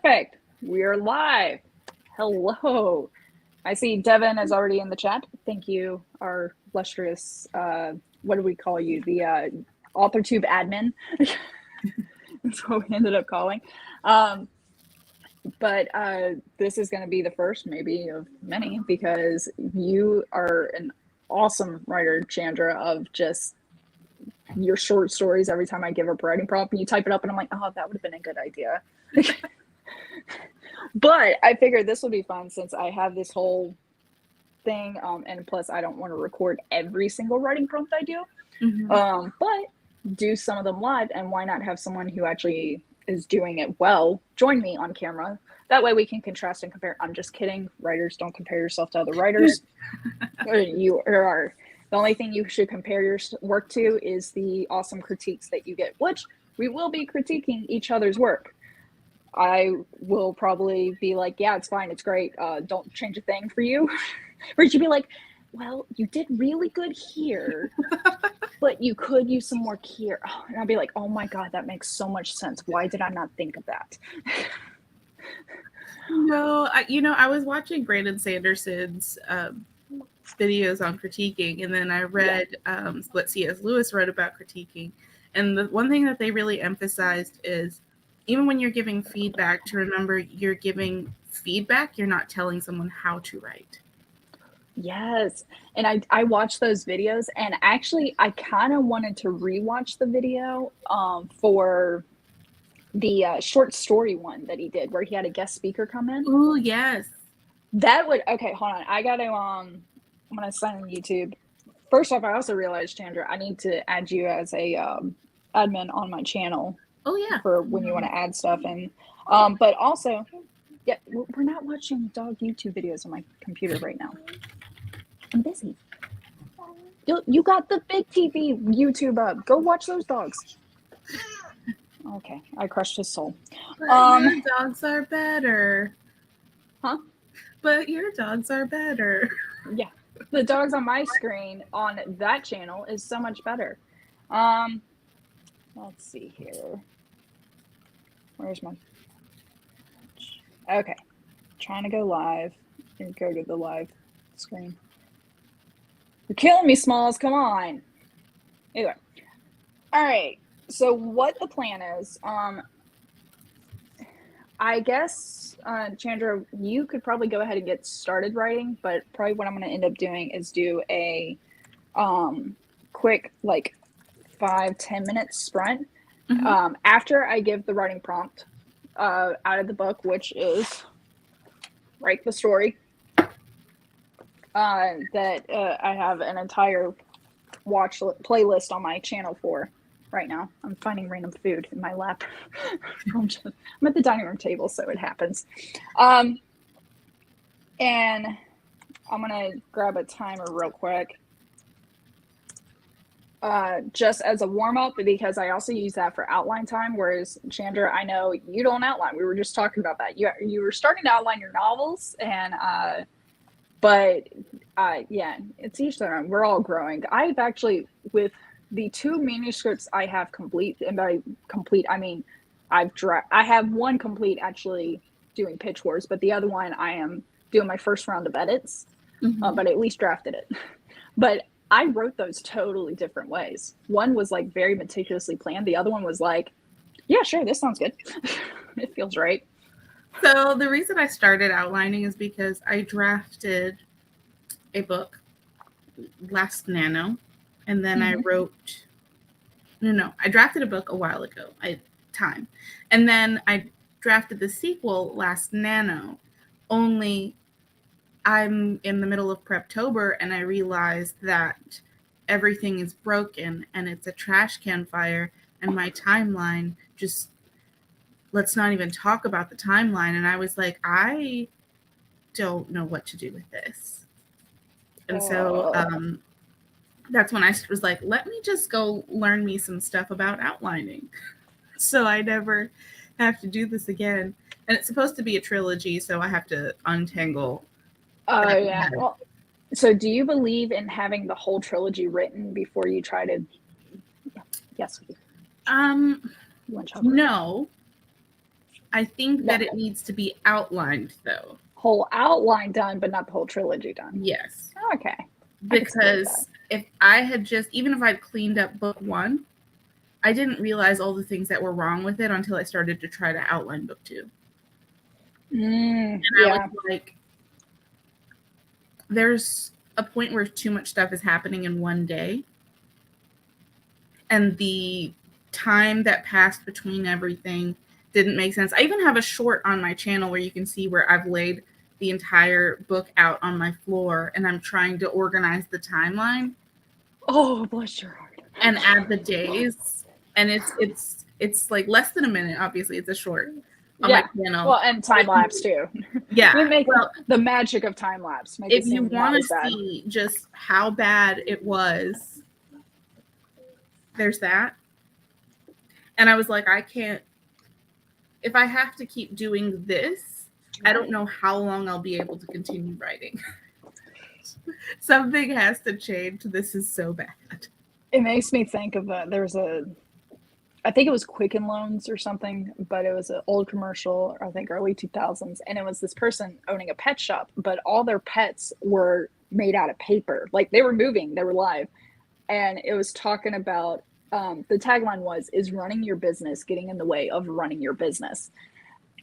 Perfect. We're live. Hello. I see Devin is already in the chat. Thank you, our illustrious, what do we call you? The AuthorTube admin. That's what we ended up calling. But this is going to be the first, maybe, of many, because you are an awesome writer, Chandra, of just your short stories. Every time I give up a writing prompt and you type it up and I'm like, oh, that would have been a good idea. But I figured this will be fun since I have this whole thing, and plus I don't want to record every single writing prompt I do. But do some of them live, and why not have someone who actually is doing it well join me on camera. That way we can contrast and compare. I'm just kidding. Writers, don't compare yourself to other writers. You are. The only thing you should compare your work to is the awesome critiques that you get, which we will be critiquing each other's work. I will probably be like, yeah, it's fine. It's great. Don't change a thing for you. Or you'd be like, well, you did really good here, but you could use some work here. And I'll be like, oh my God, that makes so much sense. Why did I not think of that? No, I was watching Brandon Sanderson's videos on critiquing, and then I read what C.S. Lewis wrote about critiquing. And the one thing that they really emphasized is even when you're giving feedback, to remember you're giving feedback, you're not telling someone how to write. Yes. And I watched those videos, and actually I kind of wanted to rewatch the video for the short story one that he did where he had a guest speaker come in. Oh, yes. That would, okay, hold on. I got to, I'm going to sign on YouTube. First off, I also realized, Chandra, I need to add you as a admin on my channel. Oh, yeah. For when you want to add stuff in. But also, yeah, we're not watching dog YouTube videos on my computer right now. I'm busy. You got the big TV YouTube up. Go watch those dogs. Okay, I crushed his soul. But your dogs are better. Huh? But your dogs are better. Yeah, the dogs on my screen on that channel is so much better. Let's see here. Where's my... Okay. Trying to go live and go to the live screen. You're killing me, Smalls. Come on. Anyway. All right. So what the plan is, I guess, Chandra, you could probably go ahead and get started writing, but probably what I'm going to end up doing is do a quick, like, 5-10 minute sprint. After I give the writing prompt out of the book, which is write the story, that I have an entire playlist on my channel for right now. I'm finding random food in my lap. I'm at the dining room table, so it happens. And I'm gonna grab a timer real quick. Just as a warm-up, because I also use that for outline time, whereas Chandra, I know you don't outline. We were just talking about that. You were starting to outline your novels, and yeah, it's each their own. We're all growing. I've actually, with the 2 manuscripts I have complete, and by complete I mean I have one complete actually doing pitch wars, but the other one I am doing my first round of edits, but I at least drafted it. But I wrote those totally different ways. One was like very meticulously planned. The other one was like, yeah, sure, this sounds good. It feels right. So the reason I started outlining is because I drafted a book last Nano, and then I wrote, I drafted a book a while ago, and then I drafted the sequel last Nano, only I'm in the middle of Preptober, and I realized that everything is broken and it's a trash can fire, and my timeline just, let's not even talk about the timeline. And I was like, I don't know what to do with this. And so that's when I was like, let me just go learn me some stuff about outlining, so I never have to do this again. And it's supposed to be a trilogy, so I have to untangle. Oh, yeah. Well, so do you believe in having the whole trilogy written before you try to... Yes. No. I think that it needs to be outlined, though. Whole outline done, but not the whole trilogy done. Yes. Okay. Because if I had just, even if I'd cleaned up book 1, I didn't realize all the things that were wrong with it until I started to try to outline book 2. And I was like, there's a point where too much stuff is happening in one day. And the time that passed between everything didn't make sense. I even have a short on my channel where you can see where I've laid the entire book out on my floor and I'm trying to organize the timeline. Oh, bless your heart. And add the days. And it's like less than a minute, obviously. It's a short on my channel. Well, and time lapse too. Yeah. We make the magic of time lapse. If you want to see just how bad it was, there's that. And I was like, I can't, if I have to keep doing this, I don't know how long I'll be able to continue writing. Something has to change. This is so bad. It makes me think of I think it was Quicken Loans or something, but it was an old commercial, I think early 2000s. And it was this person owning a pet shop, but all their pets were made out of paper. Like they were moving, they were live. And it was talking about, the tagline was, is running your business getting in the way of running your business?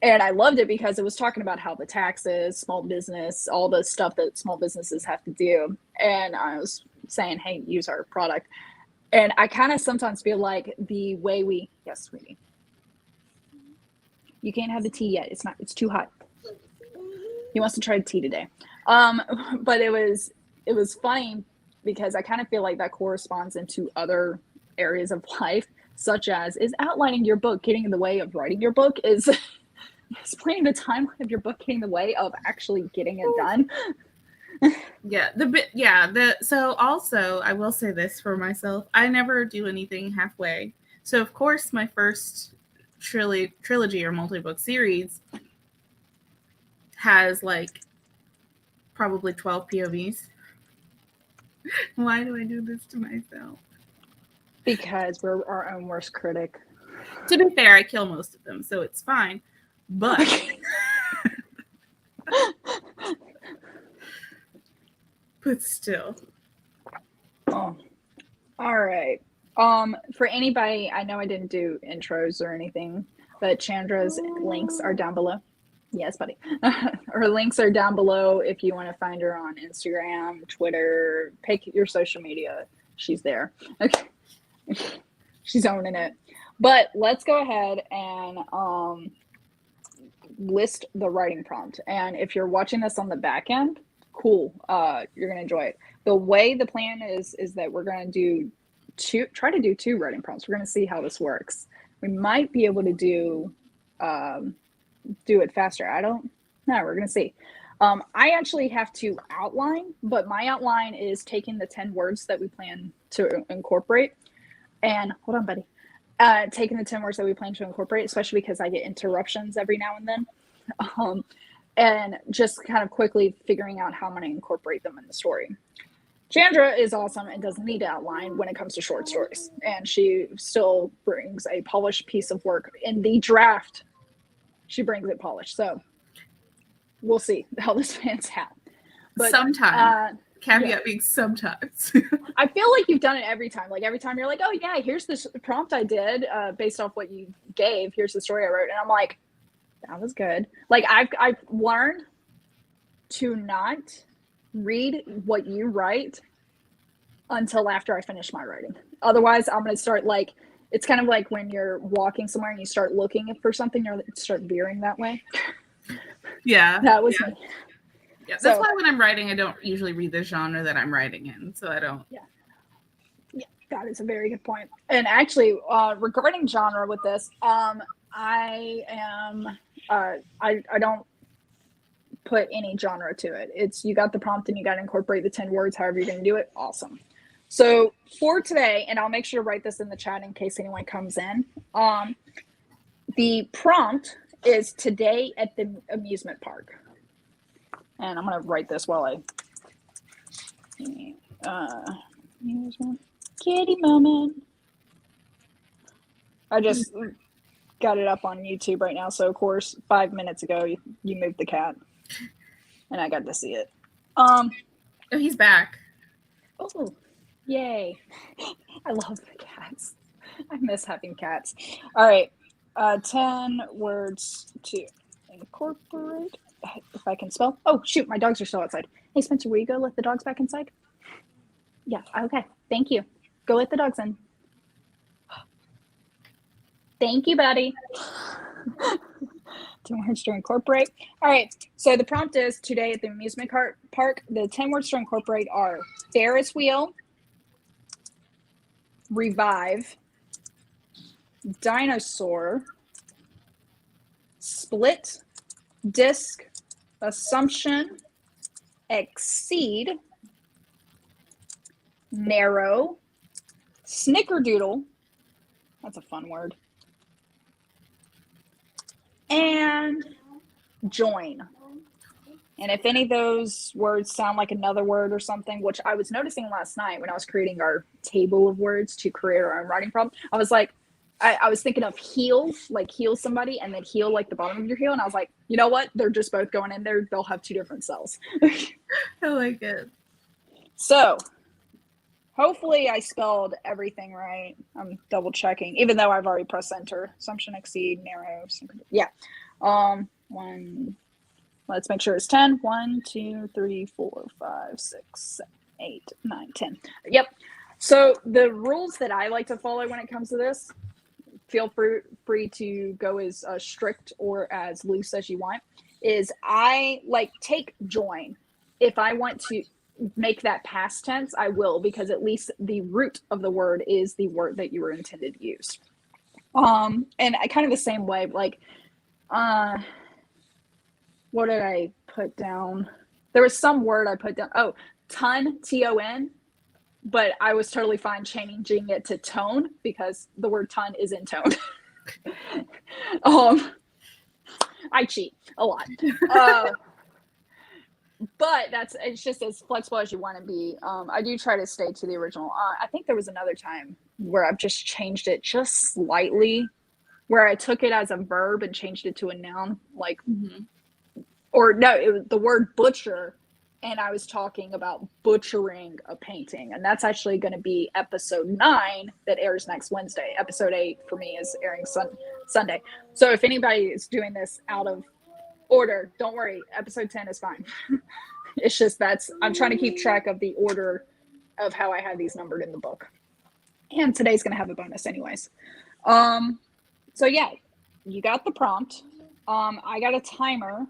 And I loved it because it was talking about how the taxes, small business, all the stuff that small businesses have to do. And I was saying, hey, use our product. And I kind of sometimes feel like the way yes, sweetie. You can't have the tea yet. It's too hot. He wants to try tea today. But it was funny because I kind of feel like that corresponds into other areas of life, such as, is outlining your book getting in the way of writing your book? Is planning the timeline of your book getting in the way of actually getting it done? So also I will say this for myself, I never do anything halfway. So of course my first trilogy or multi-book series has like probably 12 POVs. Why do I do this to myself? Because we're our own worst critic. To be fair, I kill most of them, so it's fine. But but still. Oh, all right. For anybody, I know I didn't do intros or anything, but Chandra's links are down below. Yes, buddy. Her links are down below if you want to find her on Instagram, Twitter, pick your social media. She's there. Okay. She's owning it. But let's go ahead and list the writing prompt. And if you're watching this on the back end, cool. You're gonna enjoy it. The way the plan is that we're gonna try to do 2 writing prompts. We're gonna see how this works. We might be able to do it faster. We're gonna see. I actually have to outline, but my outline is taking the 10 words that we plan to incorporate. And hold on, buddy. Taking the 10 words that we plan to incorporate, especially because I get interruptions every now and then. And just kind of quickly figuring out how I'm going to incorporate them in the story. Chandra is awesome and doesn't need to outline when it comes to short stories. And she still brings a polished piece of work. In the draft, she brings it polished. So we'll see how this pans out. But sometimes. Caveat being sometimes. I feel like you've done it every time. Like every time you're like, oh yeah, here's this prompt I did based off what you gave. Here's the story I wrote. And I'm like, that was good. Like I've learned to not read what you write until after I finish my writing. Otherwise, I'm going to start like, it's kind of like when you're walking somewhere and you start looking for something, you start veering that way. Yeah. That was me. Yeah, that's why when I'm writing, I don't usually read the genre that I'm writing in, so I don't. Yeah, that is a very good point. And actually, regarding genre with this, I don't put any genre to it. It's, you got the prompt and you got to incorporate the 10 words, however you're going to do it. Awesome. So for today, and I'll make sure to write this in the chat in case anyone comes in. The prompt is today at the amusement park. And I'm going to write this while kitty moment. got it up on YouTube right now. So of course, 5 minutes ago, you moved the cat, and I got to see it. Oh, he's back. Oh, yay! I love the cats. I miss having cats. All right, 10 words to incorporate. If I can spell. Oh shoot, my dogs are still outside. Hey Spencer, will you go let the dogs back inside? Yeah. Okay. Thank you. Go let the dogs in. Thank you, buddy. 10 words to incorporate. All right. So the prompt is today at the amusement park. The 10 words to incorporate are Ferris wheel, revive, dinosaur, split, disc, assumption, exceed, narrow, snickerdoodle. That's a fun word. And join. And if any of those words sound like another word or something, which I was noticing last night when I was creating our table of words to create our own writing prompt, I was like, I was thinking of heal, like heal somebody, and then heal like the bottom of your heel. And I was like, you know what? They're just both going in there. They'll have 2 different cells. I like it. So hopefully I spelled everything right. I'm double checking, even though I've already pressed enter. Assumption, exceed, narrow. Yeah. Let's make sure it's 10. 1, 2, 3, 4, 5, 6, 7, 8, 9, 10. Yep. So the rules that I like to follow when it comes to this, feel free to go as strict or as loose as you want, is I like take join. If I want to make that past tense, I will, because at least the root of the word is the word that you were intended to use. And I kind of the same way, like, what did I put down? There was some word I put down. Oh, ton, T-O-N. But I was totally fine changing it to tone because the word ton is in tone. I cheat a lot. But it's just as flexible as you want to be. I do try to stay to the original. I think there was another time where I've just changed it just slightly, where I took it as a verb and changed it to a noun, like, or no, it was the word butcher, and I was talking about butchering a painting, and that's actually going to be episode 9 that airs next Wednesday. Episode 8 for me is airing Sunday. So if anybody is doing this out of order, don't worry, episode 10 is fine. It's just I'm trying to keep track of the order of how I have these numbered in the book, and today's going to have a bonus anyways. So yeah, you got the prompt. I got a timer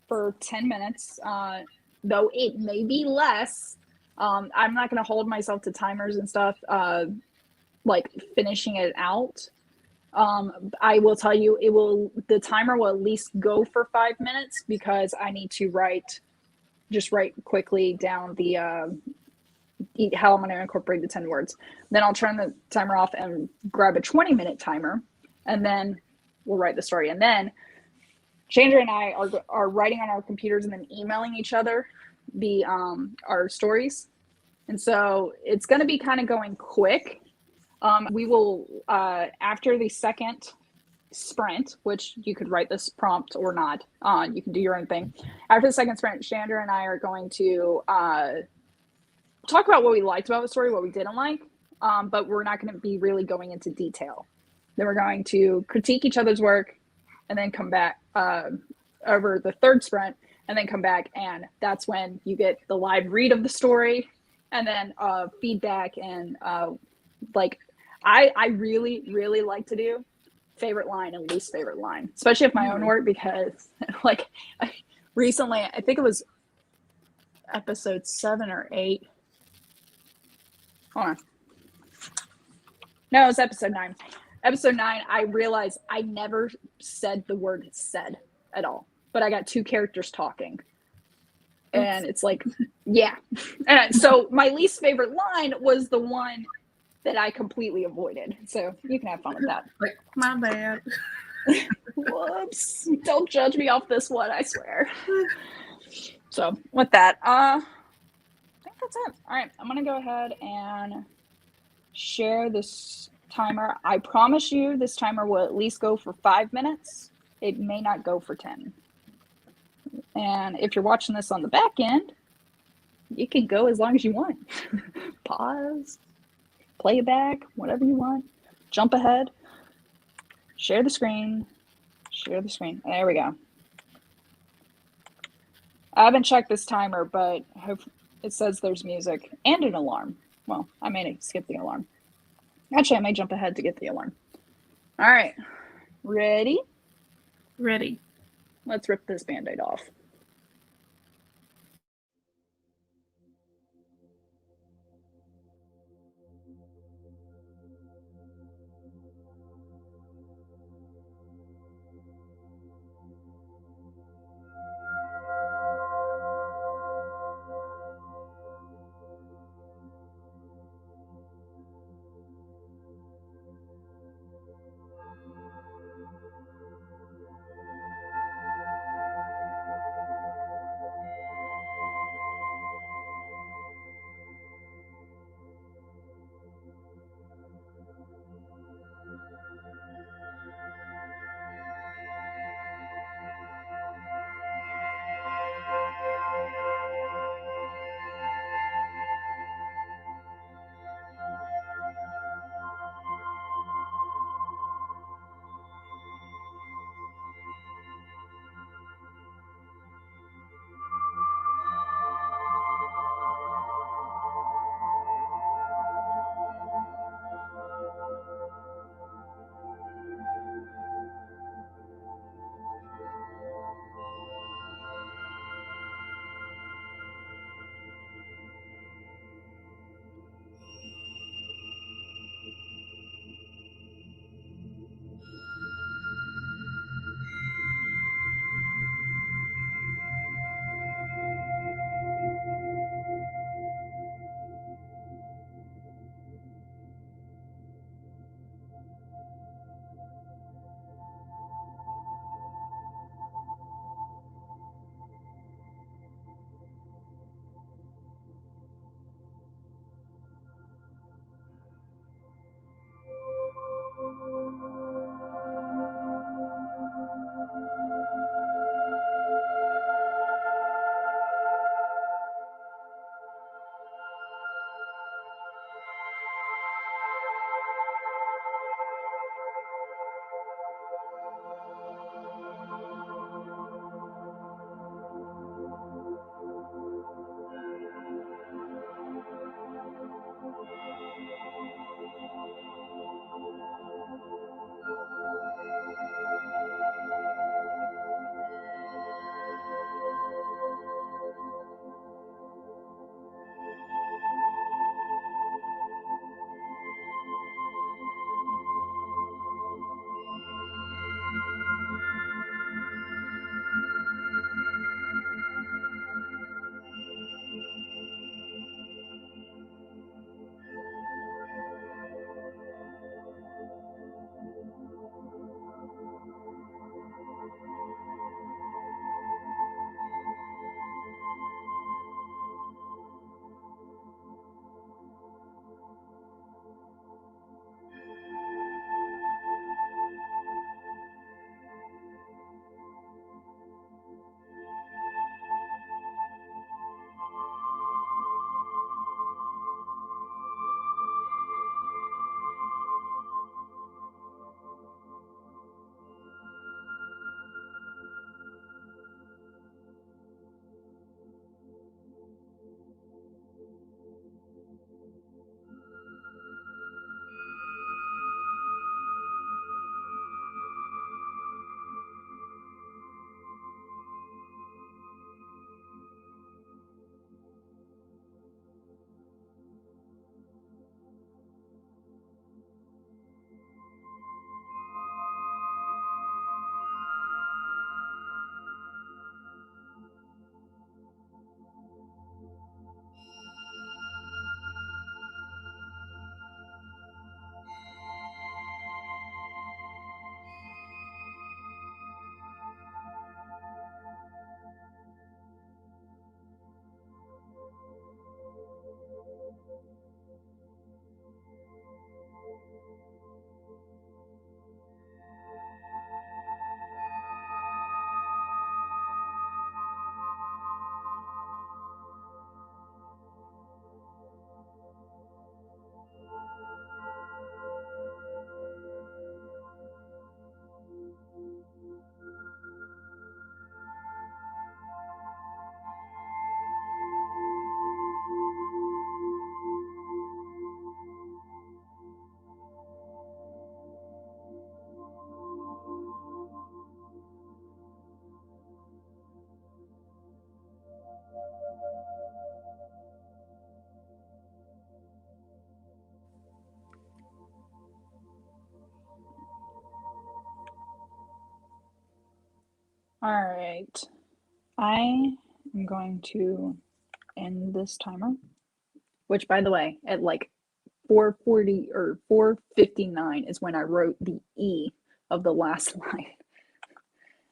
for 10 minutes, though it may be less. I'm not going to hold myself to timers and stuff, like finishing it out. I will tell you, the timer will at least go for 5 minutes because I need to write quickly down the how I'm going to incorporate the 10 words. Then I'll turn the timer off and grab a 20-minute timer, and then we'll write the story. And then Chandra and I are writing on our computers and then emailing each other our stories. And so it's going to be kind of going quick. We will, after the second sprint, which you could write this prompt or not, you can do your own thing. After the second sprint, Chandra and I are going to talk about what we liked about the story, what we didn't like, but we're not going to be really going into detail. Then we're going to critique each other's work and then come back over the third sprint and then come back, and that's when you get the live read of the story and then feedback and like I really, really like to do favorite line and least favorite line, especially if my own work, because like recently, I think it was episode 7 or 8. Hold on. No, it was episode 9. Episode 9, I realized I never said the word said at all, but I got 2 characters talking. And it's like, yeah. And so my least favorite line was the one that I completely avoided. So you can have fun with that. Like, my bad. Whoops. Don't judge me off this one, I swear. So with that, I think that's it. All right, I'm going to go ahead and share this timer. I promise you this timer will at least go for 5 minutes. It may not go for 10. And if you're watching this on the back end, you can go as long as you want. Pause, play it back, whatever you want. Jump ahead, share the screen, share the screen. There we go. I haven't checked this timer, but it says there's music and an alarm. Well, I may skip the alarm. Actually, I may jump ahead to get the alarm. All right. Ready? Ready. Let's rip this Band-Aid off. All right. I am going to end this timer, which, by the way, at like 4:40 or 4:59 is when I wrote the E of the last line.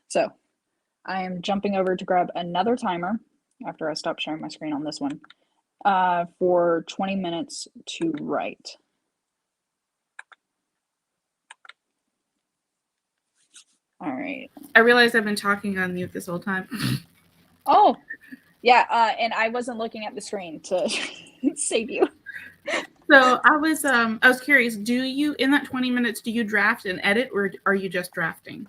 So I am jumping over to grab another timer after I stop sharing my screen on this one for 20 minutes to write. All right. I realize I've been talking on mute this whole time. Oh, yeah. And I wasn't looking at the screen to save you. So I was curious, do you, in that 20 minutes, do you draft and edit, or are you just drafting?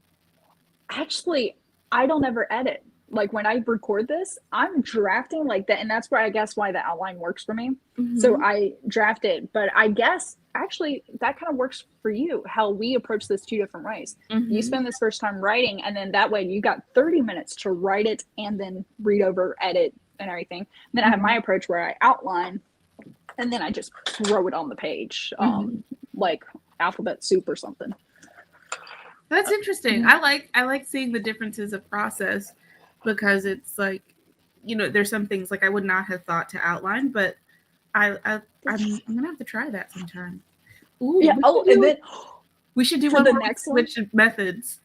Actually, I don't ever edit. Like when I record this, I'm drafting like that. And that's where I guess why the outline works for me. Mm-hmm. So I draft it. But I guess actually that kind of works for you, how we approach this two different ways. Mm-hmm. You spend this first time writing, and then that way you got 30 minutes to write it and then read over, edit, and everything. And then I have my approach where I outline and then I just throw it on the page, like alphabet soup or something. That's interesting. I like seeing the differences of process, because it's like, you know, there's some things like I would not have thought to outline, but I'm gonna have to try that sometime. Ooh, yeah. And then we should do for one the more next switch one. Methods.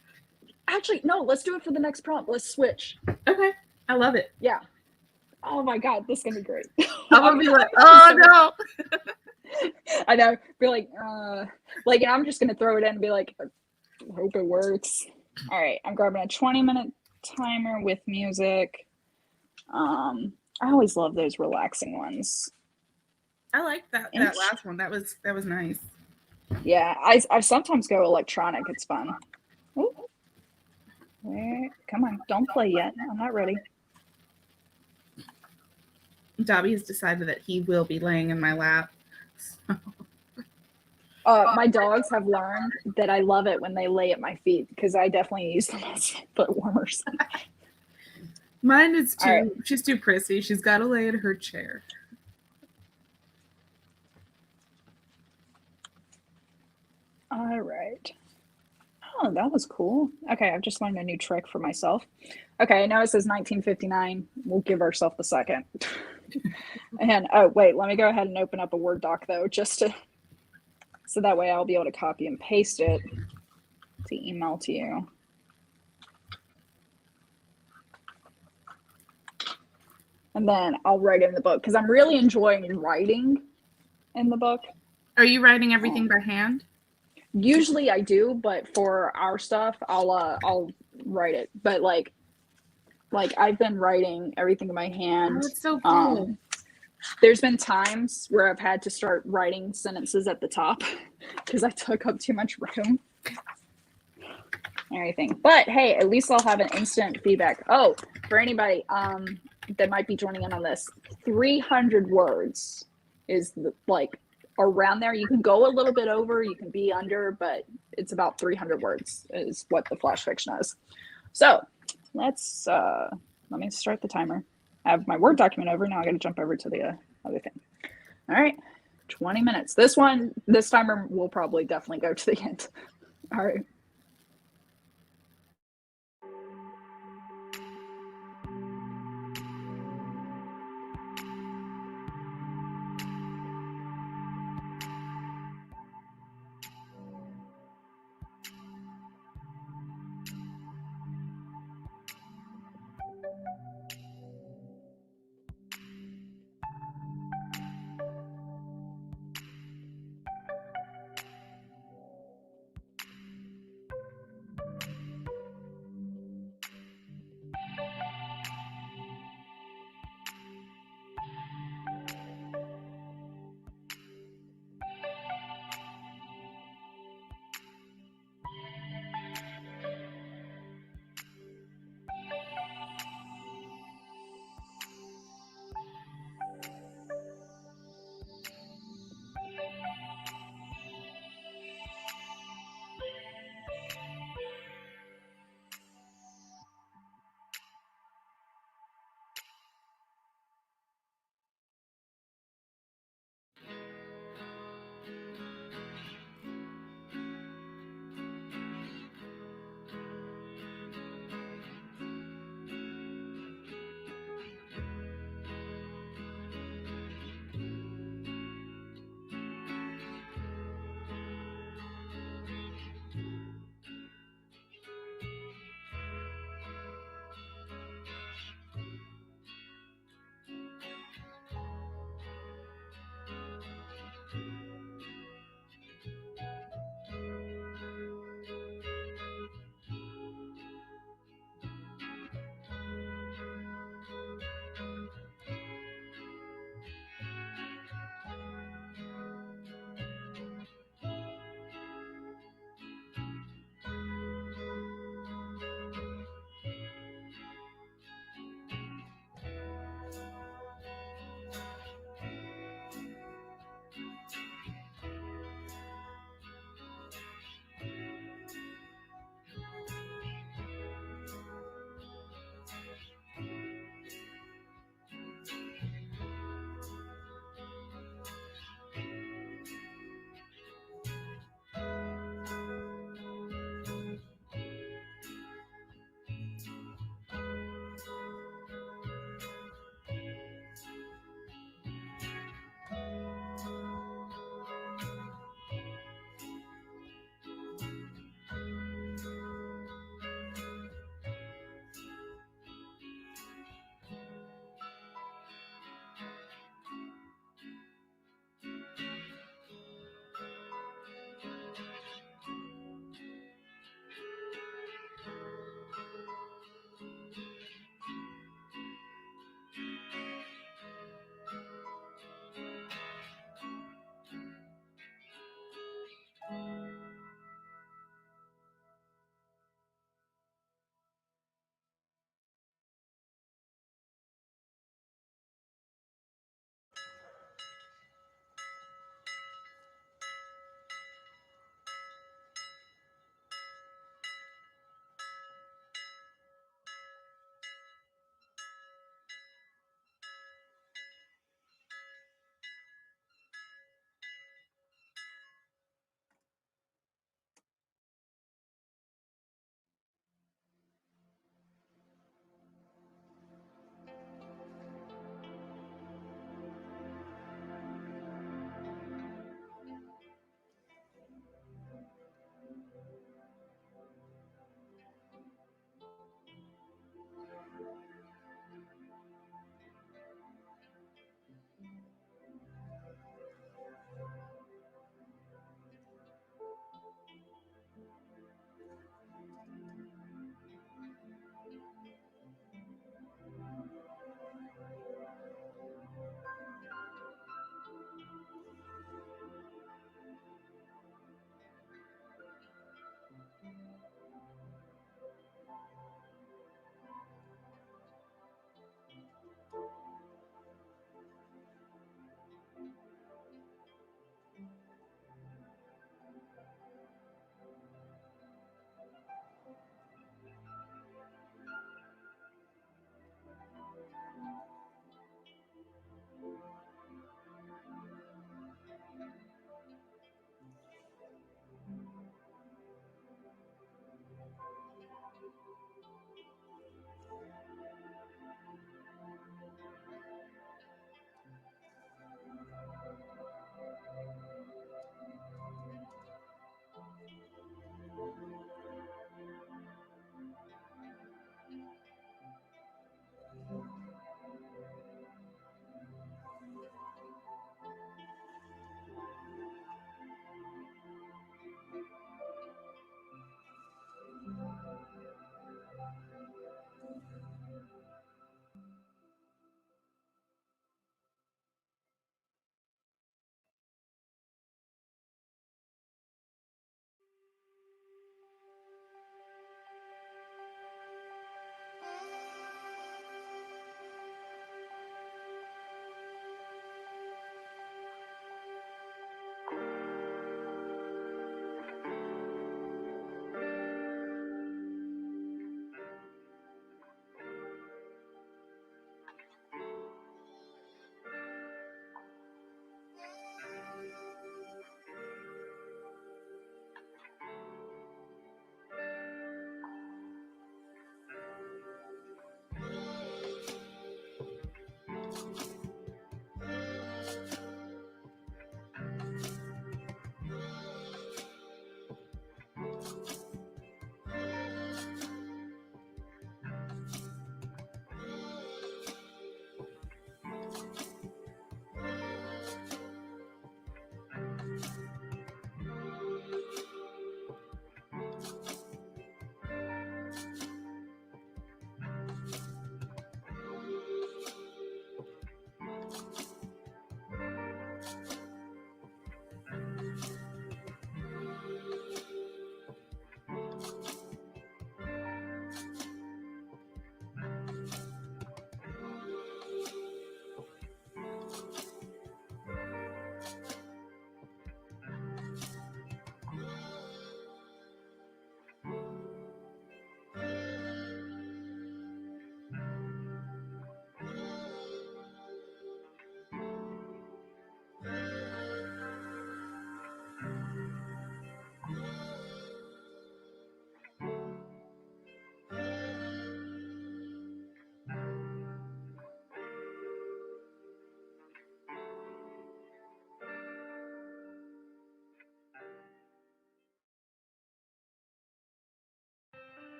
Actually, no. Let's do it for the next prompt. Let's switch. Okay, I love it. Yeah. Oh my god, this is gonna be great. I'm gonna be like, oh no. I know. Be like, and I'm just gonna throw it in and be like, hope it works. All right, I'm grabbing a 20-minute timer with music. I always love those relaxing ones. I like that last one. That was nice. Yeah, I sometimes go electronic. It's fun. Ooh. Come on, don't play yet. I'm not ready. Dobby has decided that he will be laying in my lap. So. My dogs have learned that I love it when they lay at my feet, because I definitely use them as foot warmers. Mine is too. Right. She's too prissy. She's got to lay in her chair. All right. Oh, that was cool. Okay, I've just learned a new trick for myself. Okay, now it says 1959. We'll give ourselves a second. And oh wait, let me go ahead and open up a Word doc though, just to so that way I'll be able to copy and paste it to email to you. And then I'll write in the book, because I'm really enjoying writing in the book. Are you writing everything by hand? Usually I do, but for our stuff, I'll write it. But like I've been writing everything in my hand. Oh, that's so cool. There's been times where I've had to start writing sentences at the top because I took up too much room. Everything. But hey, at least I'll have an instant feedback. Oh, for anybody that might be joining in on this, 300 words is like around there. You can go a little bit over, you can be under, but it's about 300 words is what the flash fiction is. So let's let me start the timer. I have my Word document over. Now I got to jump over to the other thing. All right, 20 minutes. This timer will probably definitely go to the end. All right.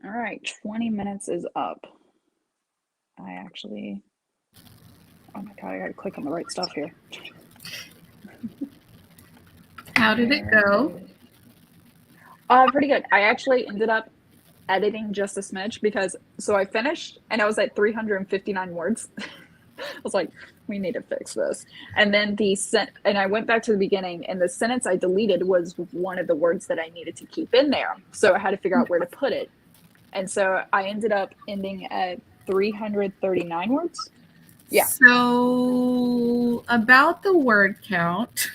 All right, 20 minutes is up. Oh my God, I gotta click on the right stuff here. How did it go? Pretty good. I actually ended up editing just a smidge because, so I finished and I was at 359 words. I was like, we need to fix this. And then and I went back to the beginning, and the sentence I deleted was one of the words that I needed to keep in there. So I had to figure out where to put it. And so I ended up ending at 339 words. Yeah. So about the word count,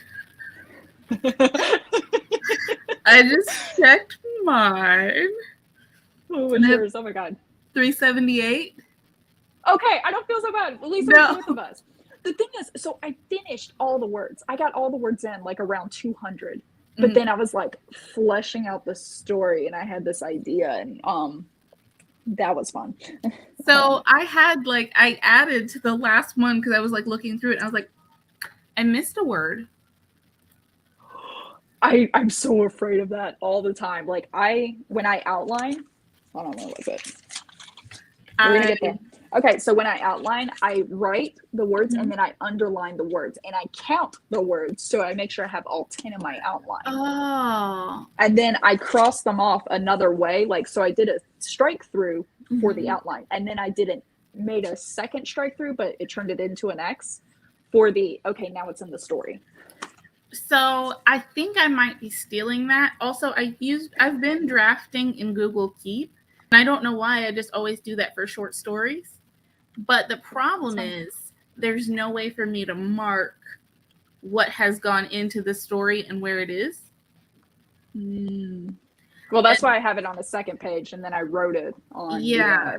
I just checked mine. Oh, what's yours? Oh my God. 378. Okay, I don't feel so bad. At least there's both of us. The thing is, so I finished all the words. I got all the words in like around 200. But then I was like fleshing out the story, and I had this idea, and that was fun. So I added to the last one because I was like looking through it, and I was like, I missed a word. I'm so afraid of that all the time. Like when I outline, I don't know what's it. We're gonna get there. Okay, so when I outline, I write the words and then I underline the words and I count the words so I make sure I have all 10 in my outline. Oh. And then I cross them off another way. Like, so I did a strike through for the outline, and then I made a second strike through, but it turned it into an X for okay, now it's in the story. So I think I might be stealing that. Also, I've been drafting in Google Keep, and I don't know why, I just always do that for short stories. But the problem is there's no way for me to mark what has gone into the story and where it is. Well, that's why I have it on the second page, and then I wrote it on. Yeah.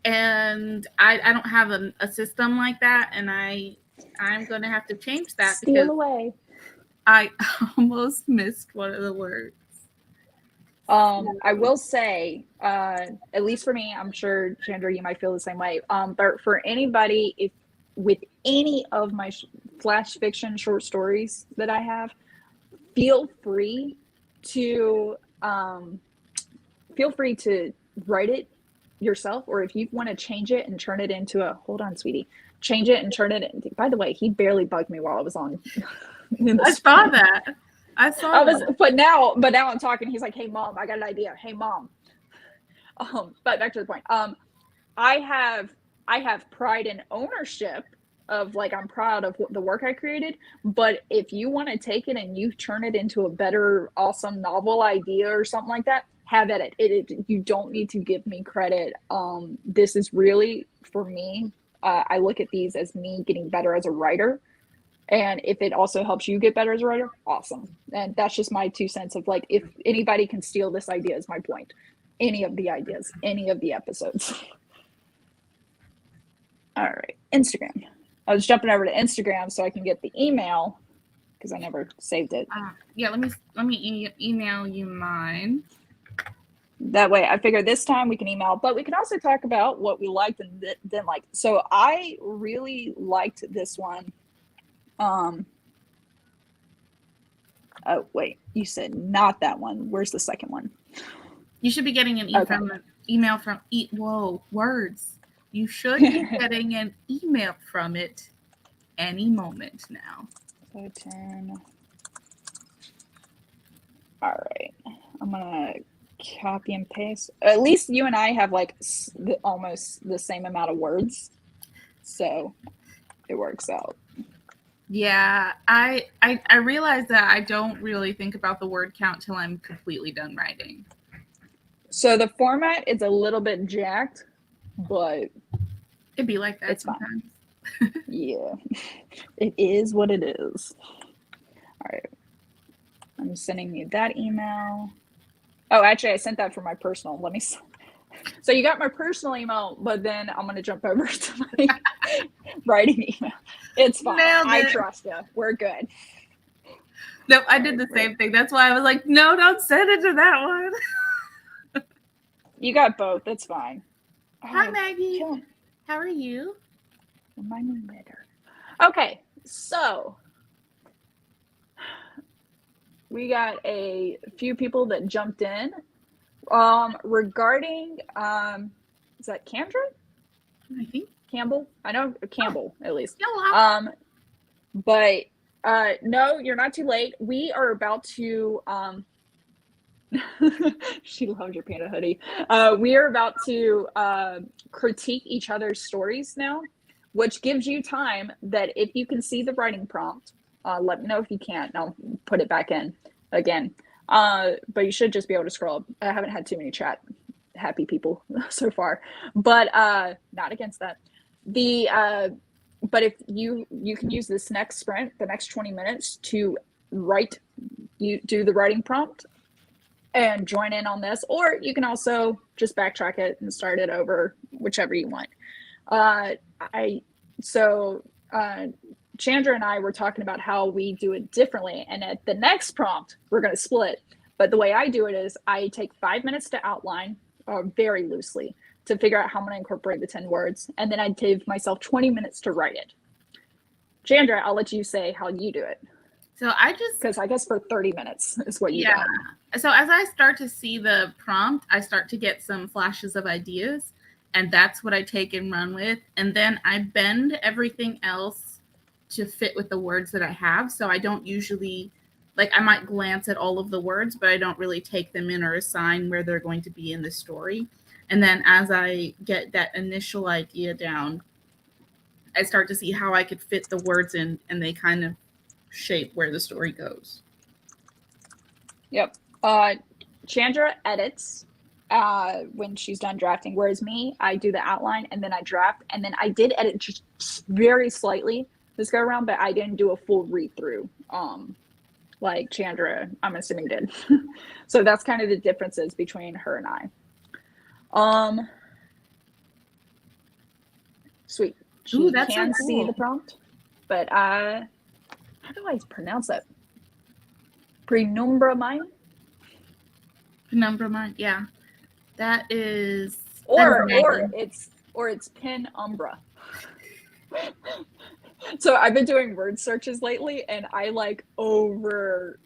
And I don't have a system like that, and I'm going to have to change that. Steal away. I almost missed one of the words. I will say, at least for me, I'm sure, Chandra, you might feel the same way. But for anybody, with any of my flash fiction short stories that I have, feel free to feel free to write it yourself, or if you want to change it and turn it into a, hold on, sweetie, change it and turn it into, by the way, he barely bugged me while I was on. I saw that. But now I'm talking. He's like, "Hey, mom, I got an idea. Hey, mom." But back to the point. I have pride and ownership of, like, I'm proud of the work I created. But if you want to take it and you turn it into a better, awesome novel idea or something like that, have at it. You don't need to give me credit. This is really for me. I look at these as me getting better as a writer. And if it also helps you get better as a writer, awesome. And that's just my 2 cents of, like, if anybody can steal this idea is my point. Any of the ideas, any of the episodes. All right, Instagram. I was jumping over to Instagram so I can get the email because I never saved it. Yeah, let me email you mine. That way, I figure this time we can email, but we can also talk about what we liked and didn't like. So I really liked this one. Oh, wait, you said not that one. Where's the second one? You should be getting an email from words. You should be getting an email from it any moment now. So 10. All right. I'm going to copy and paste. At least you and I have, like, almost the same amount of words. So it works out. Yeah, I realize that I don't really think about the word count till I'm completely done writing. So the format is a little bit jacked, but it'd be like that it's sometimes. Fine. Yeah, it is what it is. All right, I'm sending you that email. Oh, actually, I sent that for my personal. Let me. So you got my personal email, but then I'm going to jump over to my writing email. It's fine. I trust you. We're good. No, I did the same thing. That's why I was like, no, don't send it to that one. You got both. That's fine. Hi, Maggie. Yeah. How are you? Remind me later. Okay, so we got a few people that jumped in. Regarding, is that Chandra? I think Campbell. I know Campbell at least. Hello. But no, you're not too late. We are about to. She loves your panda hoodie. We are about to critique each other's stories now, which gives you time that if you can see the writing prompt, let me know if you can't. And I'll put it back in again. But you should just be able to scroll up. I haven't had too many chat happy people so far, but not against that. But if you can use this next sprint, the next 20 minutes to do the writing prompt and join in on this, or you can also just backtrack it and start it over, whichever you want. Chandra and I were talking about how we do it differently, and at the next prompt we're going to split. But the way I do it is I take 5 minutes to outline very loosely to figure out how I'm going to incorporate the 10 words, and then I give myself 20 minutes to write it. Chandra, I'll let you say how you do it. So because I guess for 30 minutes is what you got. So as I start to see the prompt, I start to get some flashes of ideas, and that's what I take and run with. And then I bend everything else to fit with the words that I have. So I don't usually, like, I might glance at all of the words, but I don't really take them in or assign where they're going to be in the story. And then as I get that initial idea down, I start to see how I could fit the words in, and they kind of shape where the story goes. Yep. Chandra edits when she's done drafting, whereas me, I do the outline and then I draft, and then I did edit just very slightly this go around, but I didn't do a full read through like Chandra, I'm assuming, did. So that's kind of the differences between her and I. Sweet. She can see the prompt, but how do I pronounce that? Penumbra mine? Penumbra mine, yeah. That is or it's penumbra. So I've been doing word searches lately, and I over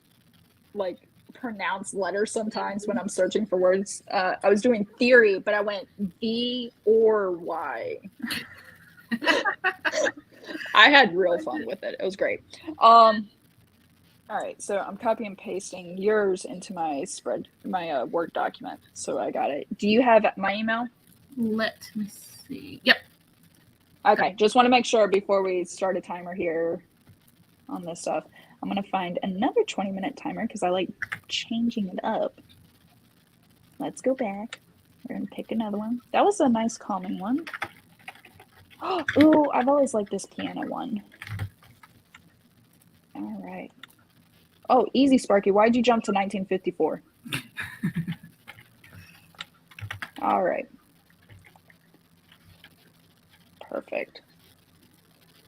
pronounce letters sometimes when I'm searching for words. I was doing theory, but I went V or Y. I had real fun with it. It was great. All right, so I'm copy and pasting yours into my Word document. So I got it. Do you have my email? Let me see. Yep. Okay, just want to make sure before we start a timer here on this stuff. I'm going to find another 20-minute timer because I like changing it up. Let's go back. We're going to pick another one. That was a nice calming one. Ooh, I've always liked this piano one. All right. Oh, easy, Sparky. Why'd you jump to 1954? All right. Perfect.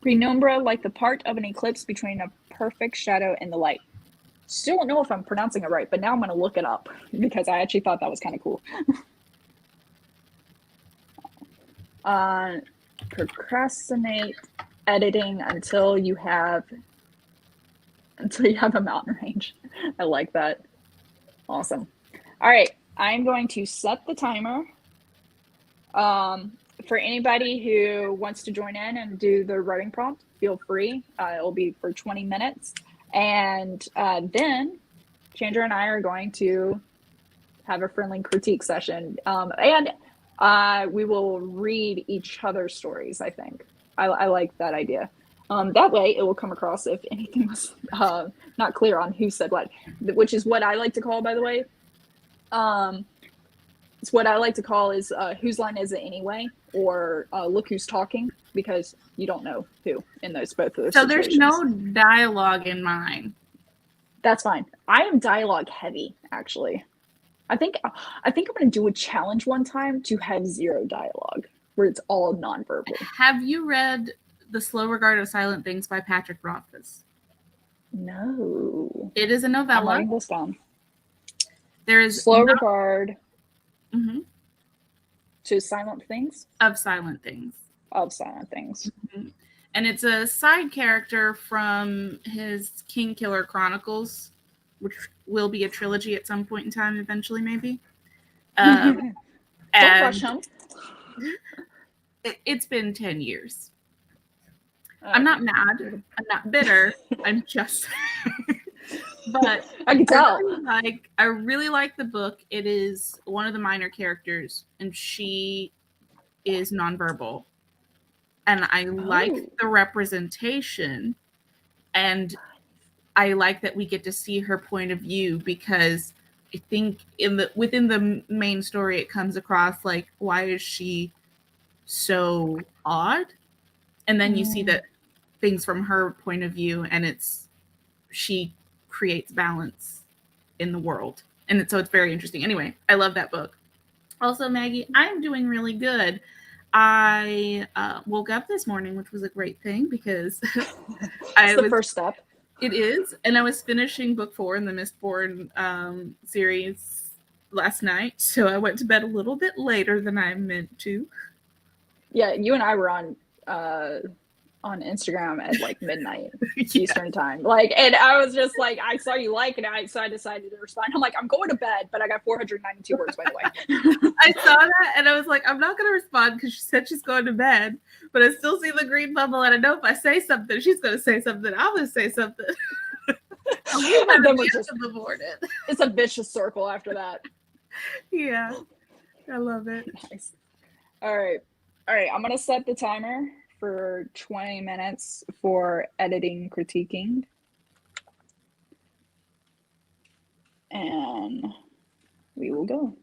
Penumbra, like the part of an eclipse between a perfect shadow and the light. Still don't know if I'm pronouncing it right, but now I'm going to look it up because I actually thought that was kind of cool. Procrastinate editing until you have a mountain range. I like that. Awesome. All right, I'm going to set the timer. For anybody who wants to join in and do the writing prompt, feel free. It'll be for 20 minutes. And then Chandra and I are going to have a friendly critique session. And we will read each other's stories, I think. I like that idea. That way it will come across if anything was not clear on who said what, which is what I like to call, by the way. It's what I like to call is whose line is it anyway, or look who's talking, because you don't know who in both of those So situations. there's no dialogue in mine. That's fine. I am dialogue heavy, actually. I think I'm going to do a challenge one time to have zero dialogue, where it's all nonverbal. Have you read The Slow Regard of Silent Things by Patrick Rothfuss? No. It is a novella. I'm writing this down. There is Slow regard mm-hmm. to silent things? Of silent things. Of silent things. Mm-hmm. And it's a side character from his King Killer Chronicles, which will be a trilogy at some point in time, eventually, maybe. Don't rush him. It's been 10 years. I'm not mad. I'm not bitter. I'm just... But I can tell. I really like the book. It is one of the minor characters, and she is nonverbal. And I like the representation, and I like that we get to see her point of view, because I think within the main story it comes across like, why is she so odd? And then you see that things from her point of view, and she creates balance in the world. And so it's very interesting. Anyway, I love that book. Also, Maggie, I'm doing really good. I woke up this morning, which was a great thing, because it's the first step. It is. And I was finishing book 4 in the Mistborn series last night. So I went to bed a little bit later than I meant to. Yeah, you and I were on Instagram at like midnight Eastern time. Like, and I was just like, I saw you like it, so I decided to respond. I'm like, I'm going to bed, but I got 492 words, by the way. I saw that and I was like, I'm not going to respond because she said she's going to bed, but I still see the green bubble, and I know if I say something, she's going to say something. I'm going to say something. And then it's a vicious circle after that. Yeah, I love it. Nice. All right. I'm going to set the timer for 20 minutes for editing, critiquing. And we will go.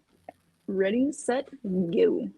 Ready, set, go.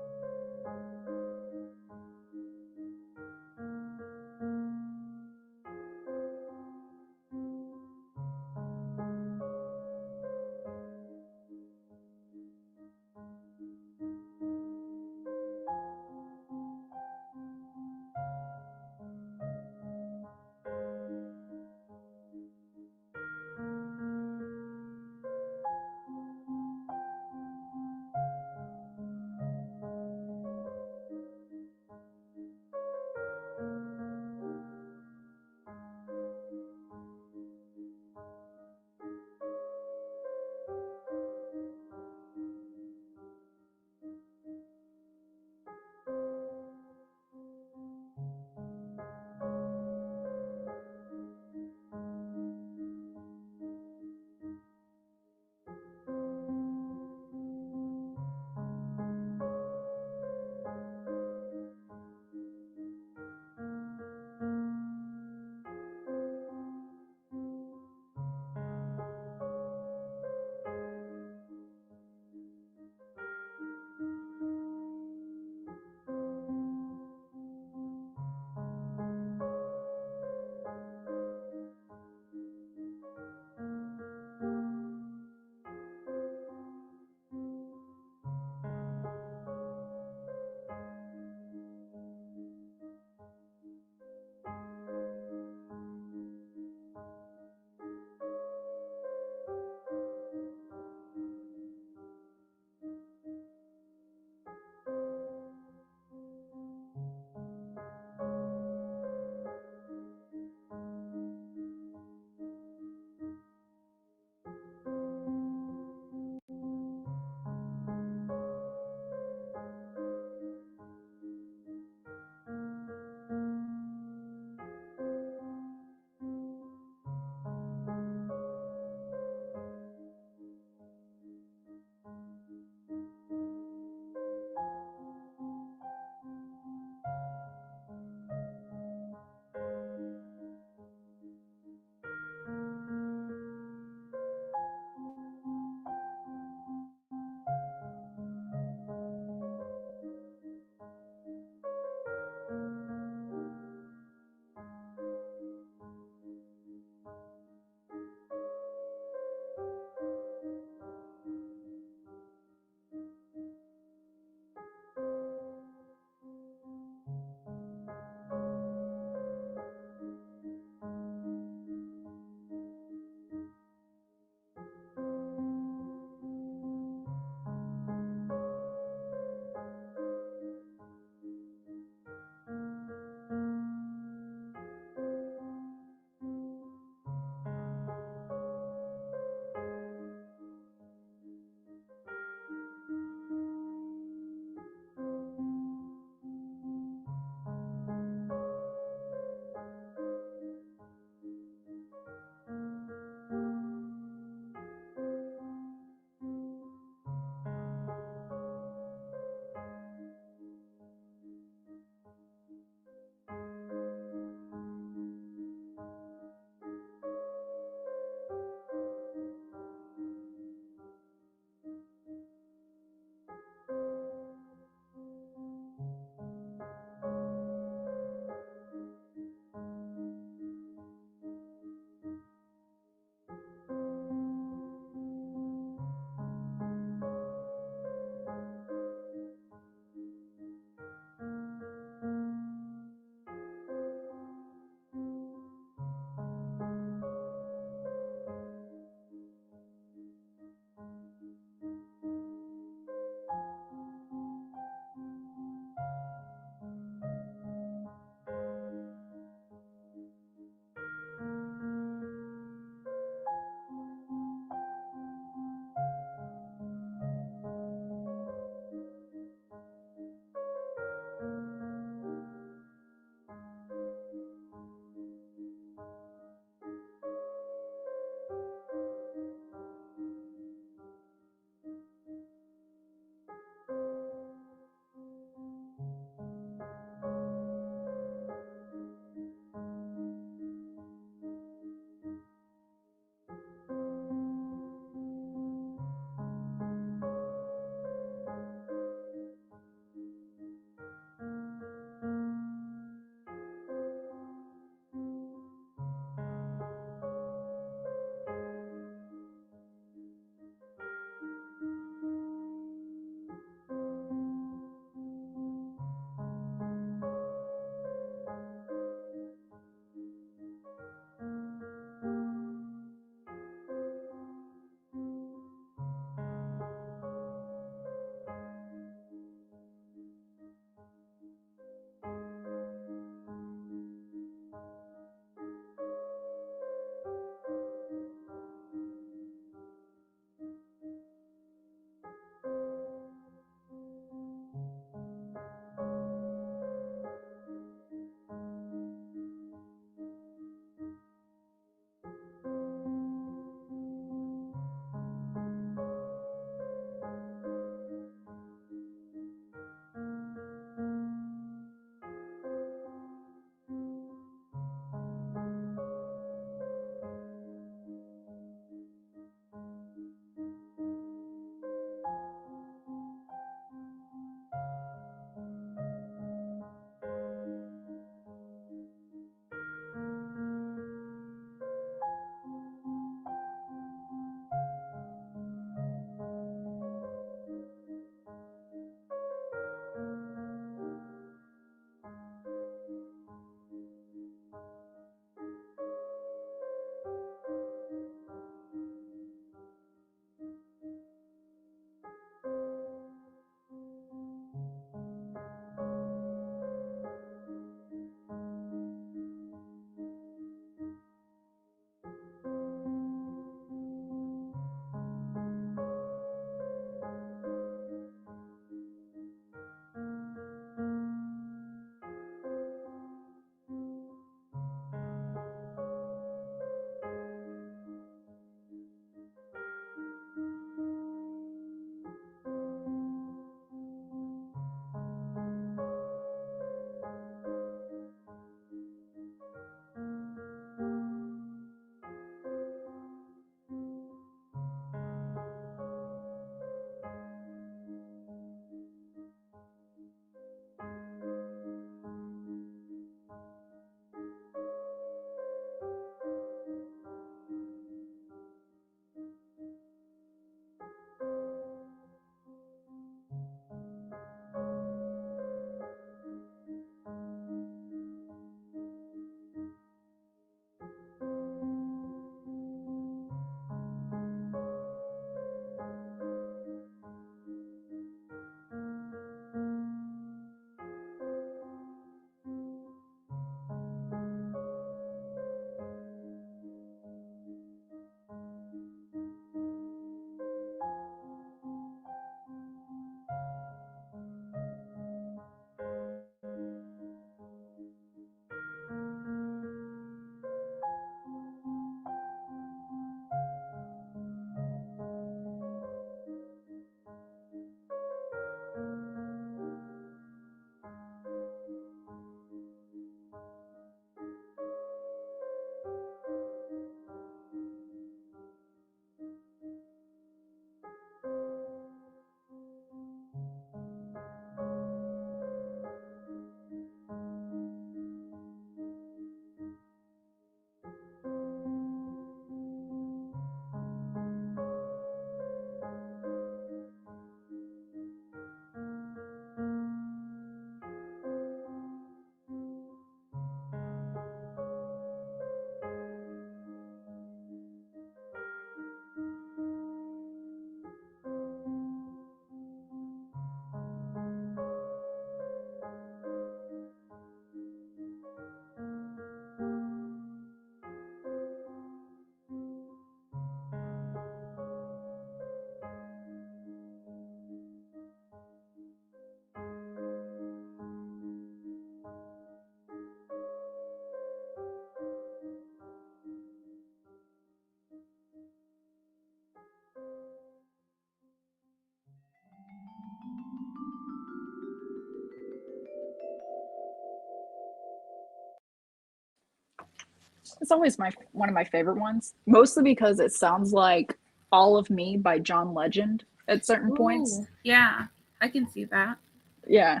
It's always one of my favorite ones, mostly because it sounds like All of Me by John Legend at certain points. Yeah, I can see that. Yeah.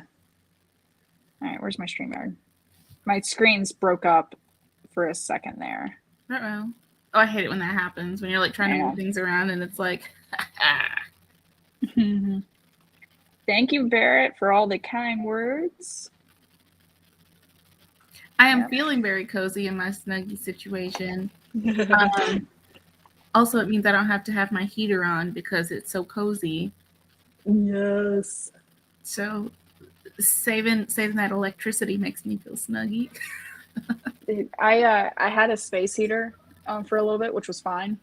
All right, where's my StreamYard? My screens broke up for a second there. Uh-oh. Oh, I hate it when that happens, when you're like trying to move things around and it's like, Thank you, Barrett, for all the kind words. I am feeling very cozy in my Snuggie situation. Also, it means I don't have to have my heater on because it's so cozy. Yes. So saving that electricity makes me feel snuggy. I had a space heater for a little bit, which was fine.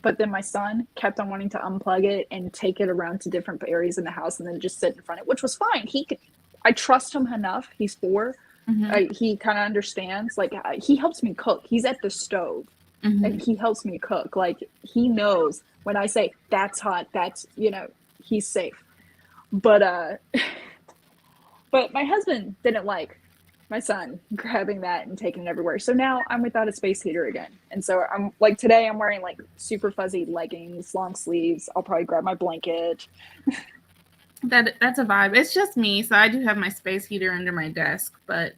But then my son kept on wanting to unplug it and take it around to different areas in the house and then just sit in front of it, which was fine. I trust him enough. He's 4. He kind of understands. Like, he helps me cook. He's at the stove and he helps me cook. Like, he knows when I say that's hot, that's, he's safe. But my husband didn't like my son grabbing that and taking it everywhere. So now I'm without a space heater again. And so I'm like, today I'm wearing like super fuzzy leggings, long sleeves. I'll probably grab my blanket. That's a vibe. It's just me. So I do have my space heater under my desk, but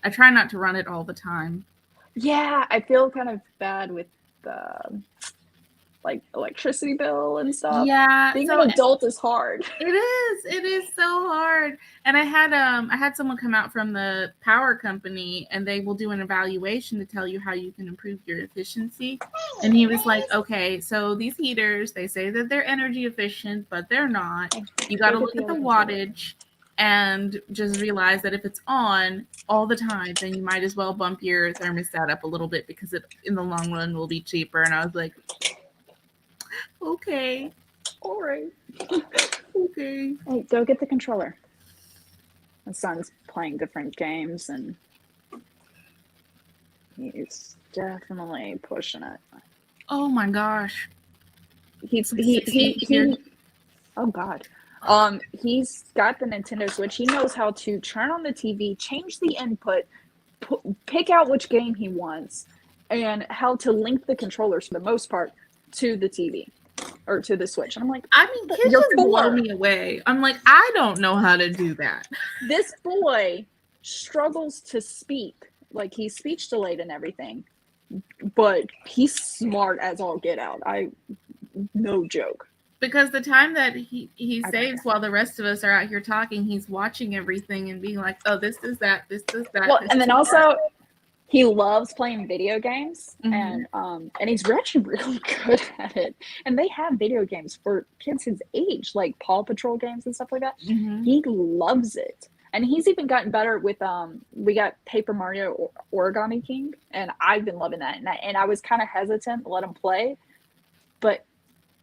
I try not to run it all the time. Yeah, I feel kind of bad with the like electricity bill and stuff. Yeah, being an adult is hard. It is so hard. And I had someone come out from the power company and they will do an evaluation to tell you how you can improve your efficiency. And he was like, okay, so these heaters, they say that they're energy efficient, but they're not. You got to look at the wattage and just realize that if it's on all the time, then you might as well bump your thermostat up a little bit because it in the long run will be cheaper. And I was like, okay. All right. Okay. Hey, go get the controller. My son's playing different games and he's definitely pushing it. Oh my gosh. He oh god. He's got the Nintendo Switch. He knows how to turn on the TV, change the input, pick out which game he wants, and how to link the controllers for the most part to the TV. Or to the Switch. And I'm like, kids just blow me away. I'm like, I don't know how to do that. This boy struggles to speak. Like, he's speech delayed and everything. But he's smart as all get out. No joke. Because the time that he saves while the rest of us are out here talking, he's watching everything and being like, oh, this is that, this is that. Well, and then also, he loves playing video games, and he's actually really good at it. And they have video games for kids his age, like Paw Patrol games and stuff like that. He loves it, and he's even gotten better with we got Paper Mario Origami King, and I've been loving that. And I was kind of hesitant to let him play, but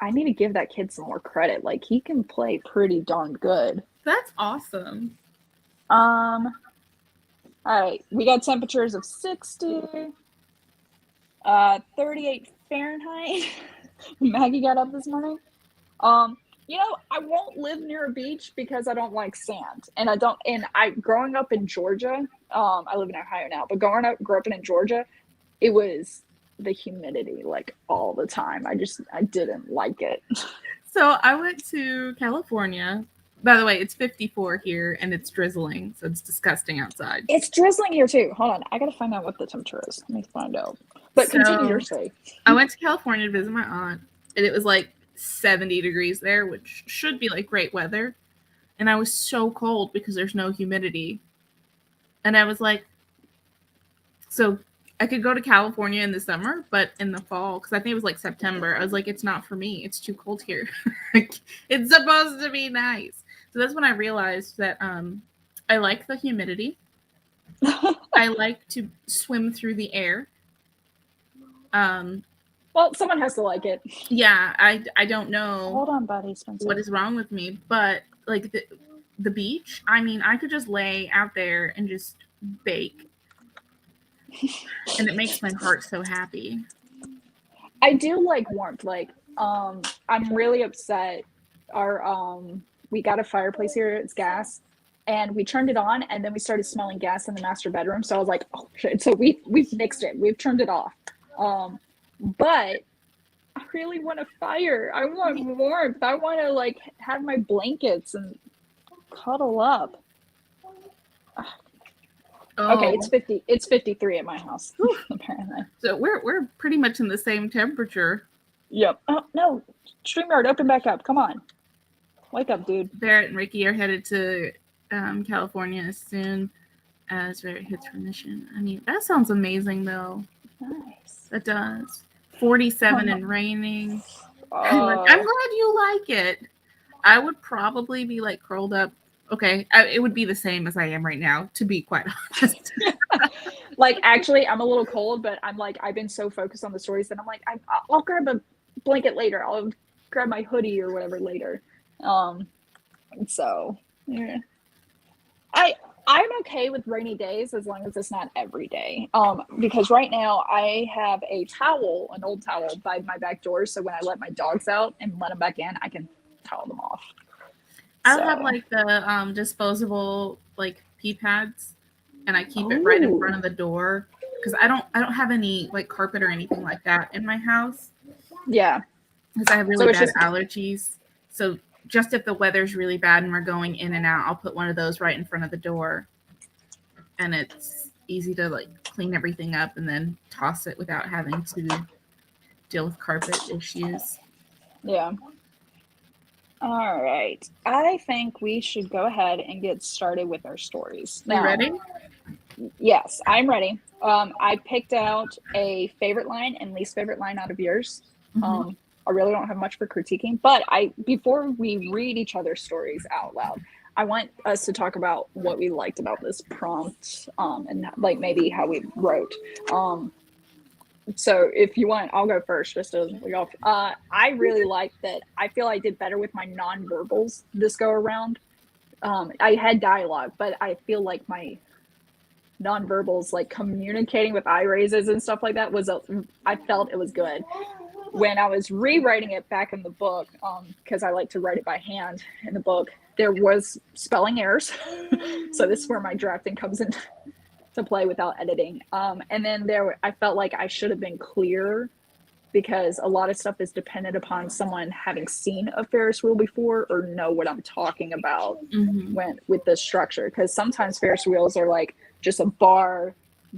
I need to give that kid some more credit. Like, he can play pretty darn good. That's awesome. All right, we got temperatures of 60, 38 Fahrenheit. Maggie got up this morning. I won't live near a beach because I don't like sand, and growing up in Georgia, I live in Ohio now, but grew up in Georgia, it was the humidity like all the time. I didn't like it. So I went to California. By the way, it's 54 here and it's drizzling, so it's disgusting outside. It's drizzling here too. Hold on, I gotta find out what the temperature is. Let me find out. But continue your story. I went to California to visit my aunt, and it was like 70 degrees there, which should be like great weather. And I was so cold because there's no humidity. And I was like, so I could go to California in the summer, but in the fall, because I think it was like September, I was like, it's not for me. It's too cold here. It's supposed to be nice. So that's when I realized that I like the humidity. I like to swim through the air. Well, someone has to like it. Yeah, I don't know. Hold on, buddy, Spencer. What is wrong with me? But like the beach, I mean, I could just lay out there and just bake. And it makes my heart so happy. I do like warmth. Like, I'm really upset. We got a fireplace here. It's gas, and we turned it on, and then we started smelling gas in the master bedroom. So I was like, oh shit. So we've nixed it. We've turned it off. But I really want a fire. I want warmth. I want to like have my blankets and cuddle up. Okay, it's 50. It's 53 at my house, apparently. So we're pretty much in the same temperature. Yep. Oh no, StreamYard, open back up. Come on, wake up, dude. Barrett and Ricky are headed to California as soon as Barrett hits remission. I mean, that sounds amazing, though. Nice. It does. 47 and raining. I'm glad you like it. I would probably be like curled up. Okay, it would be the same as I am right now, to be quite honest. Like, actually, I'm a little cold, but I'm like, I've been so focused on the stories that I'm like, I'll grab a blanket later. I'll grab my hoodie or whatever later. So yeah. I'm okay with rainy days as long as it's not every day. Because right now I have a towel, an old towel by my back door. So when I let my dogs out and let them back in, I can towel them off. I have like the disposable like pee pads, and I keep it right in front of the door because I don't have any like carpet or anything like that in my house. Yeah, because I have really bad allergies. So just if the weather's really bad and we're going in and out, I'll put one of those right in front of the door, and it's easy to like clean everything up and then toss it without having to deal with carpet issues. Yeah. All right. I think we should go ahead and get started with our stories. Now, you ready? Yes, I'm ready. I picked out a favorite line and least favorite line out of yours. Mm-hmm. I really don't have much for critiquing, but before we read each other's stories out loud, I want us to talk about what we liked about this prompt, and like maybe how we wrote. So if you want, I'll go first just to lead off. I really like that. I feel I did better with my nonverbals this go around. I had dialogue, but I feel like my nonverbals, like communicating with eye raises and stuff like that, I felt it was good. When I was rewriting it back in the book, because I like to write it by hand in the book, there was spelling errors. So this is where my drafting comes in to play without editing. And then I felt like I should have been clearer because a lot of stuff is dependent upon someone having seen a Ferris wheel before or know what I'm talking about with the structure. Because sometimes Ferris wheels are like just a bar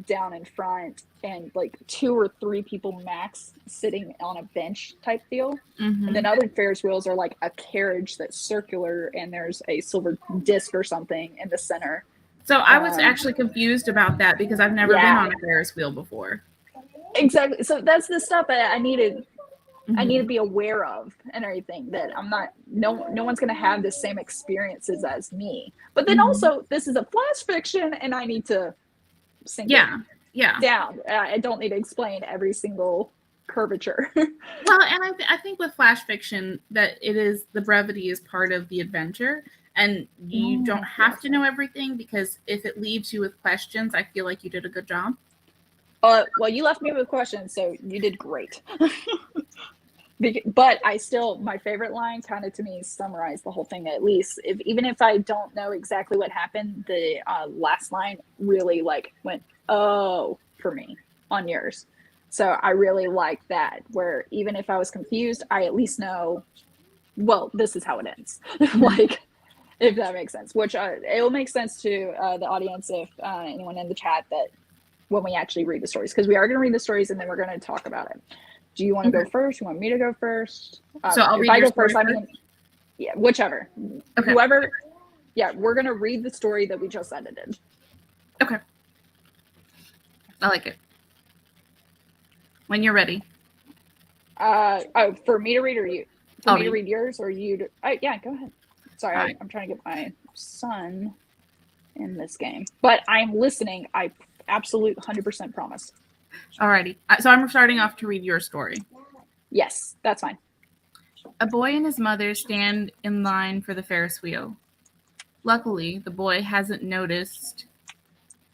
down in front and like 2 or 3 people max sitting on a bench type deal. And then other Ferris wheels are like a carriage that's circular and there's a silver disc or something in the center. So I was actually confused about that because I've never been on a Ferris wheel before. Exactly. So that's the stuff that I need to be aware of and everything, that I'm not, no one's going to have the same experiences as me. But then also this is a flash fiction and I need to sink it down. I don't need to explain every single curvature. Well, and I think with flash fiction that the brevity is part of the adventure. And you don't have to know everything because if it leaves you with questions, I feel like you did a good job. Well, you left me with questions, so you did great. But my favorite line kind of to me summarized the whole thing, at least. Even if I don't know exactly what happened, the last line really like went, oh, for me on yours. So I really like that, where even if I was confused, I at least know, well, this is how it ends. Like, if that makes sense, which it will make sense to the audience if anyone in the chat that when we actually read the stories, because we are going to read the stories and then we're going to talk about it. Do you want to go first? You want me to go first? So I'll read your story first? Yeah, whichever. Okay. Whoever. Yeah, we're going to read the story that we just edited. Okay. I like it. When you're ready. For me to read or you? For me to read yours or you to... yeah, go ahead. Sorry, I'm trying to get my son in this game. But I'm listening. I absolute 100% promise. Alrighty. So I'm starting off to read your story. Yes, that's fine. A boy and his mother stand in line for the Ferris wheel. Luckily, the boy hasn't noticed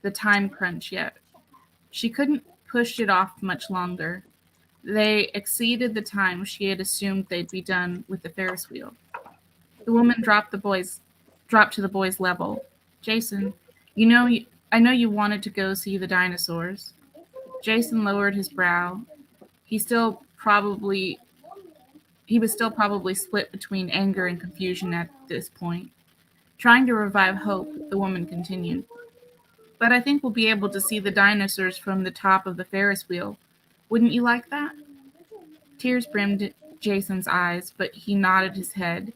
the time crunch yet. She couldn't push it off much longer. They exceeded the time she had assumed they'd be done with the Ferris wheel. The woman dropped to the boy's level. Jason, I know you wanted to go see the dinosaurs. Jason lowered his brow. He still probably he was still probably split between anger and confusion at this point. Trying to revive hope, the woman continued. But I think we'll be able to see the dinosaurs from the top of the Ferris wheel. Wouldn't you like that? Tears brimmed Jason's eyes, but he nodded his head.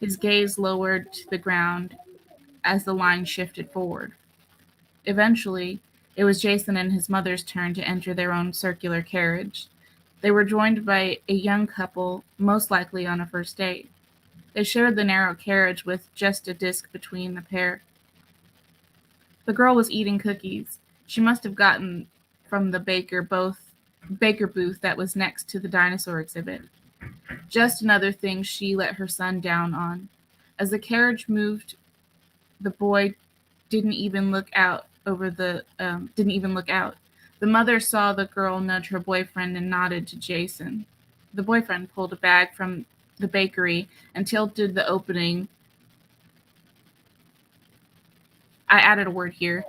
His gaze lowered to the ground as the line shifted forward. Eventually, it was Jason and his mother's turn to enter their own circular carriage. They were joined by a young couple, most likely on a first date. They shared the narrow carriage with just a disc between the pair. The girl was eating cookies. She must have gotten from the baker booth that was next to the dinosaur exhibit. Just another thing she let her son down on. As the carriage moved, the boy didn't even look out. The mother saw the girl nudge her boyfriend and nodded to Jason. The boyfriend pulled a bag from the bakery and tilted the opening. I added a word here.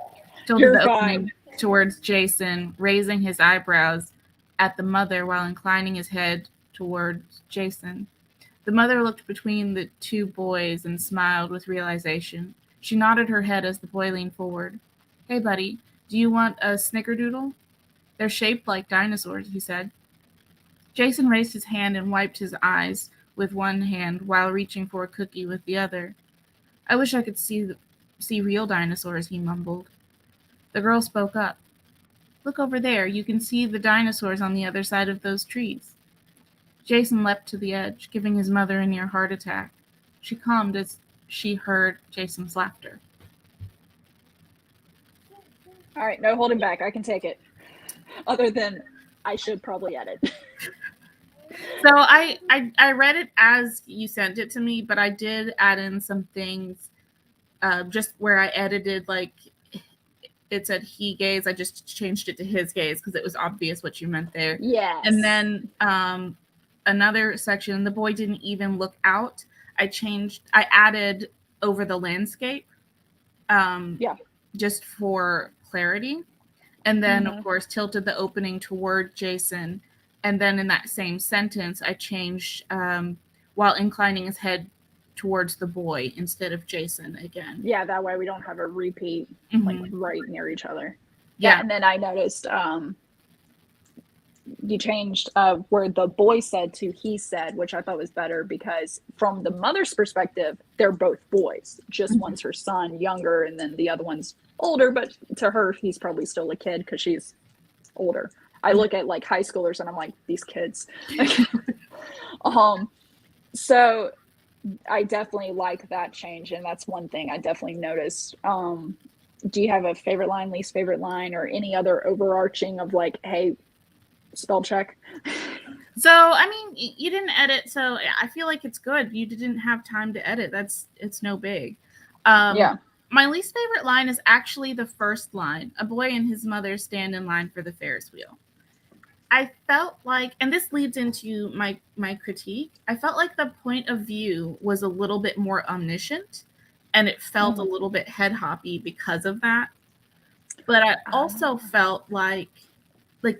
Tilted You're the fine. opening towards Jason, raising his eyebrows at the mother while inclining his head towards Jason. The mother looked between the two boys and smiled with realization. She nodded her head as the boy leaned forward. Hey, buddy, do you want a snickerdoodle? They're shaped like dinosaurs, he said. Jason raised his hand and wiped his eyes with one hand while reaching for a cookie with the other. I wish I could see real dinosaurs, he mumbled. The girl spoke up. Look over there. You can see the dinosaurs on the other side of those trees. Jason leapt to the edge, giving his mother a near heart attack. She calmed as she heard Jason's laughter. All right, no holding back. I can take it. Other than I should probably edit. So I read it as you sent it to me, but I did add in some things just where I edited, like it said he gaze. I just changed it to his gaze because it was obvious what you meant there. Yes. And then another section, the boy didn't even look out. I added over the landscape just for clarity. And then, of course, tilted the opening toward Jason. And then in that same sentence, I changed while inclining his head towards the boy instead of Jason again. Yeah, that way we don't have a repeat like right near each other. Yeah. And then I noticed you changed where the boy said to he said, which I thought was better because from the mother's perspective, they're both boys. Just one's her son, younger, and then the other one's older, but to her, he's probably still a kid because she's older. I look at like high schoolers and I'm like, these kids. So I definitely like that change, and that's one thing I definitely noticed. Do you have a favorite line, least favorite line, or any other overarching of like, hey, spell check? So, I mean, you didn't edit, so I feel like it's good. You didn't have time to edit. It's no big. Yeah. My least favorite line is actually the first line. A boy and his mother stand in line for the Ferris wheel. I felt like, and this leads into my critique, I felt like the point of view was a little bit more omniscient, and it felt a little bit head hoppy because of that. But I also felt like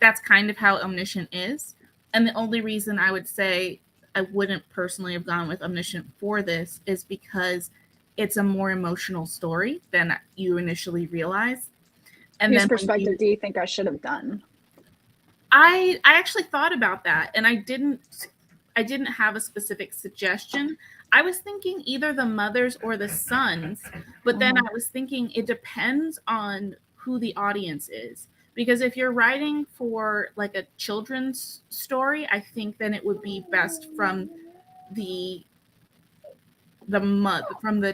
that's kind of how omniscient is. And the only reason I would say I wouldn't personally have gone with omniscient for this is because it's a more emotional story than you initially realized. And whose then perspective do you think I should have done? I actually thought about that, and I didn't have a specific suggestion. I was thinking either the mothers or the sons, but then I was thinking it depends on who the audience is. Because if you're writing for like a children's story, I think then it would be best from the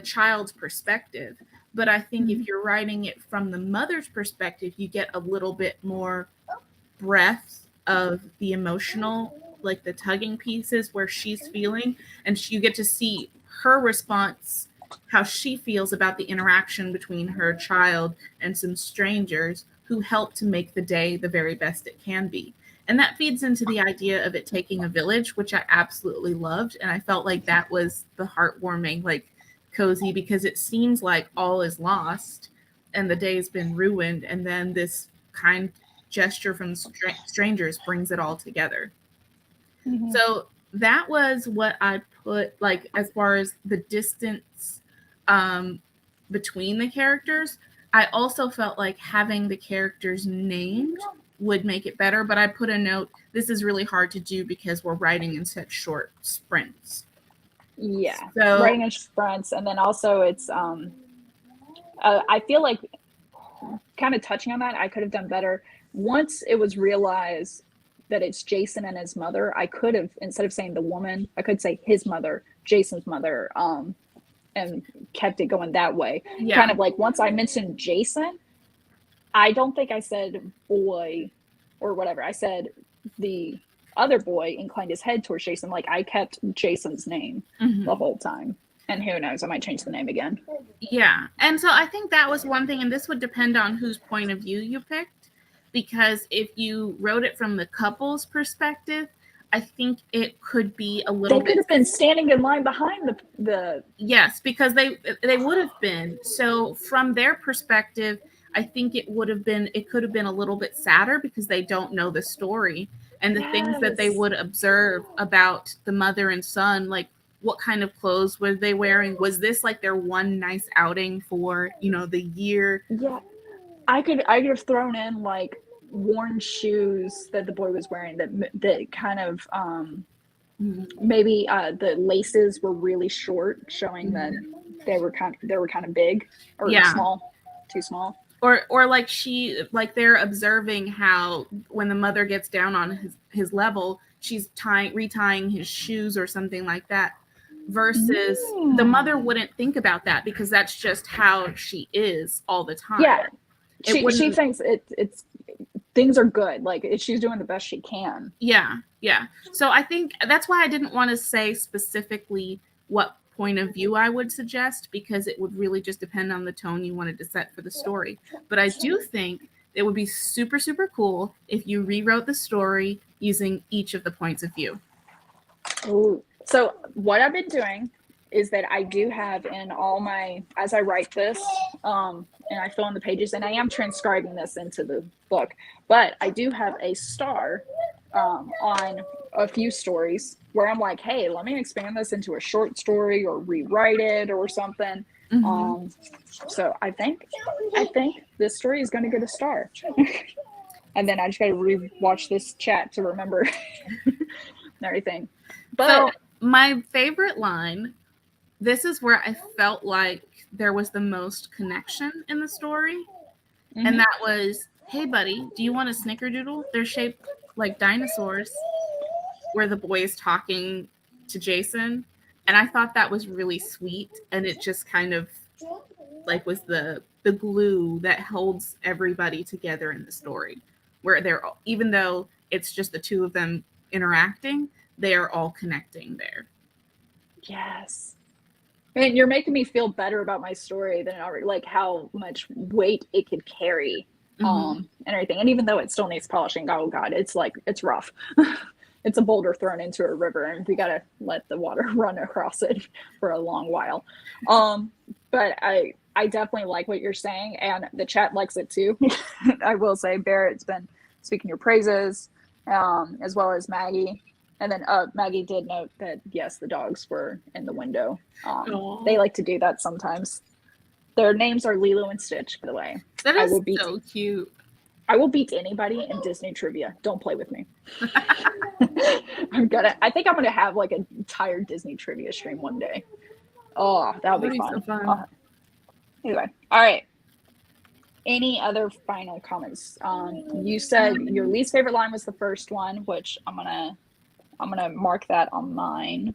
child's perspective. But I think if you're writing it from the mother's perspective, you get a little bit more breadth of the emotional, like the tugging pieces where she's feeling, and you get to see her response, how she feels about the interaction between her child and some strangers who help to make the day the very best it can be. And that feeds into the idea of it taking a village, which I absolutely loved. And I felt like that was the heartwarming, like cozy because it seems like all is lost and the day's been ruined, and then this kind gesture from strangers brings it all together. Mm-hmm. So that was what I put, like, as far as the distance um, between the characters. I also felt like having the characters named would make it better, but I put a note, this is really hard to do because we're writing in such short sprints. Yeah, So writing in sprints, and then also it's I feel like, kind of touching on that, I could have done better. Once it was realized that it's Jason and his mother, I could have, instead of saying the woman, I could say his mother, Jason's mother, and kept it going that way. yeah. Kind of like, once I mentioned Jason, I don't think I said boy or whatever. I said the other boy inclined his head towards Jason. Like, I kept Jason's name the whole time. And who knows, I might change the name again. Yeah. And so I think that was one thing, and this would depend on whose point of view you picked, because if you wrote it from the couple's perspective, I think it could be a little bit. They could have been standing in line behind the. Yes, because they would have been. So from their perspective, I think it could have been a little bit sadder because they don't know the story and the things that they would observe about the mother and son, like what kind of clothes were they wearing? Was this like their one nice outing for, the year? Yeah. I could have thrown in like worn shoes that the boy was wearing that kind of maybe the laces were really short, showing that they were kind of big or small, too small. Or like they're observing how when the mother gets down on his level, she's retying his shoes or something like that. Versus the mother wouldn't think about that because that's just how she is all the time. Yeah, she thinks it's things are good. Like, she's doing the best she can. Yeah. So I think that's why I didn't want to say specifically what point of view I would suggest, because it would really just depend on the tone you wanted to set for the story. But I do think it would be super, super cool if you rewrote the story using each of the points of view. Ooh. So what I've been doing is that I do have in all my, as I write this, and I fill in the pages, and I am transcribing this into the book, but I do have a star on a few stories where I'm like, hey, let me expand this into a short story or rewrite it or something. So I think this story is going to get a star. And then I just got to rewatch this chat to remember everything. But so my favorite line, this is where I felt like there was the most connection in the story. And that was, hey, buddy, do you want a snickerdoodle? They're shaped like dinosaurs, where the boy is talking to Jason. And I thought that was really sweet. And it just kind of like was the glue that holds everybody together in the story, where they're, even though it's just the two of them interacting, they are all connecting there. Yes. Man, you're making me feel better about my story than already, like how much weight it could carry, and everything. And even though it still needs polishing, oh God, it's rough. It's a boulder thrown into a river, and we gotta let the water run across it for a long while. But I definitely like what you're saying, and the chat likes it too. I will say, Barrett's been speaking your praises, as well as Maggie. And then Maggie did note that, yes, the dogs were in the window. They like to do that sometimes. Their names are Lilo and Stitch, by the way. That is so cute. I will beat anybody in Disney trivia. Don't play with me. I think I'm gonna have like an entire Disney trivia stream one day. Oh, that would be fun. So fun. Anyway, all right. Any other final comments? You said your least favorite line was the first one, which I'm gonna mark that on mine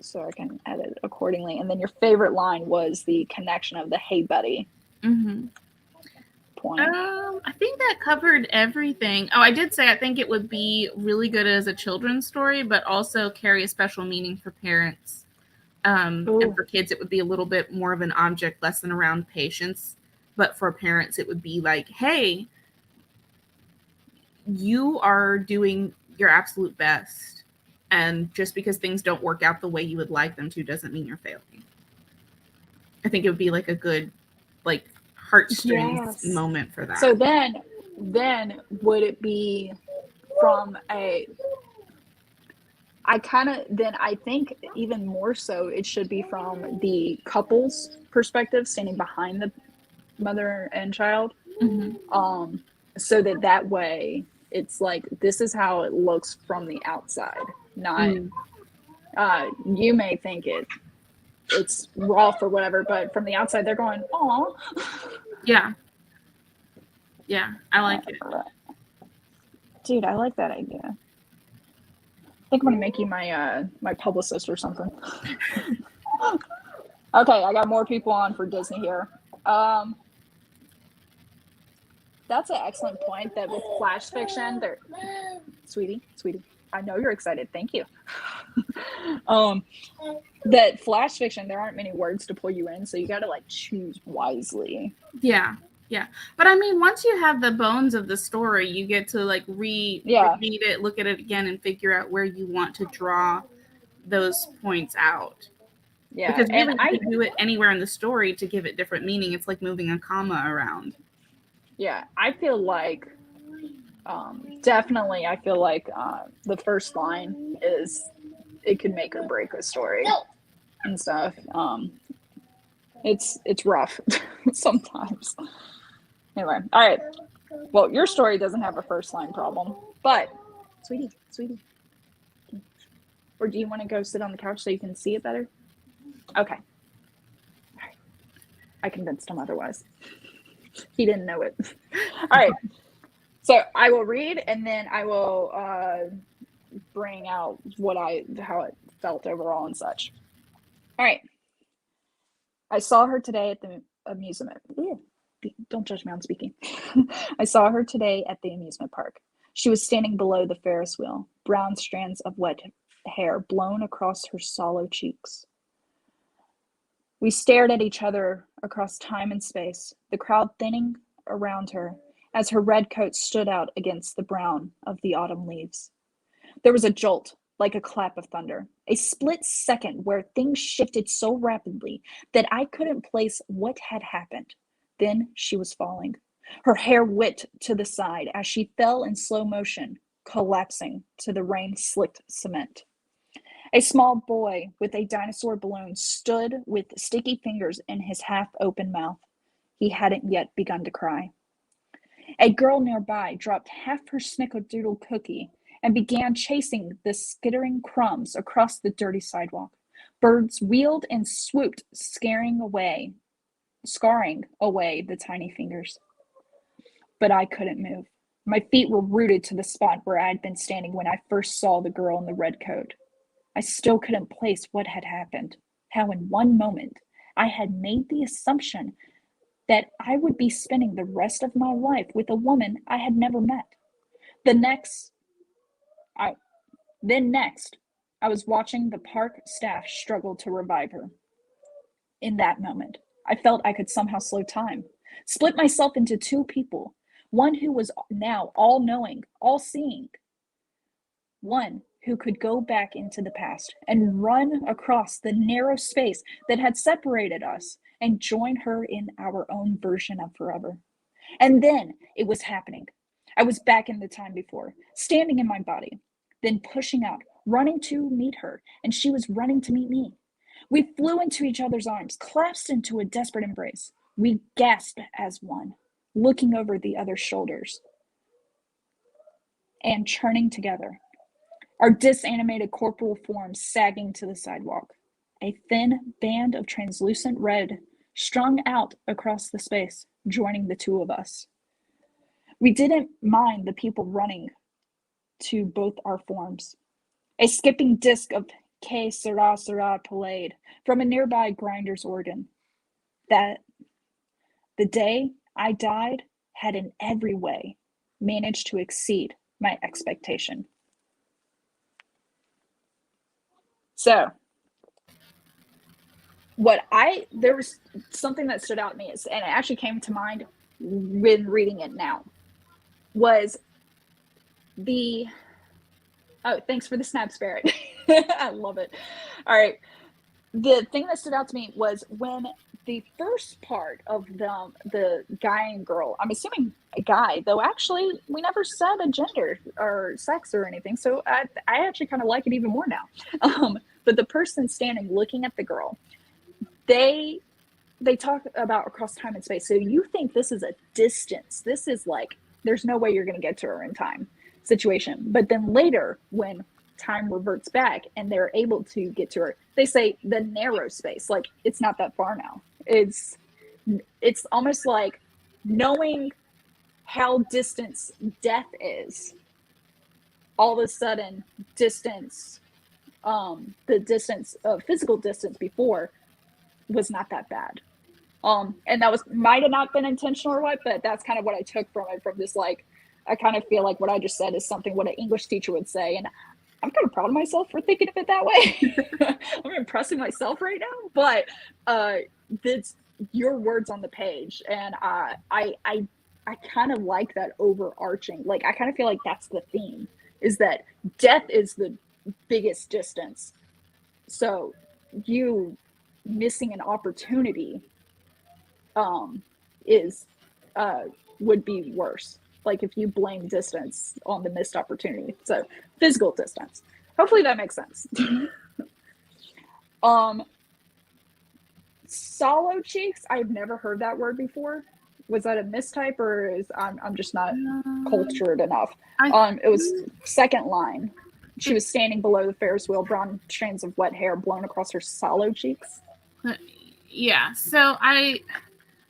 so I can edit accordingly. And then your favorite line was the connection of the "Hey, buddy." Point. I think that covered everything. Oh, I did say I think it would be really good as a children's story, but also carry a special meaning for parents. And for kids, it would be a little bit more of an object lesson around patience. But for parents, it would be like, hey, you are doing your absolute best. And just because things don't work out the way you would like them to doesn't mean you're failing. I think it would be like a good, like, heartstrings moment for that. So then would it be from a, I think even more so it should be from the couple's perspective, standing behind the mother and child. So that way it's like, this is how it looks from the outside, not you may think it's rough or whatever, but from the outside they're going, "Aw." Yeah, I like it. Dude, I like that idea. I think I'm gonna make you my my publicist or something. Okay, I got more people on for Disney here. That's an excellent point, that with flash fiction, they're sweetie, I know you're excited. Thank you. That flash fiction, there aren't many words to pull you in, so you got to like choose wisely. Yeah. But I mean, once you have the bones of the story, you get to like read it, look at it again, and figure out where you want to draw those points out. Yeah, because really, you can do it anywhere in the story to give it different meaning. It's like moving a comma around. Yeah, I feel like definitely. I feel like the first line it could make or break a story and stuff. It's rough sometimes. Anyway, all right. Well, your story doesn't have a first line problem, but sweetie, or do you want to go sit on the couch so you can see it better? Okay. All right. I convinced him otherwise. He didn't know it. All right. So I will read, and then I will bring out how it felt overall and such. All right. I saw her today at the amusement. Ew. Don't judge me, I'm speaking. I saw her today at the amusement park. She was standing below the Ferris wheel, brown strands of wet hair blown across her sallow cheeks. We stared at each other across time and space, the crowd thinning around her as her red coat stood out against the brown of the autumn leaves. There was a jolt, like a clap of thunder, a split second where things shifted so rapidly that I couldn't place what had happened. Then she was falling. Her hair whipped to the side as she fell in slow motion, collapsing to the rain-slicked cement. A small boy with a dinosaur balloon stood with sticky fingers in his half-open mouth. He hadn't yet begun to cry. A girl nearby dropped half her snickerdoodle cookie and began chasing the skittering crumbs across the dirty sidewalk. Birds wheeled and swooped, scaring away the tiny fingers. But I couldn't move. My feet were rooted to the spot where I had been standing when I first saw the girl in the red coat. I still couldn't place what had happened, how in one moment I had made the assumption that I would be spending the rest of my life with a woman I had never met. Then next, I was watching the park staff struggle to revive her. In that moment, I felt I could somehow slow time, split myself into two people, one who was now all-knowing, all-seeing, one who could go back into the past and run across the narrow space that had separated us and join her in our own version of forever. And then it was happening. I was back in the time before, standing in my body, then pushing out, running to meet her, and she was running to meet me. We flew into each other's arms, clasped into a desperate embrace. We gasped as one, looking over the other's shoulders and churning together, our disanimated corporal forms sagging to the sidewalk. A thin band of translucent red strung out across the space, joining the two of us. We didn't mind the people running to both our forms. A skipping disc of Que Sera Sera played from a nearby grinder's organ. That the day I died had in every way managed to exceed my expectation. So, there was something that stood out to me, and it actually came to mind when reading it now, was thanks for the snap spirit. I love it. All right. The thing that stood out to me was when the first part of the guy and girl, I'm assuming a guy, though actually we never said a gender or sex or anything, so I actually kind of like it even more now. But the person standing looking at the girl, they talk about across time and space. So you think this is a distance. This is like, there's no way you're going to get to her in time situation. But then later, when time reverts back and they're able to get to her, they say the narrow space, like it's not that far now. It's almost like knowing how distance death is, all of a sudden distance, the distance of physical distance before was not that bad. And that might have not been intentional or what, but that's kind of what I took from it, from this, like, I kind of feel like what I just said is something what an English teacher would say. And I'm kind of proud of myself for thinking of it that way. I'm impressing myself right now, but it's your words on the page. And I kind of like that overarching, like, I kind of feel like that's the theme, is that death is the biggest distance. So you missing an opportunity would be worse. Like if you blame distance on the missed opportunity. So physical distance. Hopefully that makes sense. Solo cheeks. I've never heard that word before. Was that a mistype, or is I'm just not cultured enough? It was second line. She was standing below the Ferris wheel, brown strands of wet hair blown across her sallow cheeks. Yeah. So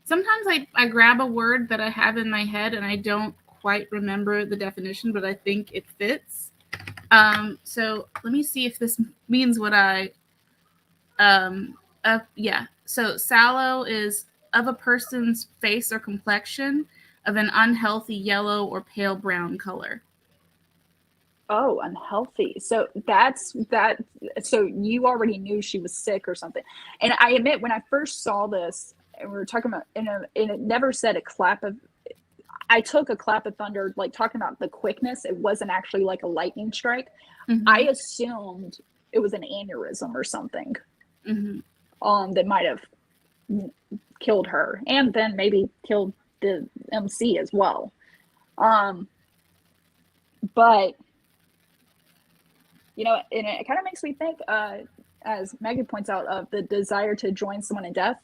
sometimes I grab a word that I have in my head and I don't quite remember the definition, but I think it fits. So let me see if this means what I, yeah. So sallow is of a person's face or complexion of an unhealthy yellow or pale brown color. Oh, unhealthy. So that's that. So you already knew she was sick or something. And I admit, when I first saw this, and we were talking about, and it never said a clap of, I took a clap of thunder, like talking about the quickness. It wasn't actually like a lightning strike. Mm-hmm. I assumed it was an aneurysm or something. Mm-hmm. That might have killed her, and then maybe killed the MC as well. But you know, and it kind of makes me think, as Maggie points out, of the desire to join someone in death.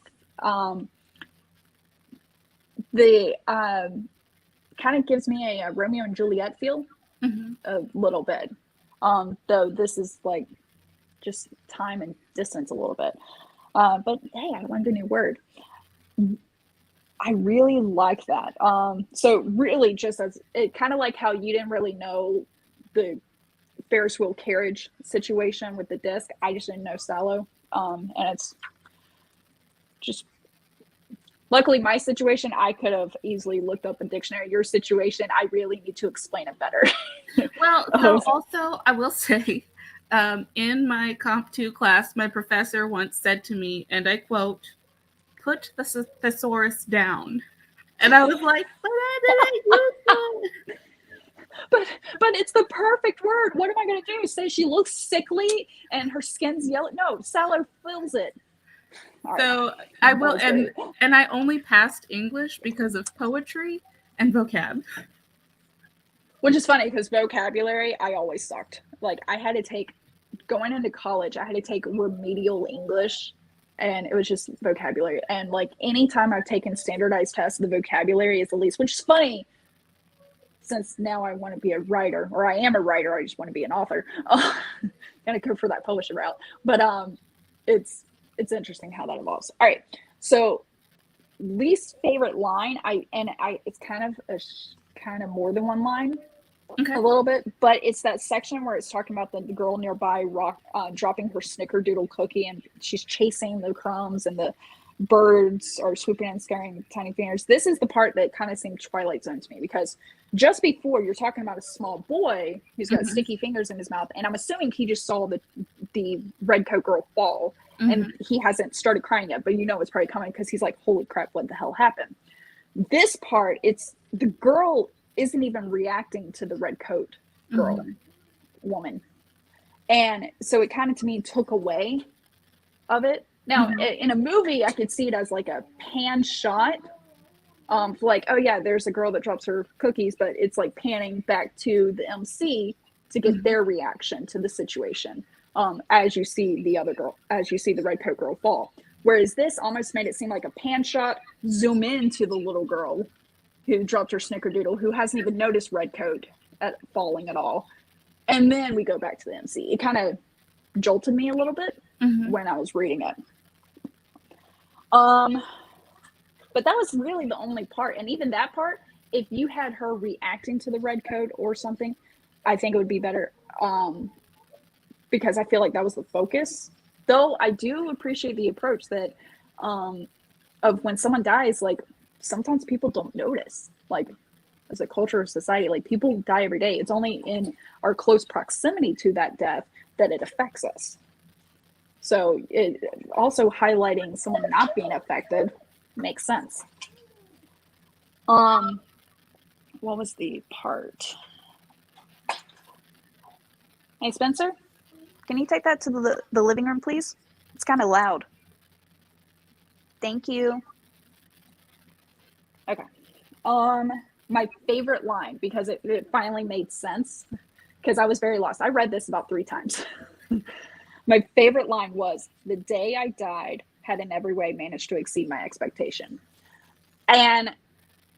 The kind of gives me a Romeo and Juliet feel, mm-hmm. a little bit. Though this is like just time and distance a little bit. But hey, I learned a new word. I really like that. So really, just as it kind of like how you didn't really know the Ferris wheel carriage situation with the disc. I just didn't know sallow. And it's just, luckily my situation, I could have easily looked up a dictionary. Your situation, I really need to explain it better. Well, so also I will say, in my Comp 2 class, my professor once said to me, and I quote, "Put the thesaurus down." And I was like, but I didn't use it. But it's the perfect word. What am I going to do? Say she looks sickly and her skin's yellow? No, sallow fills it. So right. I will, and I only passed English because of poetry and vocab. Which is funny because vocabulary, I always sucked. Like I had to take, going into college, I had to take remedial English, and it was just vocabulary. And like anytime I've taken standardized tests, the vocabulary is the least, which is funny. Since now I want to be a writer, or I am a writer, I just want to be an author. Gotta go for that publishing route. But it's interesting how that evolves. All right, so least favorite line, it's kind of more than one line, okay. A little bit, but it's that section where it's talking about the girl nearby dropping her snickerdoodle cookie, and she's chasing the crumbs, and the birds are swooping and scaring tiny fingers. This is the part that kind of seemed Twilight Zone to me, because just before you're talking about a small boy who's got mm-hmm. sticky fingers in his mouth, and I'm assuming he just saw the red coat girl fall, mm-hmm. and he hasn't started crying yet, but you know it's probably coming because he's like, holy crap, what the hell happened? This part, it's the girl isn't even reacting to the red coat girl, mm-hmm. woman, and so it kind of to me took away of it. Now, in a movie, I could see it as like a pan shot. Like, oh yeah, there's a girl that drops her cookies, but it's like panning back to the MC to get their reaction to the situation. As you see the red coat girl fall. Whereas this almost made it seem like a pan shot, zoom into the little girl who dropped her snickerdoodle, who hasn't even noticed red coat falling at all. And then we go back to the MC. It kind of jolted me a little bit when I was reading it. But that was really the only part. And even that part, if you had her reacting to the red coat or something, I think it would be better. Because I feel like that was the focus. Though I do appreciate the approach that of when someone dies, like sometimes people don't notice. Like as a culture or society, like people die every day. It's only in our close proximity to that death that it affects us. So it also highlighting someone not being affected makes sense. What was the part? Hey, Spencer, can you take that to the living room, please? It's kind of loud. Thank you. Okay. My favorite line, because it finally made sense, because I was very lost. I read this about 3 times. My favorite line was, "The day I died had in every way managed to exceed my expectation." And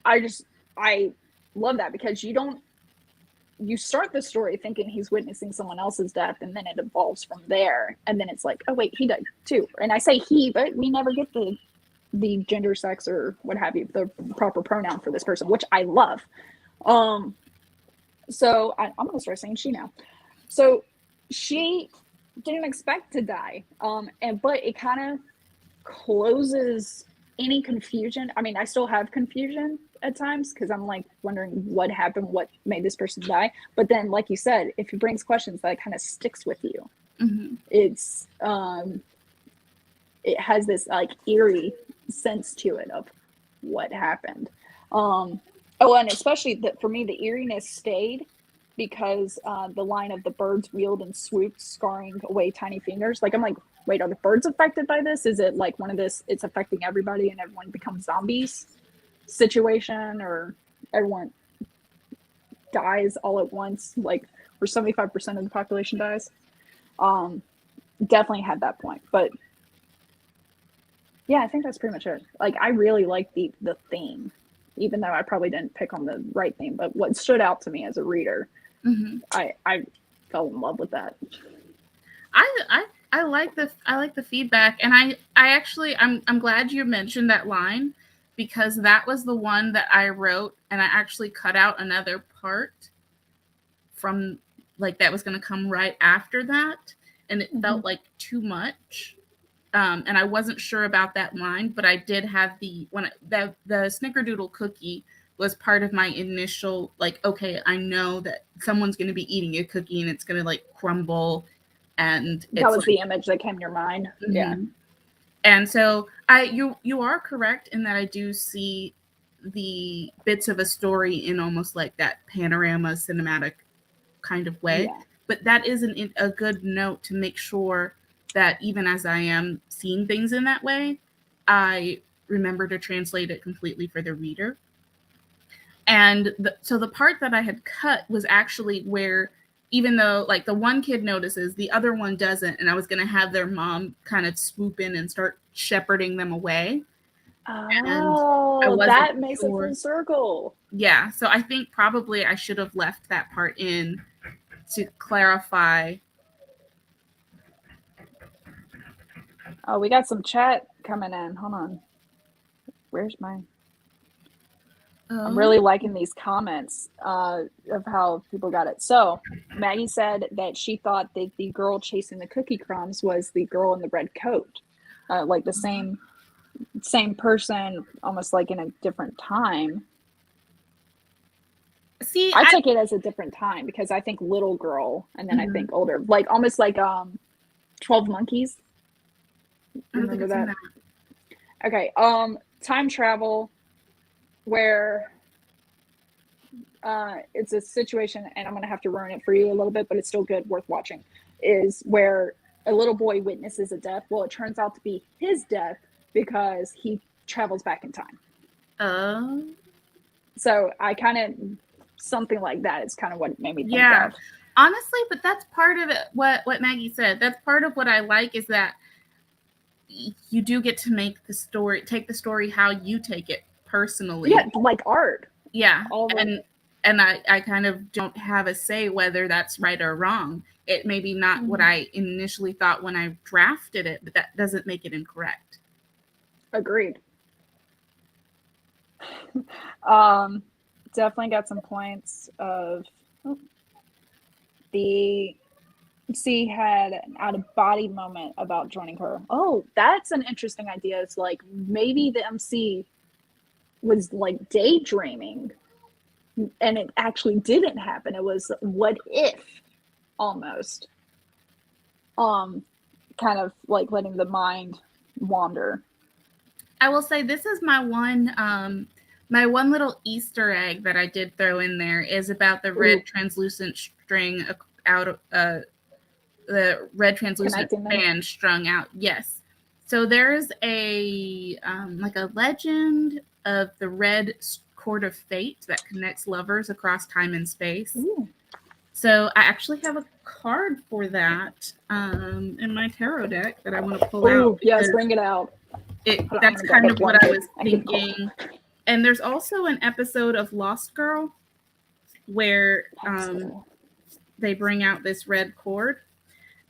I love that, because you start the story thinking he's witnessing someone else's death, and then it evolves from there. And then it's like, oh wait, he died too. And I say he, but we never get the gender, sex, or what have you, the proper pronoun for this person, which I love. So I'm going to start saying she now. So she didn't expect to die. But it kind of closes any confusion. I mean, I still have confusion at times, because I'm like wondering what happened, what made this person die. But then, like you said, if he brings questions, that kind of sticks with you. It's it has this like eerie sense to it of what happened. And especially for me, the eeriness stayed because the line of the birds wheeled and swooped, scarring away tiny fingers. Like, I'm like, wait, are the birds affected by this? Is it like one of this, it's affecting everybody and everyone becomes zombies situation, or everyone dies all at once, like where 75% of the population dies? Definitely had that point. But yeah, I think that's pretty much it. Like, I really like the theme, even though I probably didn't pick on the right theme, but what stood out to me as a reader, I fell in love with that. I like the feedback, and I actually I'm glad you mentioned that line, because that was the one that I wrote, and I actually cut out another part from, like, that was going to come right after that, and it felt like too much. And I wasn't sure about that line, but I did have the snickerdoodle cookie was part of my initial, like, okay, I know that someone's going to be eating a cookie and it's going to like crumble, and that was like, the image that came to your mind. Yeah. And so you are correct in that I do see the bits of a story in almost like that panorama cinematic kind of way. Yeah. But that is a good note to make sure that even as I am seeing things in that way, I remember to translate it completely for the reader. And so the part that I had cut was actually where, even though like the one kid notices, the other one doesn't, and I was going to have their mom kind of swoop in and start shepherding them away. Oh, that makes it full circle. Yeah, so I think probably I should have left that part in to clarify. Oh, we got some chat coming in. Hold on. Where's mine? I'm really liking these comments of how people got it. So Maggie said that she thought that the girl chasing the cookie crumbs was the girl in the red coat, like the same person, almost like in a different time. See, I take it as a different time, because I think little girl and then I think older, like almost like 12 Monkeys. Remember that? Okay. Time travel, where it's a situation, and I'm gonna have to ruin it for you a little bit, but it's still good, worth watching, is where a little boy witnesses a death. Well, it turns out to be his death because he travels back in time. So I kind of, something like that is kind of what it made me think of. Honestly, but that's part of it. What Maggie said, that's part of what I like, is that you do get to take the story how you take it personally. Yeah, like art. Yeah, and I kind of don't have a say whether that's right or wrong. It may be not what I initially thought when I drafted it, but that doesn't make it incorrect. Agreed. Definitely got some points of the MC had an out-of-body moment about joining her. Oh, that's an interesting idea. It's like maybe the MC was like daydreaming and it actually didn't happen. It was what if, almost. Kind of like letting the mind wander. I will say this is my one little Easter egg that I did throw in there is about the red translucent string out of the red translucent band strung out. Yes. So there's a like a legend of the red cord of fate that connects lovers across time and space. Ooh. So I actually have a card for that in my tarot deck that I want to pull out. Yes, bring it out. That's kind of what I was thinking. And there's also an episode of Lost Girl where they bring out this red cord.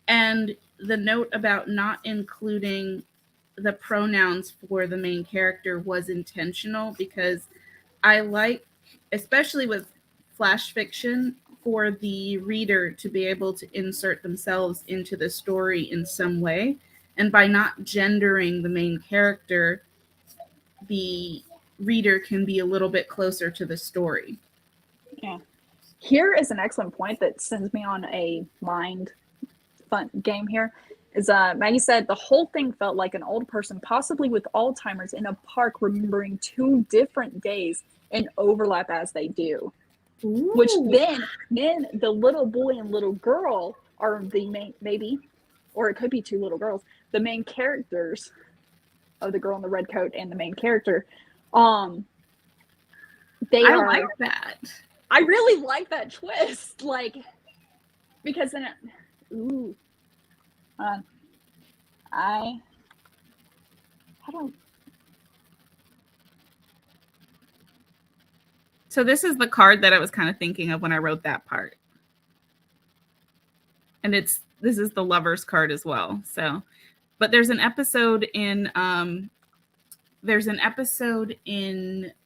And the note about not including the pronouns for the main character was intentional, because I like, especially with flash fiction, for the reader to be able to insert themselves into the story in some way. And by not gendering the main character, the reader can be a little bit closer to the story. Yeah. Here is an excellent point that sends me on a mind fun game here. Is Maggie said the whole thing felt like an old person, possibly with Alzheimer's, in a park remembering 2 different days and overlap as they do. Ooh. Which then the little boy and little girl are the main, maybe, or it could be 2 little girls, the main characters of the girl in the red coat and the main character. I like that. I really like that twist, like, because then So this is the card that I was kind of thinking of when I wrote that part. And this is the Lover's card as well. So, but there's an episode in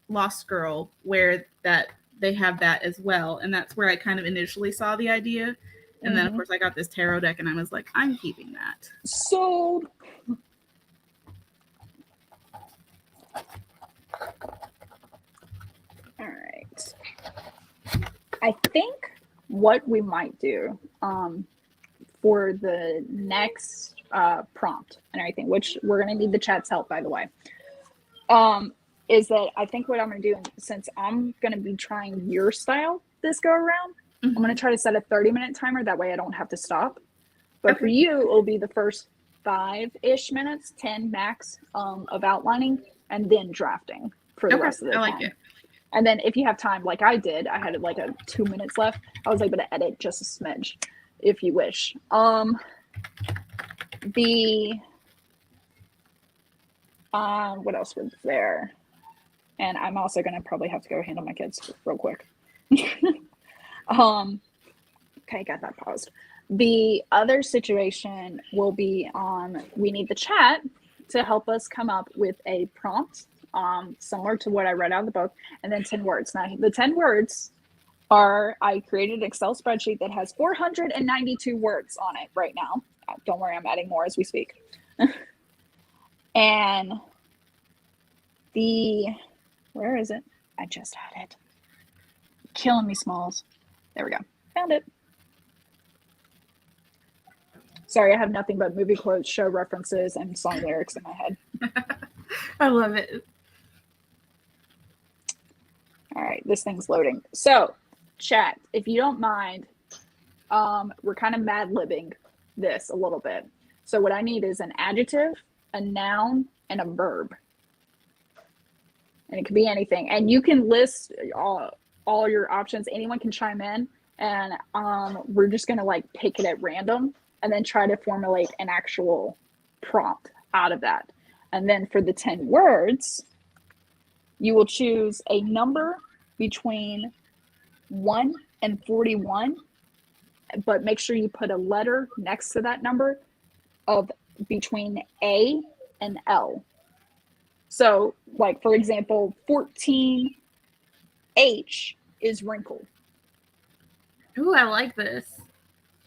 Lost Girl where that they have that as well. And that's where I kind of initially saw the idea. And then of course I got this tarot deck and I was like, I'm keeping that. So all right. I think what we might do for the next prompt and everything, which we're going to need the chat's help, by the way, is that I think what I'm going to do, since I'm going to be trying your style this go around, I'm going to try to set a 30-minute timer. That way I don't have to stop. But for you, it'll be the first 5-ish minutes, 10 max of outlining, and then drafting for the rest of the time. I like it. And then if you have time, like I did, I had like 2 minutes left. I was able to edit just a smidge, if you wish. What else was there? And I'm also going to probably have to go handle my kids real quick. Okay, got that paused. The other situation will be we need the chat to help us come up with a prompt similar to what I read out of the book, and then 10 words. Now, the 10 words are, I created an Excel spreadsheet that has 492 words on it right now. Don't worry, I'm adding more as we speak. And where is it? I just had it. Killing me, Smalls. There we go. Found it. Sorry, I have nothing but movie quotes, show references, and song lyrics in my head. I love it. All right, this thing's loading. So, chat, if you don't mind, we're kind of mad-libbing this a little bit. So what I need is an adjective, a noun, and a verb. And it could be anything. And you can list all your options. Anyone can chime in. And we're just going to like pick it at random and then try to formulate an actual prompt out of that. And then for the 10 words, you will choose a number between 1 and 41, but make sure you put a letter next to that number of between A and L. So, like, for example, 14H is wrinkle. Ooh, I like this.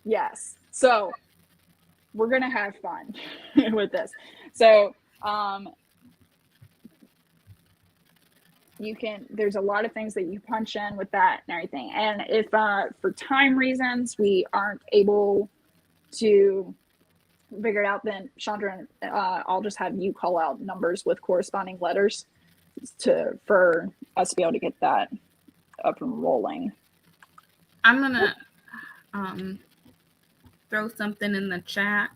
Yes. So, we're going to have fun with this. So, there's a lot of things that you punch in with that and everything. And if for time reasons we aren't able to figure it out, then Chandra, I'll just have you call out numbers with corresponding letters for us to be able to get that up and rolling. I'm gonna throw something in the chat.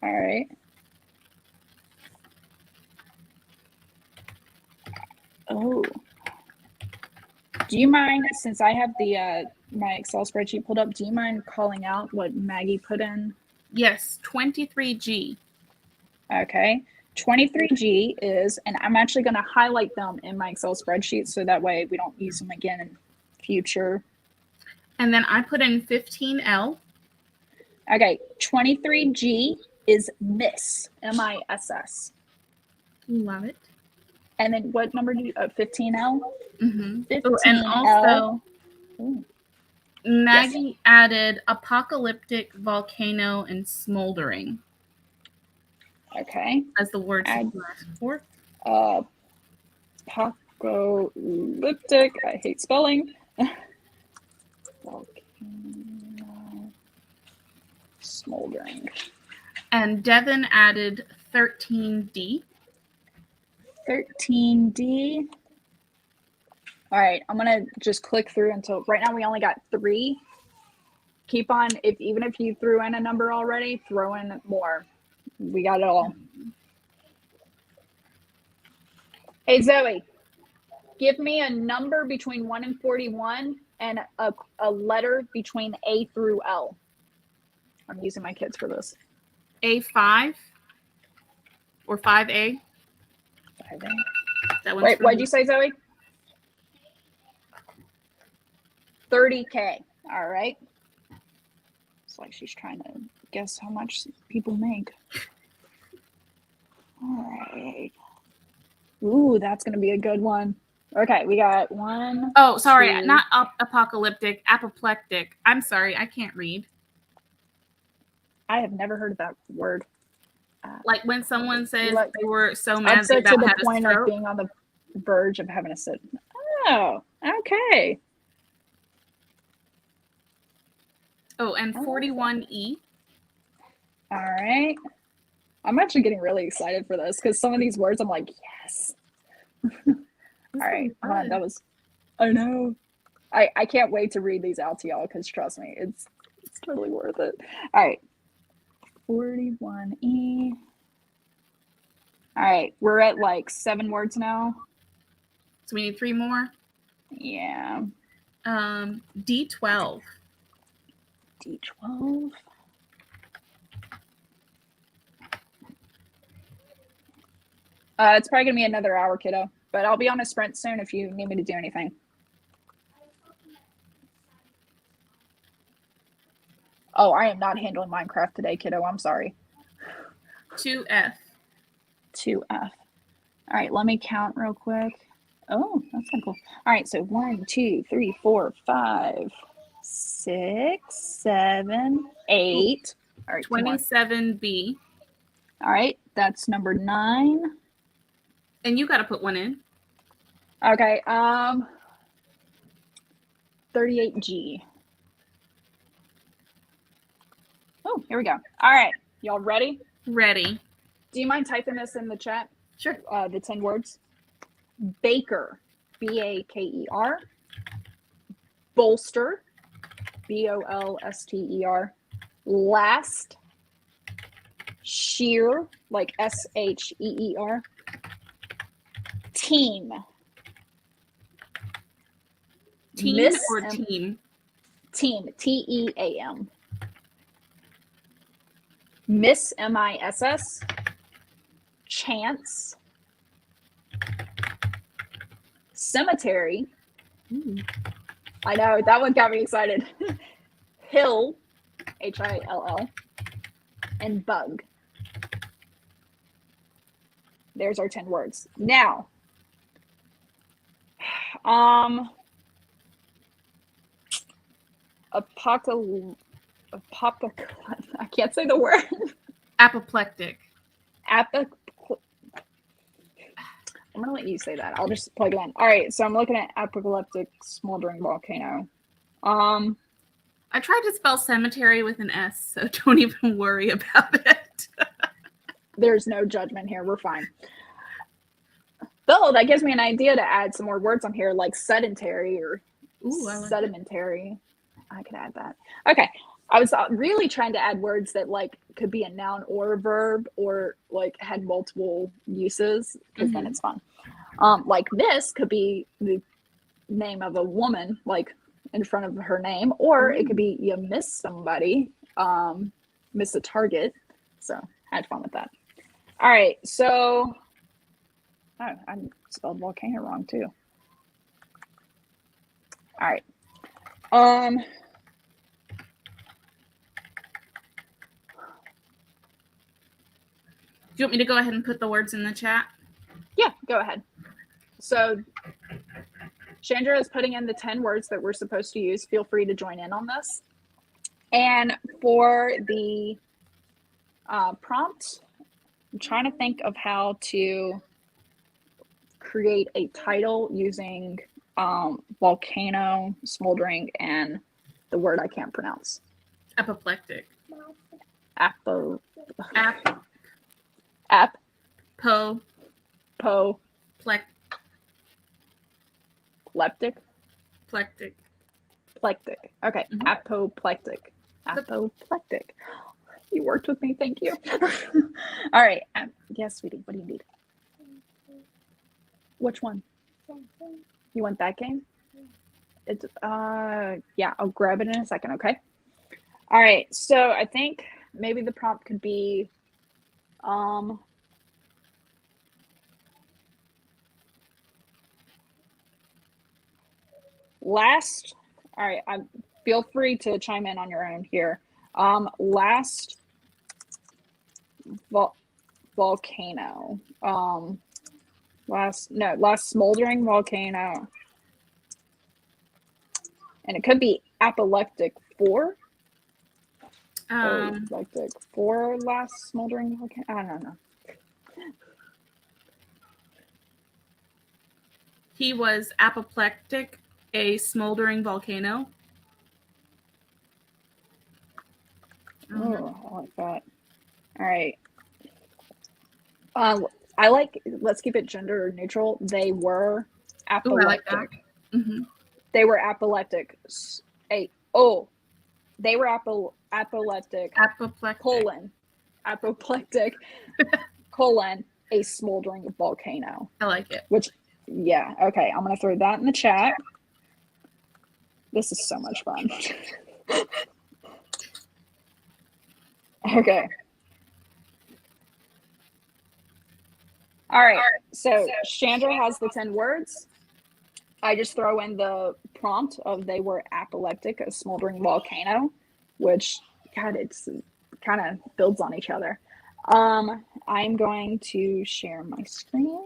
All right. Oh, do you mind, since I have the my Excel spreadsheet pulled up, do you mind calling out what Maggie put in? Yes, 23G. Okay, 23G is, and I'm actually going to highlight them in my Excel spreadsheet so that way we don't use them again in future. And then I put in 15L. Okay, 23G is Miss, M-I-S-S. Love it. And then what number do you, 15L? Mm-hmm. 15L. Oh, and also, Maggie yes. added Apoplectic, Volcano, and Smoldering. Okay. As the words that you asked for. Apocalyptic, I hate spelling. Volcano, Smoldering. And Devin added 13D. 13D. All right, I'm gonna just click through until right now we only got 3. Keep on, even if you threw in a number already, throw in more. We got it all. Hey Zoe, give me a number between 1 and 41 and a letter between A through L. I'm using my kids for this. A5 or 5A. 5A. That one's Wait, what'd you say, Zoe? 30K. All right. It's like she's trying to guess how much people make. All right. Ooh, that's going to be a good one. Okay, we got 1. Oh, sorry, 2. not apocalyptic, apoplectic. I'm sorry, I can't read. I have never heard of that word. Like when someone says they were so mad upset they to the had point a of stroke. being on the verge of having a sit. Oh, okay. Oh, and 41E. All right. I'm actually getting really excited for this because some of these words I'm like, yes. All right. That was, I know. I can't wait to read these out to y'all because trust me, it's totally worth it. All right. 41E. All right. We're at like 7 words now. So we need 3 more. Yeah. D12. D12. It's probably going to be another hour, kiddo. But I'll be on a sprint soon if you need me to do anything. Oh, I am not handling Minecraft today, kiddo. I'm sorry. 2F. 2F. All right, let me count real quick. Oh, that's kind of cool. All right, so 1, 2, 3, 4, 5, 6, 7, 8. All right, 27B. All right, that's number 9. And you got to put one in. Okay, 38G. Oh, here we go. All right, y'all ready? Ready. Do you mind typing this in the chat? Sure. The 10 words. Baker, B-A-K-E-R. Bolster, B-O-L-S-T-E-R. Last, sheer, like SHEER. Team. Teen or team? Team. TEAM. Miss MISS. Chance. Cemetery. I know, that one got me excited. Hill. HILL. And bug. There's our 10 words. Now, I can't say the word. Apoplectic. I'm gonna let you say that. I'll just plug it in. All right, so I'm looking at Apoplectic Smoldering Volcano. I tried to spell cemetery with an S, so don't even worry about it. There's no judgment here. We're fine. Though that gives me an idea to add some more words on here, like sedentary or sedimentary. I could add that. Okay. I was really trying to add words that like could be a noun or a verb or like had multiple uses, because then it's fun. Like Miss could be the name of a woman, like in front of her name, or it could be you miss somebody, miss a target. So I had fun with that. All right, so I spelled volcano wrong too. All right. Do you want me to go ahead and put the words in the chat? Yeah, go ahead. So Chandra is putting in the 10 words that we're supposed to use. Feel free to join in on this. And for the prompt, I'm trying to think of how to create a title using volcano, smoldering, and the word I can't pronounce. Apoplectic. Plectic. Okay. Apoplectic. Apoplectic. You worked with me. Thank you. All right. Yes, sweetie. What do you need? Which one? You want that game? It's yeah, I'll grab it in a second, okay? All right. So I think maybe the prompt could be last. All right, feel free to chime in on your own here. Last volcano. Last smoldering volcano. And it could be apoplectic 4. Apoplectic 4 last smoldering volcano. I don't know. He was apoplectic, a smoldering volcano. Oh, I like that. All right. Let's keep it gender neutral. They were apoplectic. I like that. Mm-hmm. They were apoplectic. They were apoplectic. Apoplectic, a smoldering volcano. I like it. Yeah, okay. I'm going to throw that in the chat. This is so much fun. Okay. All right. So Chandra has the 10 words. I just throw in the prompt of they were apoplectic, a smoldering volcano, which, God, it's kind of builds on each other. I'm going to share my screen.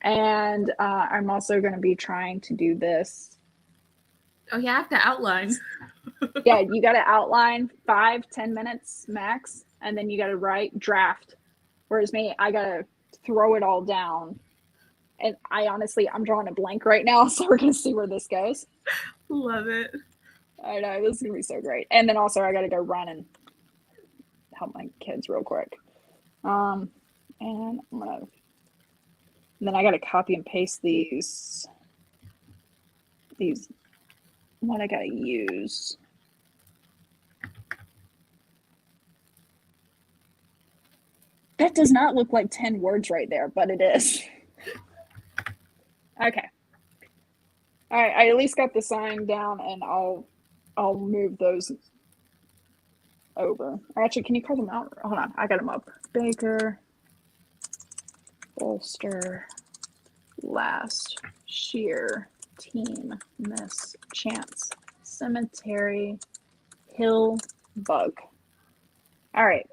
And I'm also going to be trying to do this. Oh, yeah, I have to outline. Yeah, you got to outline 5-10 minutes max, and then you got to write draft. Whereas me, I got to throw it all down. And I'm drawing a blank right now, so we're going to see where this goes. Love it. I know, this is going to be so great. And then also I got to go run and help my kids real quick. And then I got to copy and paste these, what I got to use. That does not look like 10 words right there, but it is. Okay. All right, I at least got the sign down, and I'll move those over. Actually, can you call them out? Hold on, I got them up. Baker, bolster, last, shear, team, miss, chance, cemetery, hill, bug. All right.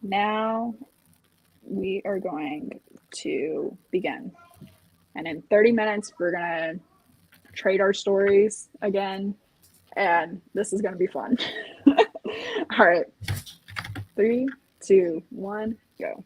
Now we are going to begin. And in 30 minutes, we're going to trade our stories again. And this is going to be fun. All right. 3, 2, 1, go.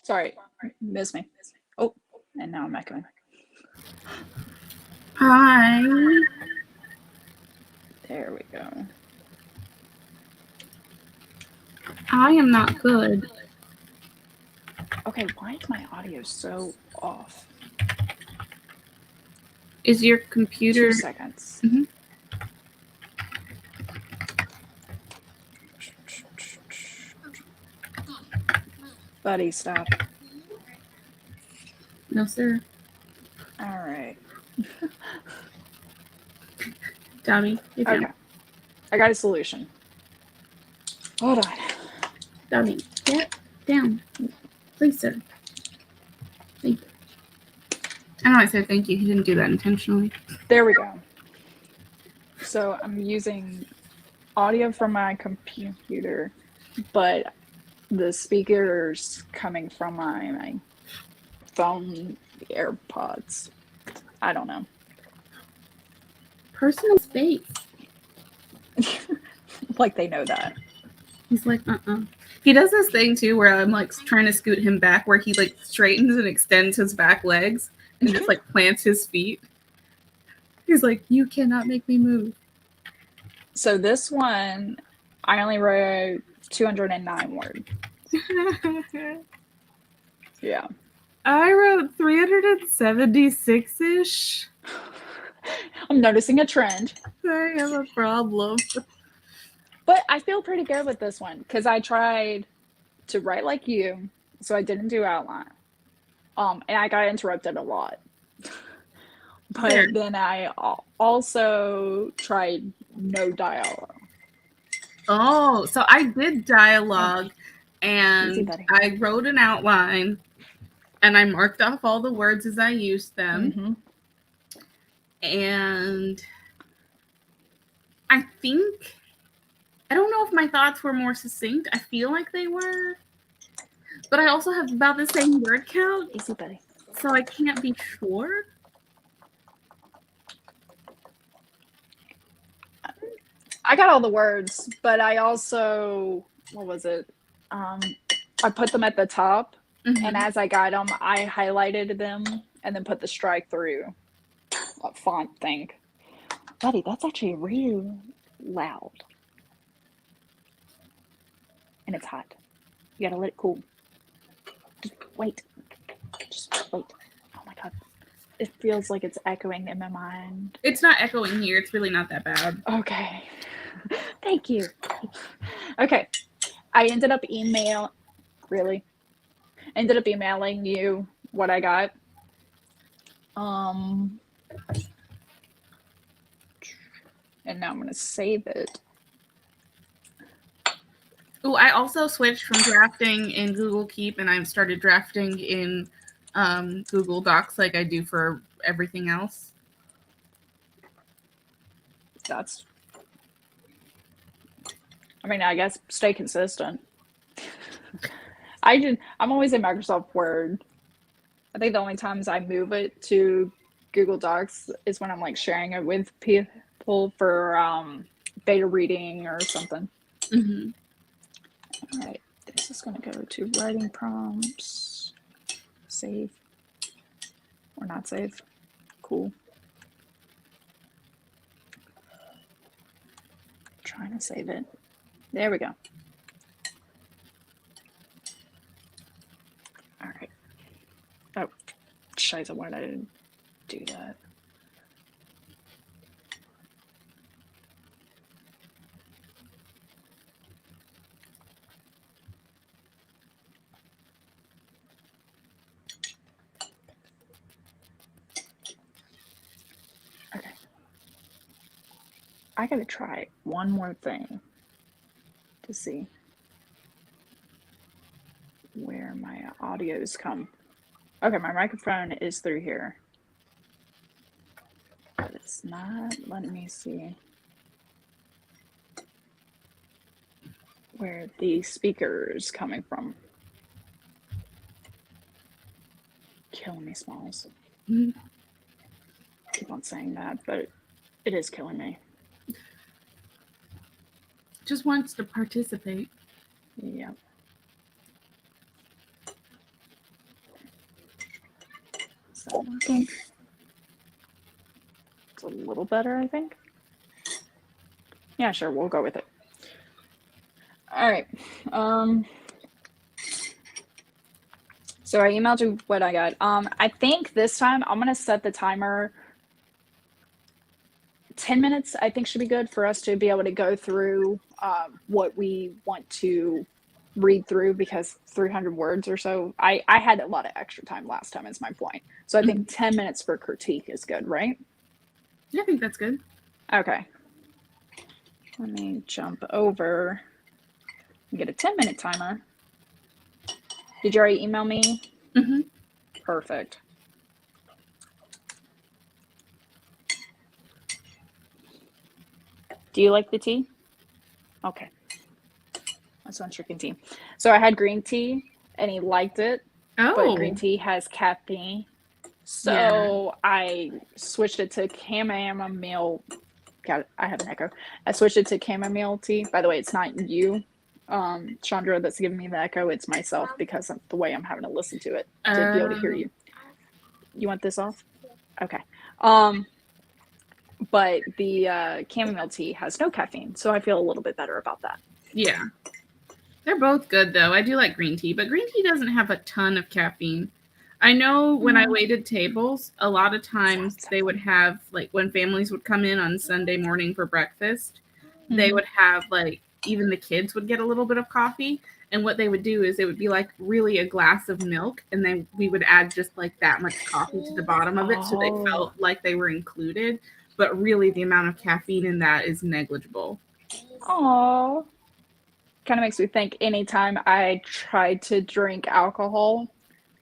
Sorry, miss me. Oh, and now I'm echoing. Hi. There we go. I am not good. Okay, why is my audio so off? Is your computer... 2 seconds. Mhm. Buddy, stop. No, sir. All right. Dummy. Okay. I got a solution. Hold on. Dummy. Get down. Please, sir. Thank you. I know I said thank you. He didn't do that intentionally. There we go. So I'm using audio from my computer, but the speakers coming from my phone AirPods. I don't know. Personal space. Like they know that. He's like, He does this thing too where I'm like trying to scoot him back where he like straightens and extends his back legs and just like plants his feet. He's like, you cannot make me move. So this one, I only wrote 209 words. Yeah. I wrote 376-ish. I'm noticing a trend. I have a problem. But I feel pretty good with this one because I tried to write like you, so I didn't do outline. And I got interrupted a lot. But Fair. then I also tried no dialogue. Oh, so I did dialogue and Easy, buddy. I wrote an outline and I marked off all the words as I used them. Mm-hmm. And I think, I don't know if my thoughts were more succinct. I feel like they were. But I also have about the same word count. Easy, buddy. So I can't be sure. I got all the words, but I also, what was it? I put them at the top, and as I got them, I highlighted them and then put the strike through font thing. Buddy, that's actually really loud. And it's hot. You gotta let it cool. Just wait. Just wait. Oh my god. It feels like it's echoing in my mind. It's not echoing here. It's really not that bad. Okay. Thank you. Okay. I ended up emailing you what I got. And now I'm gonna save it. Oh, I also switched from drafting in Google Keep and I started drafting in Google Docs like I do for everything else. I guess stay consistent. I'm always in Microsoft Word. I think the only times I move it to Google Docs is when I'm like sharing it with people for beta reading or something. Mm-hmm. All right, this is going to go to writing prompts. Save or not save. Cool. Trying to save it. There we go. All right. Oh, scheiße, why did I do that? Okay. I gotta try one more thing to see where my audios come. Okay, my microphone is through here. But it's not letting me see where the speaker is coming from. Killing me, Smalls. Mm-hmm. Keep on saying that, but it is killing me. Just wants to participate. Yeah. working? It's a little better, I think. Yeah, sure, we'll go with it. All right. So I emailed you what I got. I think this time I'm gonna set the timer 10 minutes. I think should be good for us to be able to go through what we want to read through, because 300 words or so. I had a lot of extra time last time is my point. So I think 10 minutes for critique is good, right? Yeah, I think that's good. Okay. Let me jump over and get a 10-minute timer. Did you already email me? Mm-hmm. Perfect. Do you like the tea? Okay. That's one drinking tea. So I had green tea and he liked it, but green tea has caffeine. So I switched it to chamomile. God, I have an echo. I switched it to chamomile tea. By the way, it's not you, Chandra, that's giving me the echo. It's myself because of the way I'm having to listen to it to be able to hear you. You want this off? Okay. But the chamomile tea has no caffeine, so I feel a little bit better about that. Yeah. They're both good, though. I do like green tea, but green tea doesn't have a ton of caffeine. I know when I waited tables, a lot of times they would have, like, when families would come in on Sunday morning for breakfast, they would have, like, even the kids would get a little bit of coffee. And what they would do is it would be, like, really a glass of milk, and then we would add just, like, that much coffee to the bottom of it so they felt like they were included. But really, the amount of caffeine in that is negligible. Oh. Kind of makes me think anytime I tried to drink alcohol,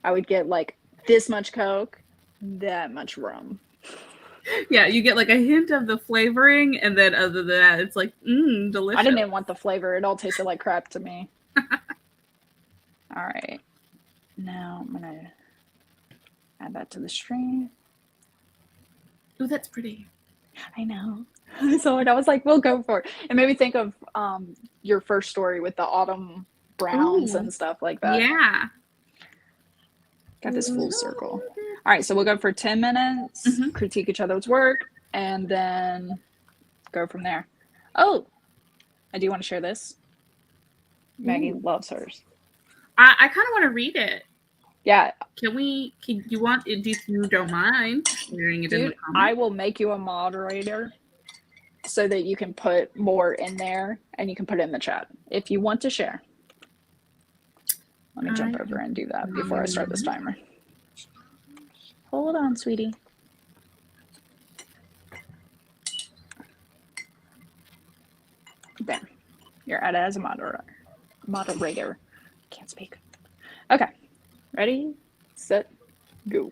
I would get like this much Coke, that much rum. Yeah, you get like a hint of the flavoring, and then other than that, it's like, delicious. I didn't even want the flavor. It all tasted like crap to me. All right. Now I'm going to add that to the stream. Oh, that's pretty. I know. So I was like, we'll go for it. It made me think of your first story with the autumn browns and stuff like that. Yeah. Got this full circle. All right, so we'll go for 10 minutes, critique each other's work, and then go from there. Oh, I do want to share this. Maggie loves hers. I kind of want to read it. Yeah. Can you want it if you don't mind sharing it in the comments? I will make you a moderator so that you can put more in there and you can put it in the chat if you want to share. Let me jump over and do that before I start this timer. Hold on, sweetie. There. You're added as a moderator. Can't speak. Okay. Ready, set, go.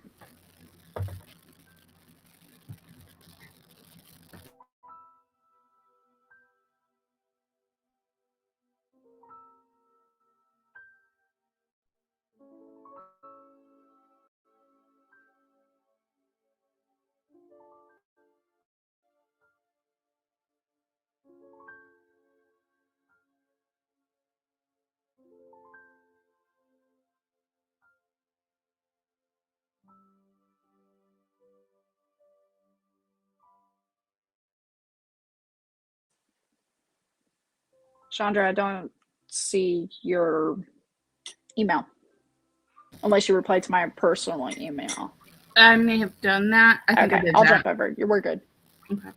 Chandra, I don't see your email. Unless you replied to my personal email. I may have done that. I think I did. I'll jump over. We're good. Okay.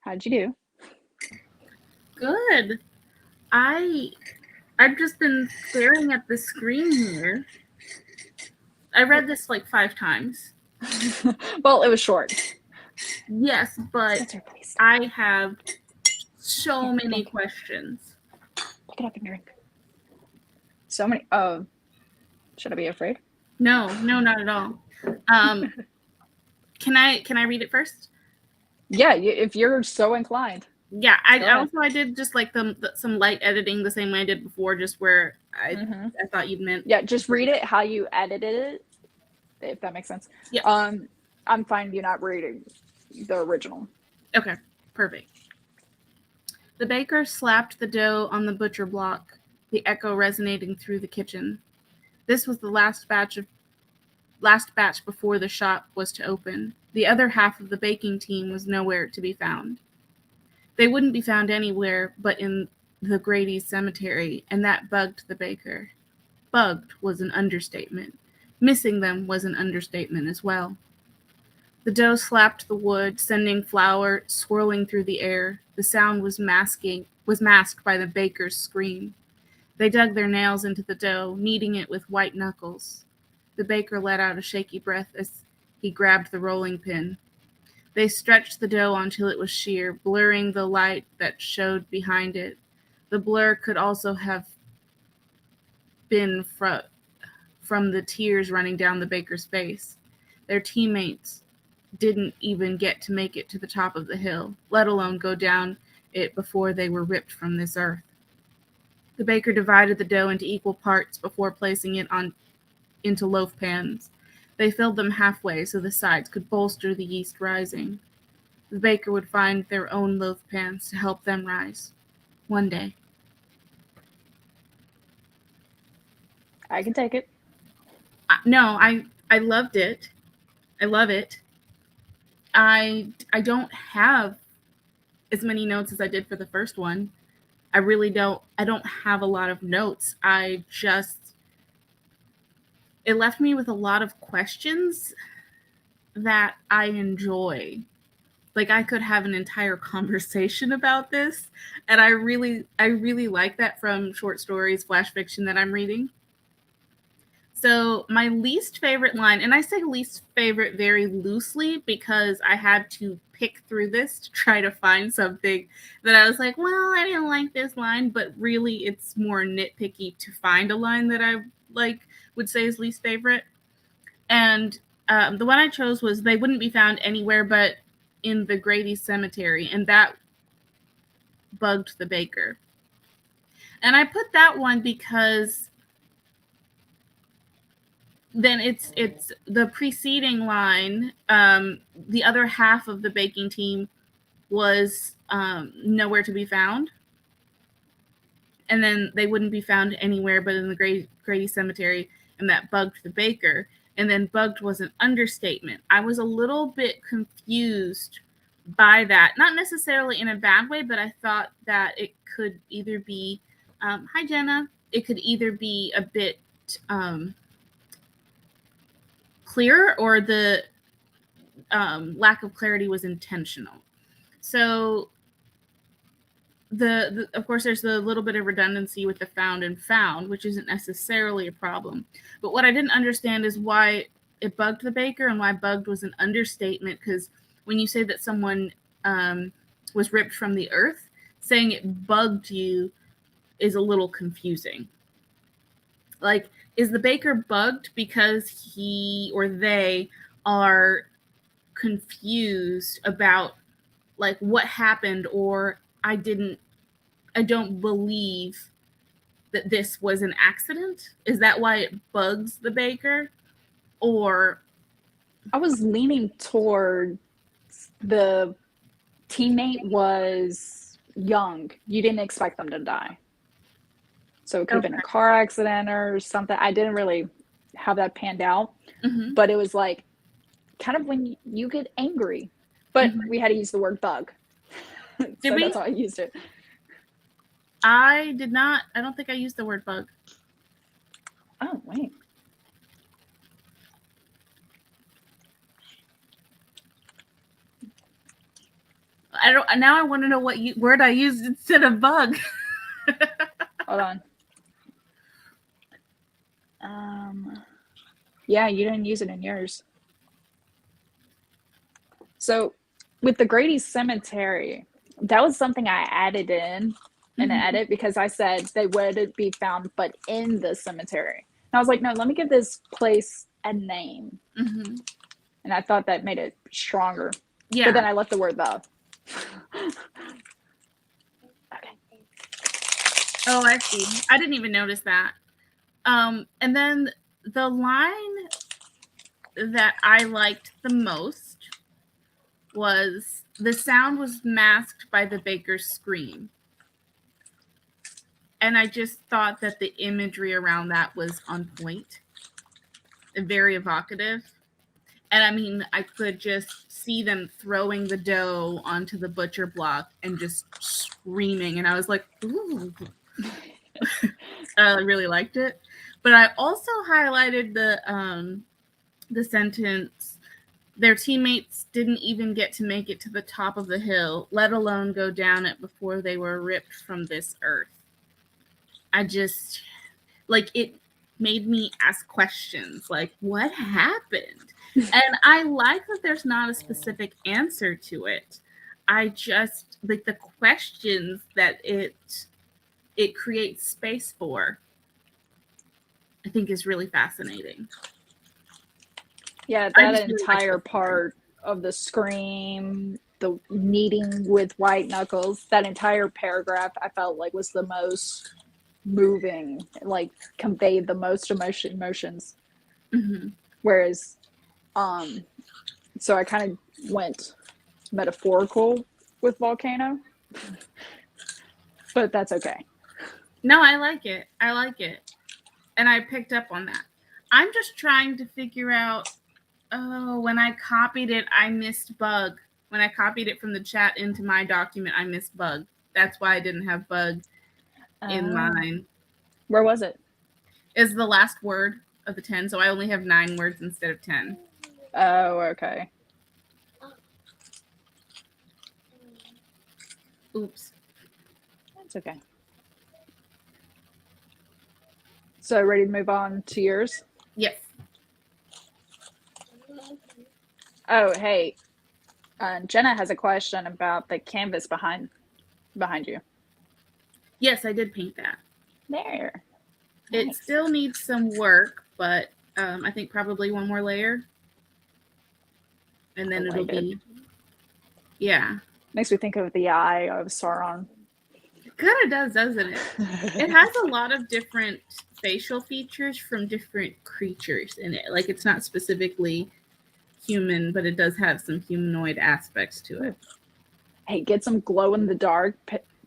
How'd you do? Good. I've just been staring at the screen here. I read this like 5 times. Well, it was short. Yes, but I have so many questions. Pick it up and drink. So many. Should I be afraid? No, not at all. Can I read it first? Yeah, if you're so inclined. Yeah, I did just like some light editing the same way I did before, just where I thought you'd meant. Yeah, just read it how you edited it, if that makes sense. Yeah. I'm fine you not reading the original. Okay, perfect. The baker slapped the dough on the butcher block, the echo resonating through the kitchen. This was the last batch before the shop was to open. The other half of the baking team was nowhere to be found. They wouldn't be found anywhere but in the Grady's cemetery, and that bugged the baker. Bugged was an understatement. Missing them was an understatement as well. The dough slapped the wood, sending flour swirling through the air. The sound was masked by the baker's scream. They dug their nails into the dough, kneading it with white knuckles. The baker let out a shaky breath as he grabbed the rolling pin. They stretched the dough until it was sheer, blurring the light that showed behind it. The blur could also have been from the tears running down the baker's face. Their teammates didn't even get to make it to the top of the hill, let alone go down it before they were ripped from this earth. The baker divided the dough into equal parts before placing it into loaf pans. They filled them halfway so the sides could bolster the yeast rising. The baker would find their own loaf pans to help them rise. One day. I can take it. No, I loved it. I love it. I don't have as many notes as I did for the first one. I really don't. I don't have a lot of notes. It left me with a lot of questions that I enjoy. Like, I could have an entire conversation about this, and I really like that from short stories, flash fiction that I'm reading. So my least favorite line, and I say least favorite very loosely because I had to pick through this to try to find something that I was like, well, I didn't like this line, but really it's more nitpicky to find a line that I would say is least favorite. And the one I chose was they wouldn't be found anywhere but in the Grady cemetery, and that bugged the baker. And I put that one because then it's the preceding line. The other half of the baking team was nowhere to be found, and then they wouldn't be found anywhere but in the Grady cemetery, and that bugged the baker. And then bugged was an understatement. I was a little bit confused by that, not necessarily in a bad way, but I thought that it could either be hi Jenna, it could either be a bit clear or the lack of clarity was intentional. So the of course there's a little bit of redundancy with the found and found, which isn't necessarily a problem. But what I didn't understand is why it bugged the baker and why bugged was an understatement, because when you say that someone was ripped from the earth, saying it bugged you is a little confusing. Like, is the baker bugged because he or they are confused about like what happened, or I don't believe that this was an accident? Is that why it bugs the baker? Or I was leaning toward the teammate was young. You didn't expect them to die. So it could have been a car accident or something. I didn't really have that panned out. Mm-hmm. But it was like kind of when you get angry. But we had to use the word bug. So that's how I used it. I did not. I don't think I used the word bug. Oh, wait. I don't. Now I want to know what word I used instead of bug. Hold on. Yeah, you didn't use it in yours. So with the Grady Cemetery, that was something I added in an edit because I said they wouldn't be found but in the cemetery. And I was like, no, let me give this place a name. And I thought that made it stronger. Yeah. But then I left the word the. Okay. Oh, I see. I didn't even notice that. And then the line that I liked the most was the sound was masked by the baker's scream. And I just thought that the imagery around that was on point and very evocative. And I mean, I could just see them throwing the dough onto the butcher block and just screaming. And I was like, ooh. I really liked it. But I also highlighted the sentence, their teammates didn't even get to make it to the top of the hill, let alone go down it before they were ripped from this earth. I just, like, it made me ask questions, like, what happened? And I like that there's not a specific answer to it. I just, like, the questions that it creates space for, I think is really fascinating. Yeah, that entire part of the scream, the kneading with white knuckles, that entire paragraph I felt like was the most moving, like conveyed the most emotions. Whereas so I kind of went metaphorical with Volcano, but that's okay. No, I like it. And I picked up on that. I'm just trying to figure out, when I copied it, I missed bug. When I copied it from the chat into my document, I missed bug. That's why I didn't have bug in mine. Where was it? Is the last word of the 10, so I only have 9 words instead of 10. Oh, okay. Oops. That's okay. So ready to move on to yours? Yes. Oh, hey. Jenna has a question about the canvas behind you. Yes, I did paint that. There. It nice. Still needs some work, but I think probably one more layer. And then it'll be, yeah. Makes me think of the eye of Sauron. It kind of does, doesn't it? It has a lot of different facial features from different creatures in it. Like, it's not specifically human, but it does have some humanoid aspects to it. Hey, get some glow-in-the-dark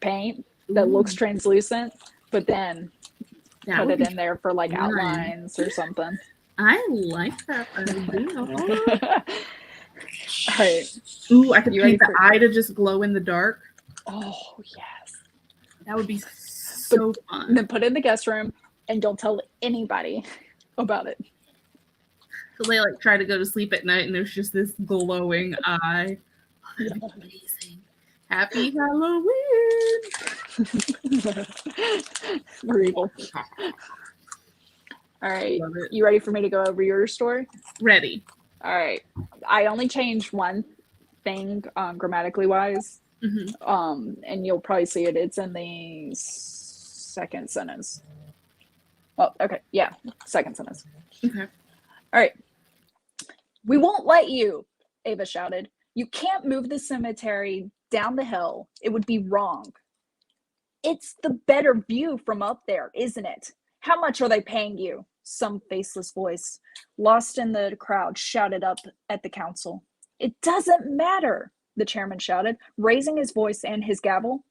paint that looks translucent, but then put it in there for, like, outlines or something. I like that idea. All right. Ooh, I could paint the eye to just glow in the dark. Oh, yes. That would be so fun. Then put it in the guest room and don't tell anybody about it. So they, like, try to go to sleep at night and there's just this glowing eye. That'd be amazing. Happy Halloween! We're evil. All right. You ready for me to go over your story? Ready. All right. I only changed one thing grammatically wise. And you'll probably see it. It's in the second sentence. Well, okay. Yeah. Second sentence. Okay. All right. We won't let you, Ava shouted. You can't move the cemetery down the hill. It would be wrong. It's the better view from up there, isn't it? How much are they paying you? Some faceless voice, lost in the crowd, shouted up at the council. It doesn't matter, the chairman shouted, raising his voice and his gavel.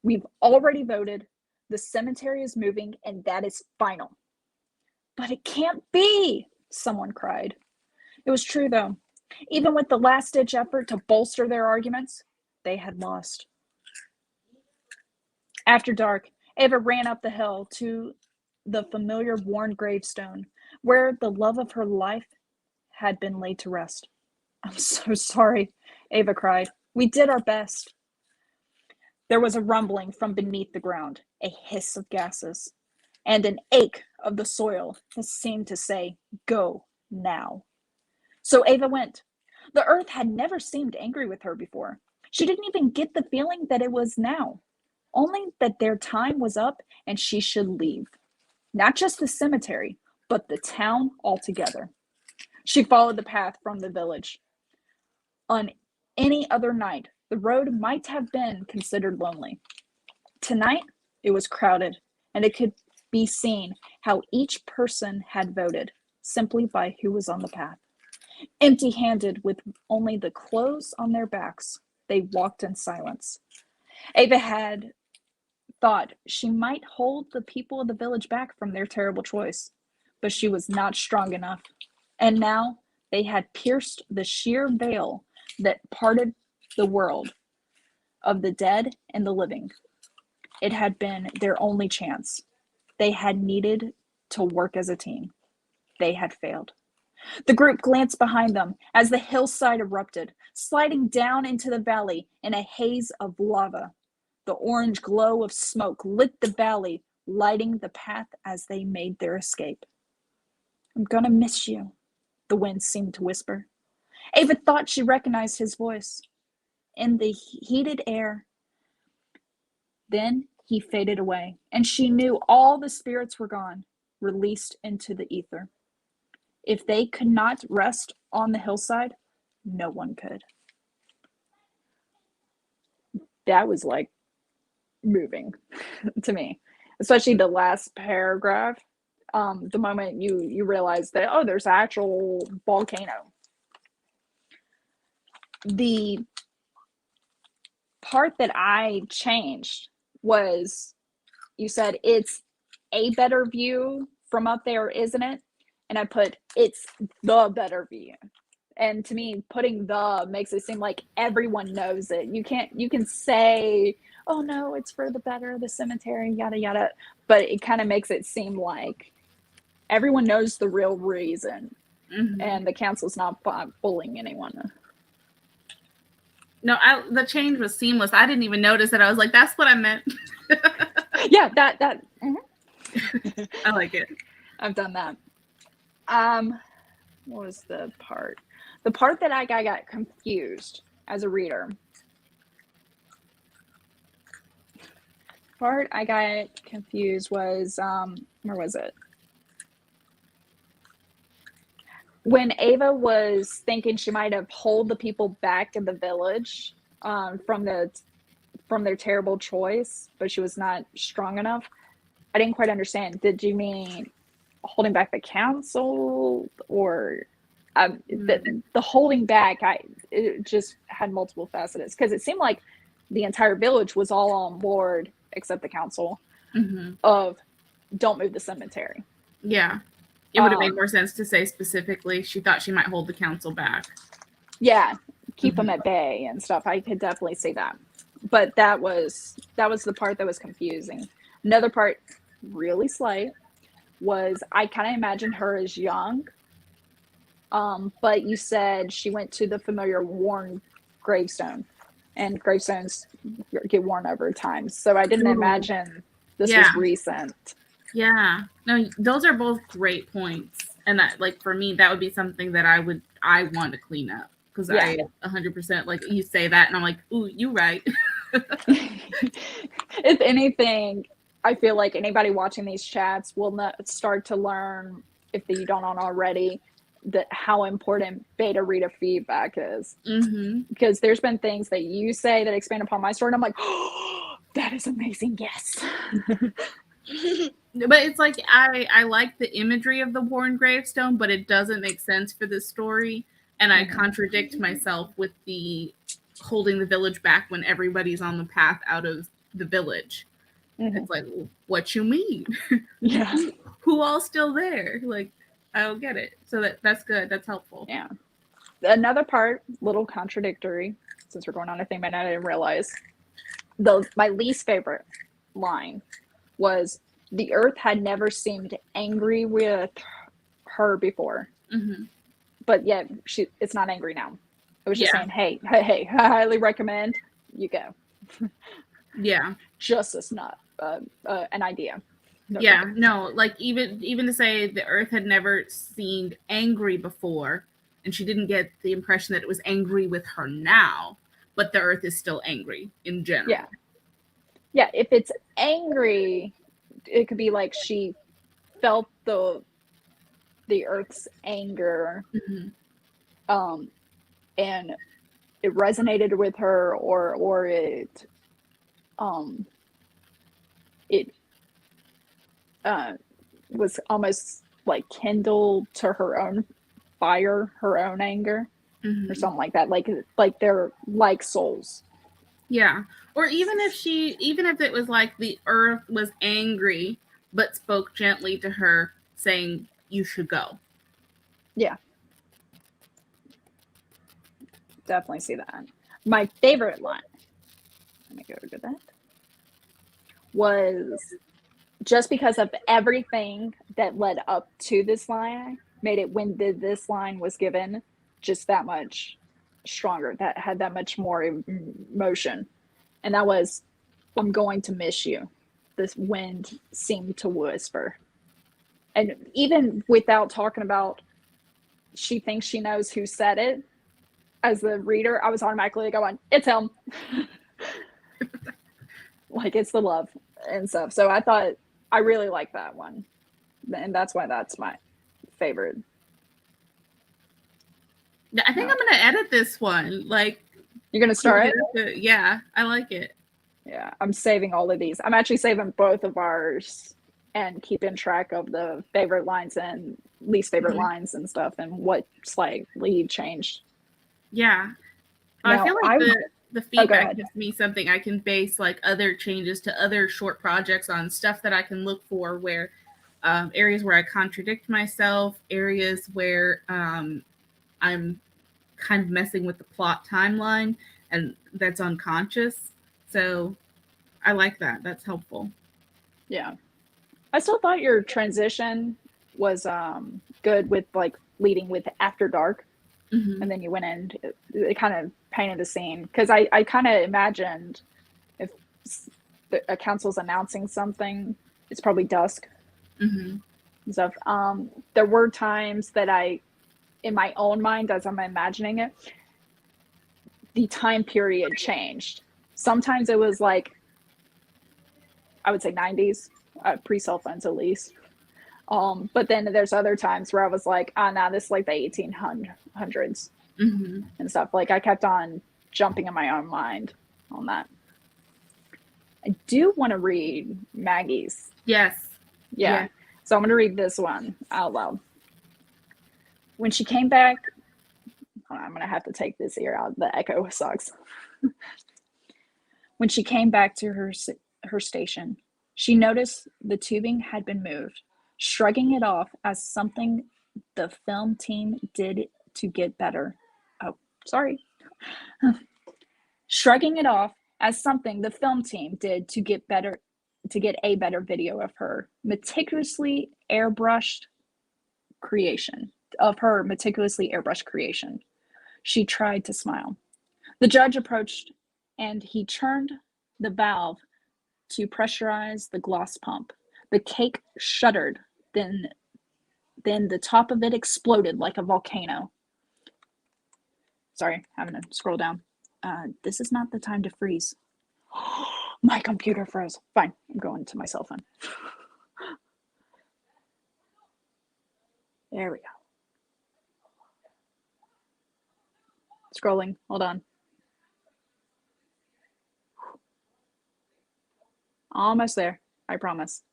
We've already voted. The cemetery is moving, and that is final. But it can't be, someone cried. It was true, though. Even with the last-ditch effort to bolster their arguments, they had lost. After dark, Ava ran up the hill to the familiar worn gravestone where the love of her life had been laid to rest. I'm so sorry, Ava cried. We did our best. There was a rumbling from beneath the ground, a hiss of gases, and an ache of the soil that seemed to say, "Go now." So Ava went. The earth had never seemed angry with her before. She didn't even get the feeling that it was now, only that their time was up and she should leave. Not just the cemetery, but the town altogether. She followed the path from the village. On any other night, the road might have been considered lonely. Tonight, it was crowded, and it could be seen how each person had voted simply by who was on the path. Empty handed, with only the clothes on their backs, they walked in silence. Ava had thought she might hold the people of the village back from their terrible choice, but she was not strong enough. And now they had pierced the sheer veil that parted the world of the dead and the living. It had been their only chance. They had needed to work as a team. They had failed. The group glanced behind them as the hillside erupted, sliding down into the valley in a haze of lava. The orange glow of smoke lit the valley, lighting the path as they made their escape. "I'm gonna miss you," the wind seemed to whisper. Ava thought she recognized his voice in the heated air. Then he faded away, and she knew all the spirits were gone, released into the ether. If they could not rest on the hillside, no one could. That was like moving to me, especially the last paragraph. The moment you realize that, oh, there's an actual volcano. The part that I changed was, you said it's a better view from up there, isn't it? And I put, it's the better view. And to me, putting the makes it seem like everyone knows it. You can say, oh no, it's for the better of the cemetery, yada yada, but it kind of makes it seem like everyone knows the real reason, and the council's not bullying anyone. No, the change was seamless. I didn't even notice it. I was like, that's what I meant. Yeah, that. I like it. I've done that. What was the part? The part that I got confused as a reader. Part I got confused was, where was it? When Ava was thinking she might have held the people back in the village from their terrible choice, but she was not strong enough. I didn't quite understand. Did you mean holding back the council, or the holding back? It just had multiple facets, because it seemed like the entire village was all on board except the council of don't move the cemetery. Yeah. It would have made more sense to say specifically she thought she might hold the council back. Yeah, keep them at bay and stuff. I could definitely see that. But that was the part that was confusing. Another part, really slight, was I kind of imagined her as young. But you said she went to the familiar worn gravestone, and gravestones get worn over time. So I didn't imagine this was recent. Yeah, no, those are both great points, and that, like, for me, that would be something that I want to clean up, because I 100%, like, you say that, and I'm like, ooh, you right. If anything, I feel like anybody watching these chats will start to learn, if you don't know already, that how important beta reader feedback is. Because there's been things that you say that expand upon my story, and I'm like, oh, that is amazing. Yes. But it's like, I like the imagery of the worn gravestone, but it doesn't make sense for this story, and I contradict myself with the holding the village back when everybody's on the path out of the village. It's like, what you mean? Yeah. Who all's still there? Like, I don't get it. So that's good. That's helpful. Yeah. Another part, little contradictory, since we're going on a theme, and I didn't realize, my least favorite line was, the earth had never seemed angry with her before. But yet it's not angry now. It was just saying, hey, I highly recommend you go. Yeah. Just as not an idea. No, Yeah, no, like even to say the Earth had never seemed angry before, and she didn't get the impression that it was angry with her now, but the Earth is still angry in general. yeah. Yeah, if it's angry, it could be like she felt the Earth's anger, Mm-hmm. and it resonated with her, or it was almost like kindled to her own fire, her own anger, or Mm-hmm. something like that. Like they're like souls. Yeah. Or even if it was like the Earth was angry but spoke gently to her saying you should go. Yeah, definitely see that. My favorite line, let me go to that, was just because of everything that led up to this line, made it when this line was given just that much stronger, that had that much more emotion. And that was, I'm going to miss you. This wind seemed to whisper. And even without talking about, she thinks she knows who said it, as the reader, I was automatically going, it's him. Like, it's the love and stuff. So I really like that one. And that's why that's my favorite. I think I'm gonna edit this one. Like, you're gonna start it? Yeah, I like it. Yeah, I'm saving all of these. I'm actually saving both of ours and keeping track of the favorite lines and least favorite lines and stuff, and what slightly changed. Yeah. Now, I feel like the feedback gives me something I can base like other changes to other short projects on, stuff that I can look for where areas where I contradict myself, areas where I'm kind of messing with the plot timeline and that's unconscious. So I like that. That's helpful. Yeah. I still thought your transition was good with like leading with After Dark. Mm-hmm. And then you went in, it kind of painted the scene. Because I kind of imagined if a council's announcing something, it's probably dusk. Mm-hmm. And stuff. There were times that in my own mind, as I'm imagining it, the time period changed. Sometimes it was like, I would say 90s, pre-cell phones at least. But then there's other times where I was like, nah, this is like the 1800s and stuff. Like, I kept on jumping in my own mind on that. I do want to read Maggie's. Yes. Yeah. So I'm going to read this one out loud. When she came back, I'm going to have to take this ear out. The echo sucks. When she came back to her station, she noticed the tubing had been moved, shrugging it off as something the film team did to get better. Oh, sorry. Shrugging it off as something the film team did to get a better video of her meticulously airbrushed creation. She tried to smile. The judge approached, and he turned the valve to pressurize the gloss pump. The cake shuddered, then the top of it exploded like a volcano. Sorry, having to scroll down. This is not the time to freeze. My computer froze. Fine, I'm going to my cell phone. There we go. Scrolling, hold on. Almost there, I promise.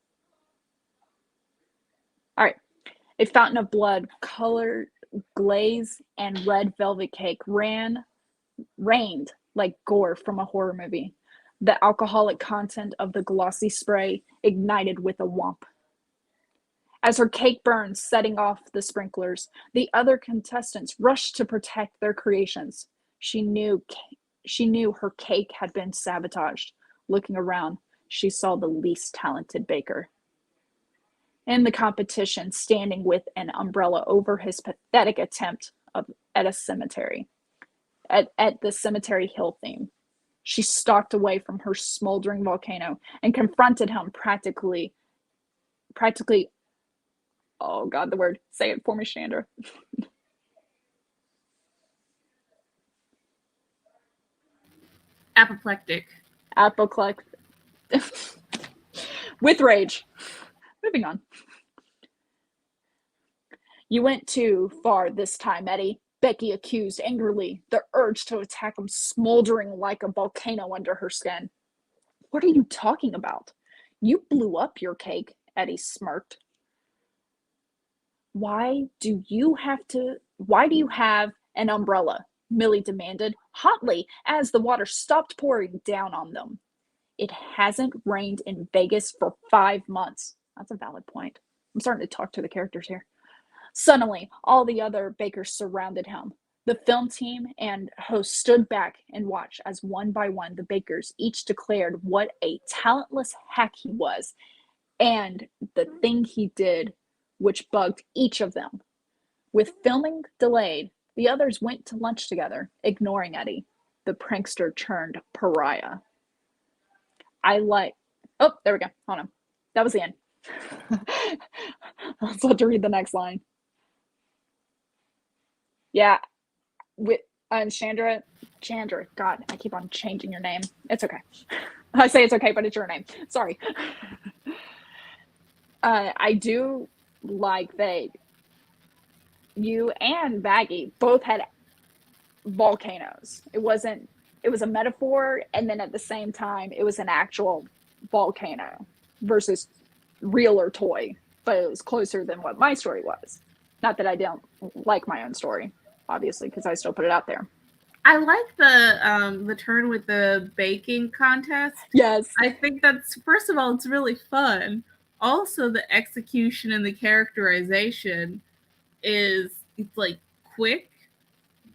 All right. A fountain of blood, colored glaze, and red velvet cake rained like gore from a horror movie. The alcoholic content of the glossy spray ignited with a whomp. As her cake burned, setting off the sprinklers, the other contestants rushed to protect their creations. She knew her cake had been sabotaged. Looking around, she saw the least talented baker in the competition, standing with an umbrella over his pathetic attempt at a cemetery, at the cemetery hill theme. She stalked away from her smoldering volcano and confronted him practically, oh God, the word, say it for me, Chandra. Apoplectic. Apoplectic. With rage. Moving on. You went too far this time, Eddie, Becky accused angrily, the urge to attack him smoldering like a volcano under her skin. What are you talking about? You blew up your cake, Eddie smirked. Why do you have an umbrella? Millie demanded, hotly, as the water stopped pouring down on them. It hasn't rained in Vegas for 5 months. That's a valid point. I'm starting to talk to the characters here. Suddenly, all the other bakers surrounded him. The film team and host stood back and watched as one by one the bakers each declared what a talentless hack he was and the thing he did, which bugged each of them. With filming delayed, the others went to lunch together, ignoring Eddie. The prankster turned pariah. Oh, there we go. Hold on. That was the end. I was about to read the next line. Yeah, with Chandra, God, I keep on changing your name. It's okay. I say it's okay, but it's your name. Sorry. I do like that you and Baggy both had volcanoes. It was a metaphor, and then at the same time, it was an actual volcano versus real or toy, but it was closer than what my story was. Not that I don't like my own story, obviously, because I still put it out there. I like the turn with the baking contest. Yes. I think that's, first of all, it's really fun. Also, the execution and the characterization it's like quick,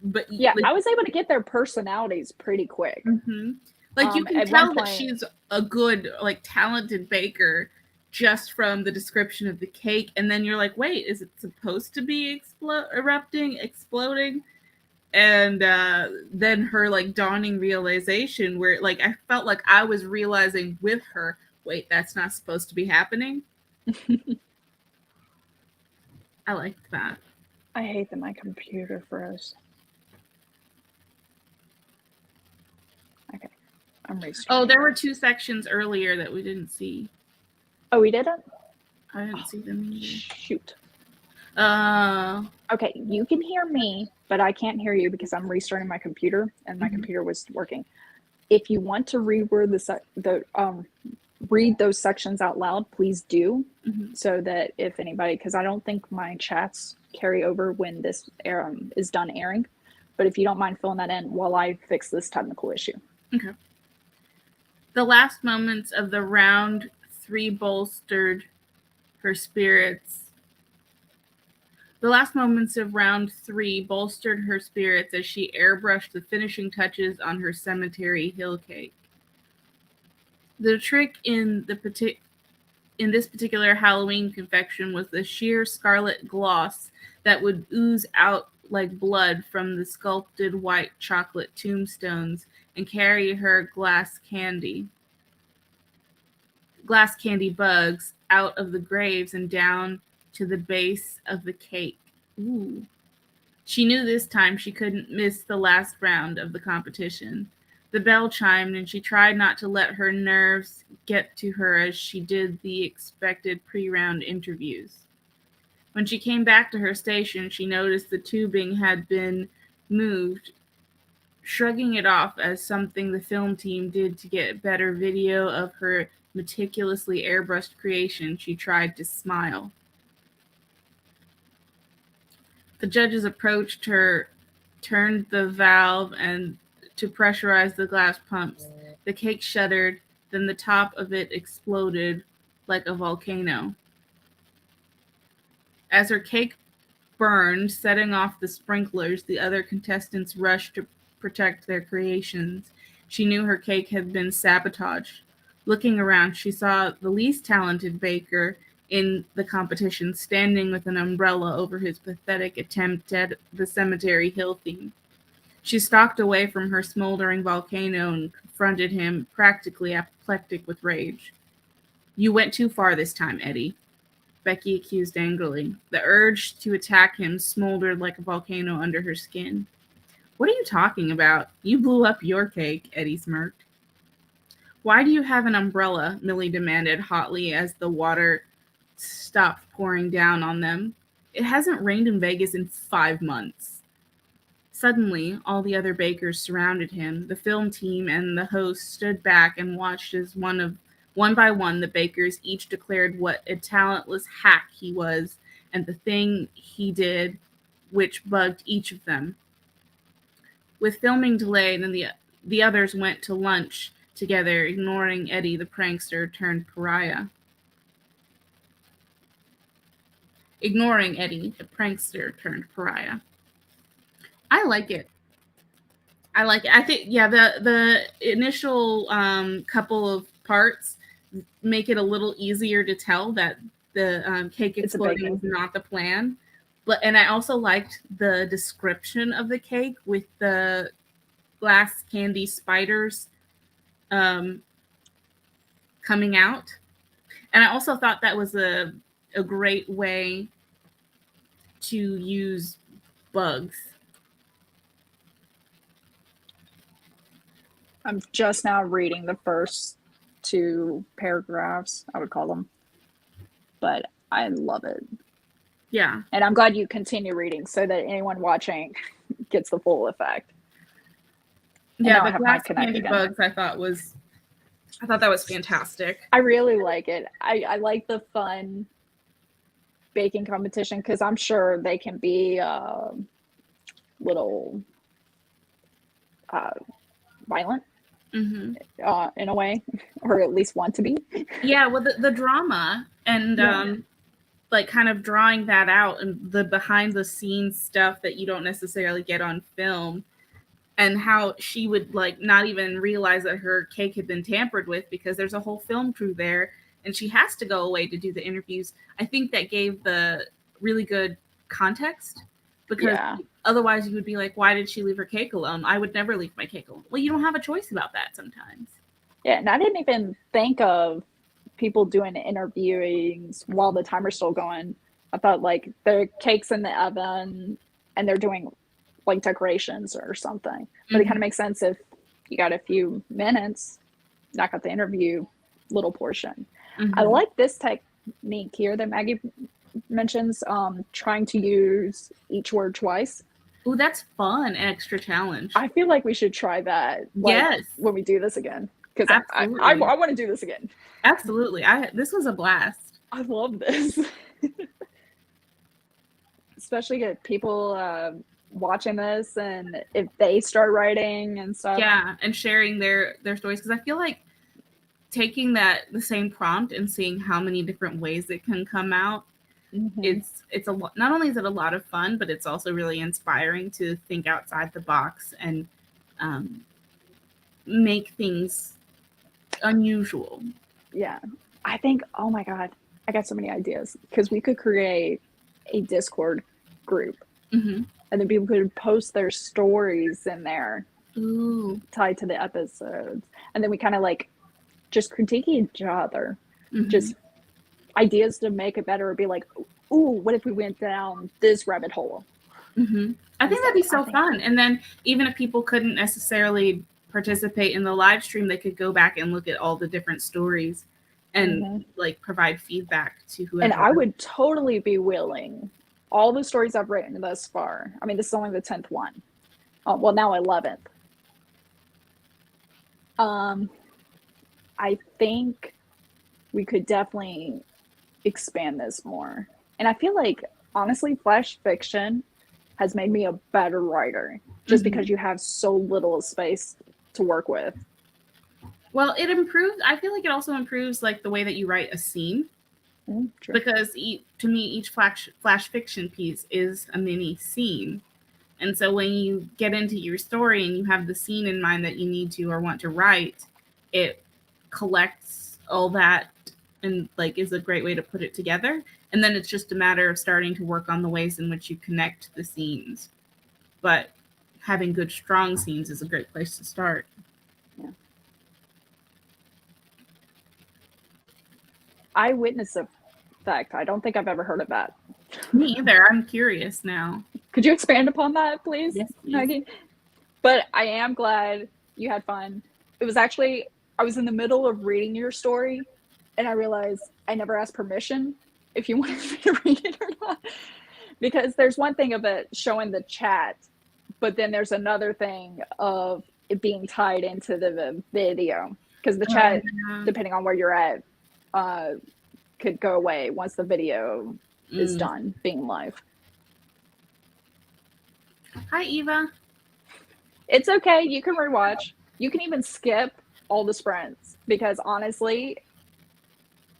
but yeah, like, I was able to get their personalities pretty quick. Mm-hmm. Like you can tell that she's a good, like, talented baker just from the description of the cake, and then you're like, wait, is it supposed to be exploding? And then her like dawning realization where like I felt like I was realizing with her, wait, that's not supposed to be happening. I liked that. I hate that my computer froze. Okay, I'm restarting. Oh, there were 2 sections earlier that we didn't see. Oh, we didn't? I didn't see them either. Shoot. Okay, you can hear me, but I can't hear you because I'm restarting my computer, and my computer was working. If you want to read those sections out loud, please do, so that if anybody, because I don't think my chats carry over when this is done airing, but if you don't mind filling that in while I fix this technical issue. Okay. The last moments of the round 3 bolstered her spirits. The last moments of round 3 bolstered her spirits as she airbrushed the finishing touches on her cemetery hill cake. The trick in this particular Halloween confection was the sheer scarlet gloss that would ooze out like blood from the sculpted white chocolate tombstones and carry her glass candy bugs out of the graves and down to the base of the cake. Ooh. She knew this time she couldn't miss the last round of the competition. The bell chimed, and she tried not to let her nerves get to her as she did the expected pre-round interviews. When she came back to her station, she noticed the tubing had been moved. Shrugging it off as something the film team did to get better video of her meticulously airbrushed creation, she tried to smile. The judges approached her, turned the valve and to pressurize the glass pumps. The cake shuddered, then the top of it exploded like a volcano. As her cake burned, setting off the sprinklers, the other contestants rushed to protect their creations. She knew her cake had been sabotaged. Looking around, she saw the least talented baker in the competition standing with an umbrella over his pathetic attempt at the cemetery hill theme. She stalked away from her smoldering volcano and confronted him, practically apoplectic with rage. You went too far this time, Eddie, Becky accused angrily. The urge to attack him smoldered like a volcano under her skin. What are you talking about? You blew up your cake, Eddie smirked. Why do you have an umbrella? Millie demanded hotly as the water stopped pouring down on them. It hasn't rained in Vegas in 5 months. Suddenly, all the other bakers surrounded him. The film team and the host stood back and watched as one by one the bakers each declared what a talentless hack he was and the thing he did which bugged each of them. With filming delayed and the others went to lunch together, ignoring Eddie the prankster turned pariah. Ignoring Eddie the prankster turned pariah. I like it. I think the initial couple of parts make it a little easier to tell that the cake exploding was not the plan. And I also liked the description of the cake with the glass candy spiders coming out. And I also thought that was a great way to use bugs. I'm just now reading the first 2 paragraphs, I would call them. But I love it. Yeah. And I'm glad you continue reading so that anyone watching gets the full effect. Yeah, the glass candy bugs I thought that was fantastic. I really like it. I like the fun baking competition because I'm sure they can be little violent in a way, or at least want to be. Yeah, well, the drama and like kind of drawing that out and the behind the scenes stuff that you don't necessarily get on film, and how she would like not even realize that her cake had been tampered with because there's a whole film crew there and she has to go away to do the interviews. I think that gave the really good context because otherwise you would be like, why did she leave her cake alone? I would never leave my cake alone. Well, you don't have a choice about that sometimes. Yeah, and I didn't even think of people doing interviewings while the timer's still going. I thought like the cake's in the oven and they're doing like decorations or something. But it kind of makes sense if you got a few minutes, knock out the interview little portion. I like this technique here that Maggie mentions, trying to use each word twice. Oh, that's fun. Extra challenge. I feel like we should try that when we do this again. Because I want to do this again. Absolutely. This was a blast. I love this. Especially get people watching this and if they start writing and stuff. Yeah, and sharing their stories. Because I feel like taking the same prompt and seeing how many different ways it can come out, it's a lot. Not only is it a lot of fun, but it's also really inspiring to think outside the box and make things unusual. Yeah, I think, oh my god, I got so many ideas because we could create a Discord group and then people could post their stories in there tied to the episodes, and then we kind of like just critique each other, just ideas to make it better. Would be like, ooh, what if we went down this rabbit hole? I think that'd be so fun. And then even if people couldn't necessarily participate in the live stream, they could go back and look at all the different stories and like provide feedback to whoever. And I would totally be willing. All the stories I've written thus far, I mean, this is only the 10th one. Well, now 11th. I think we could definitely expand this more. And I feel like, honestly, flash fiction has made me a better writer just because you have so little space to work with. Well, it improves. I feel like it also improves like the way that you write a scene. Because to me, each flash fiction piece is a mini scene. And so when you get into your story and you have the scene in mind that you need to or want to write, it collects all that and like is a great way to put it together. And then it's just a matter of starting to work on the ways in which you connect the scenes. But having good strong scenes is a great place to start. Yeah. Eyewitness effect. I don't think I've ever heard of that. Me either. I'm curious now. Could you expand upon that, please, Yes, please. Maggie? But I am glad you had fun. It was actually, I was in the middle of reading your story, and I realized I never asked permission if you wanted me to read it or not. Because there's one thing of it showing the chat, but then there's another thing of it being tied into the video. Because the chat, depending on where you're at, could go away once the video is done being live. Hi, Eva. It's okay. You can rewatch. You can even skip all the sprints because honestly,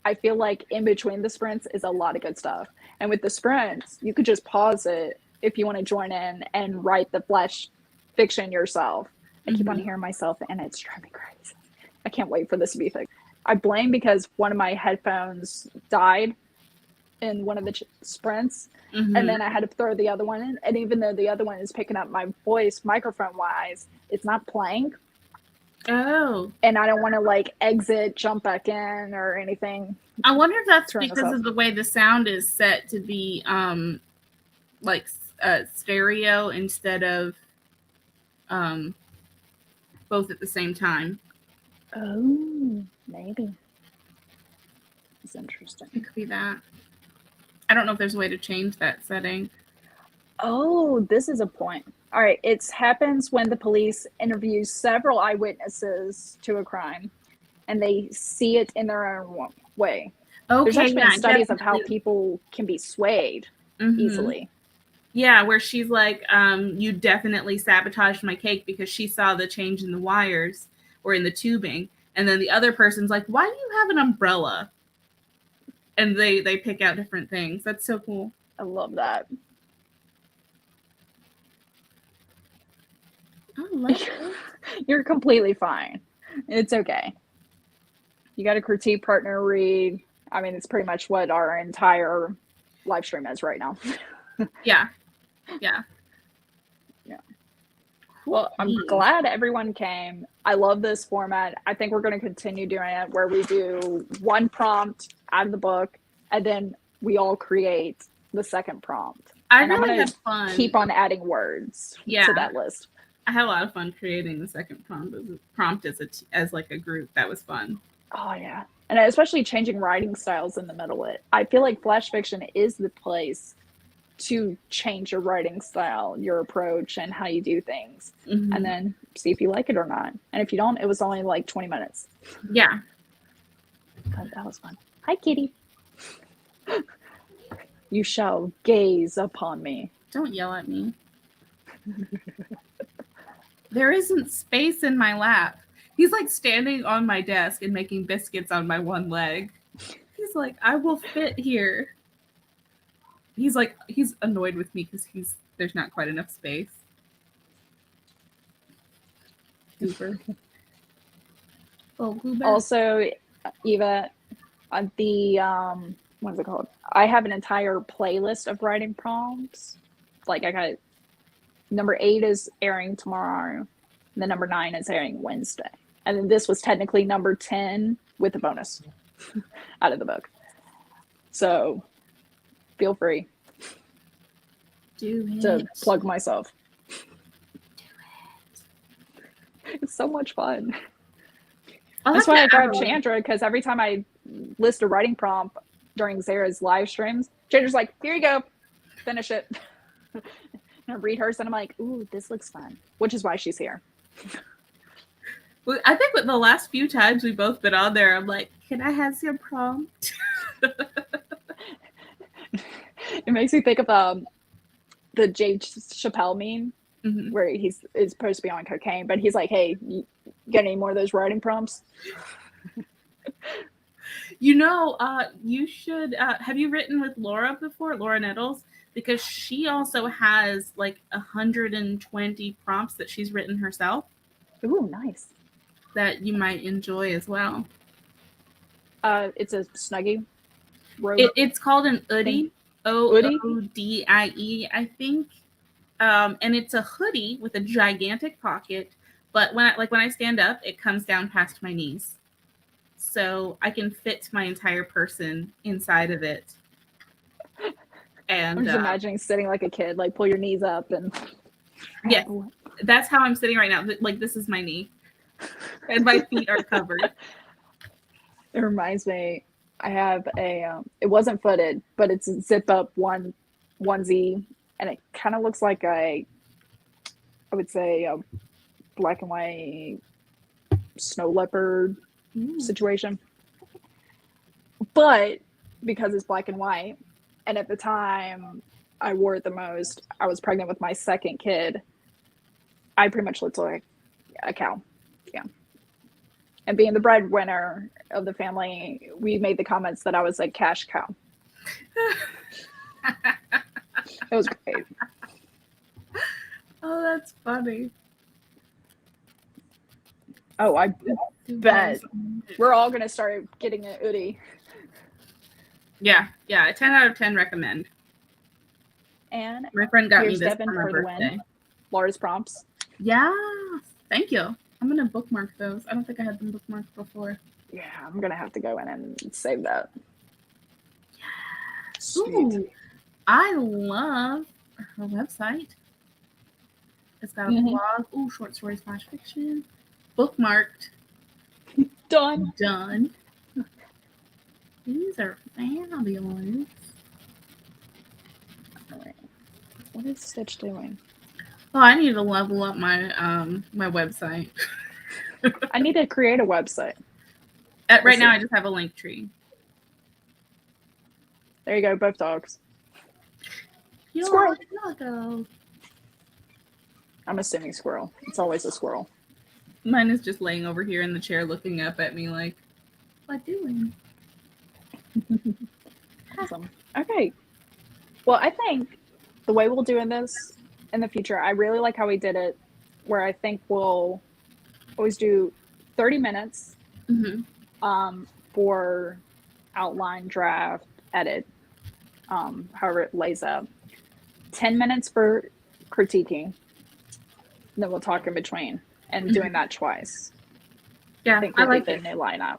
I feel like in between the sprints is a lot of good stuff. And with the sprints, you could just pause it if you want to join in and write the flash fiction yourself. I keep on hearing myself and it's driving me crazy. I can't wait for this to be fixed. I blame because one of my headphones died in one of the sprints. And then I had to throw the other one in. And even though the other one is picking up my voice microphone wise, it's not playing. Oh. And I don't want to like exit, jump back in or anything. I wonder if that's because of the way the sound is set to be like stereo instead of both at the same time. Oh, maybe. It's interesting. It could be that. I don't know if there's a way to change that setting. Oh, this is a point. All right. It happens when the police interviews several eyewitnesses to a crime and they see it in their own way. Okay, there's actually been studies of how people can be swayed easily. Yeah, where she's like, you definitely sabotaged my cake because she saw the change in the wires or in the tubing. And then the other person's like, why do you have an umbrella? And they pick out different things. That's so cool. I love that. I love it. You're completely fine. It's okay. You got a critique partner read. I mean, it's pretty much what our entire live stream is right now. Yeah. Well, I'm glad everyone came. I love this format. I think we're going to continue doing it where we do one prompt out of the book and then we all create the second prompt. I'm had fun. Keep on adding words to that list. I had a lot of fun creating the second prompt as like a group. That was fun. Oh yeah, and especially changing writing styles in the middle of it. I feel like flash fiction is the place to change your writing style, your approach, and how you do things, and then see if you like it or not. And if you don't, it was only like 20 minutes. Yeah, but that was fun. Hi, kitty. You shall gaze upon me. Don't yell at me. There isn't space in my lap. He's like standing on my desk and making biscuits on my one leg. He's like, I will fit here. He's annoyed with me because there's not quite enough space. Super. Also, Eva, the what is it called? I have an entire playlist of writing prompts. Like I got number 8 is airing tomorrow, and then number 9 is airing Wednesday, and then this was technically number 10 with a bonus out of the book. So feel free to plug myself. Do it. It's so much fun. That's why I grabbed Chandra, because every time I list a writing prompt during Zara's live streams, Chandra's like, here you go, finish it. And I read hers and I'm like, ooh, this looks fun, which is why she's here. Well, I think with the last few times we've both been on there, I'm like, can I have your prompt? It makes me think of the Dave Chappelle meme, where is supposed to be on cocaine, but he's like, hey, you got any more of those writing prompts? You should have you written with Laura before, Laura Nettles? Because she also has like 120 prompts that she's written herself. Ooh, nice. That you might enjoy as well. It's a Snuggie. It's called an Oodie. OODIE, I think. And it's a hoodie with a gigantic pocket, but when I stand up, it comes down past my knees, so I can fit my entire person inside of it. And I'm just imagining sitting like a kid, like pull your knees up and. Yes, that's how I'm sitting right now. Like, this is my knee, and my feet are covered. It reminds me, I have a, it wasn't footed, but it's a zip up onesie, and it kind of looks like I would say a black and white snow leopard situation. But because it's black and white, and at the time I wore it the most, I was pregnant with my second kid. I pretty much looked like a cow. Yeah. And being the breadwinner of the family, we made the comments that I was a cash cow. It was great. Oh, that's funny. Oh, I bet we're all going to start getting an hoodie. Yeah, 10 out of 10 recommend. And my friend got me here's this Devin for my for the birthday. win. Laura's prompts. Yeah, thank you. I'm going to bookmark those. I don't think I had them bookmarked before. Yeah, I'm going to have to go in and save that. Yeah. Ooh, I love her website. It's got a blog. Ooh, short stories / fiction. Bookmarked. Done. These are fabulous. All right. What is Stitch doing? Oh, I need to level up my my website. I need to create a website. Right now, I just have a link tree. There you go, both dogs. Squirrel. I'm assuming squirrel. It's always a squirrel. Mine is just laying over here in the chair looking up at me like, what doing? Awesome. Okay. Well, I think the way we'll do in this in the future, I really like how we did it, where I think we'll always do 30 minutes for outline, draft, edit, however it lays out. 10 minutes for critiquing. Then we'll talk in between and doing that twice. Yeah, I think we'll get the new lineup.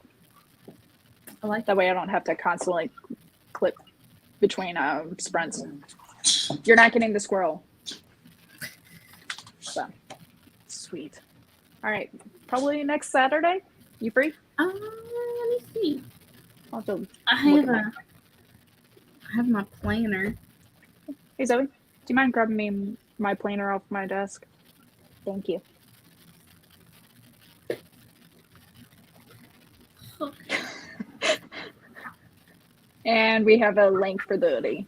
I like that way I don't have to constantly clip between sprints. You're not getting the squirrel. So sweet. All right, probably next Saturday. You free? Let me see. I have my planner. Hey Zoe, do you mind grabbing me my planner off my desk? Thank you. Okay. And we have a link for the hoodie.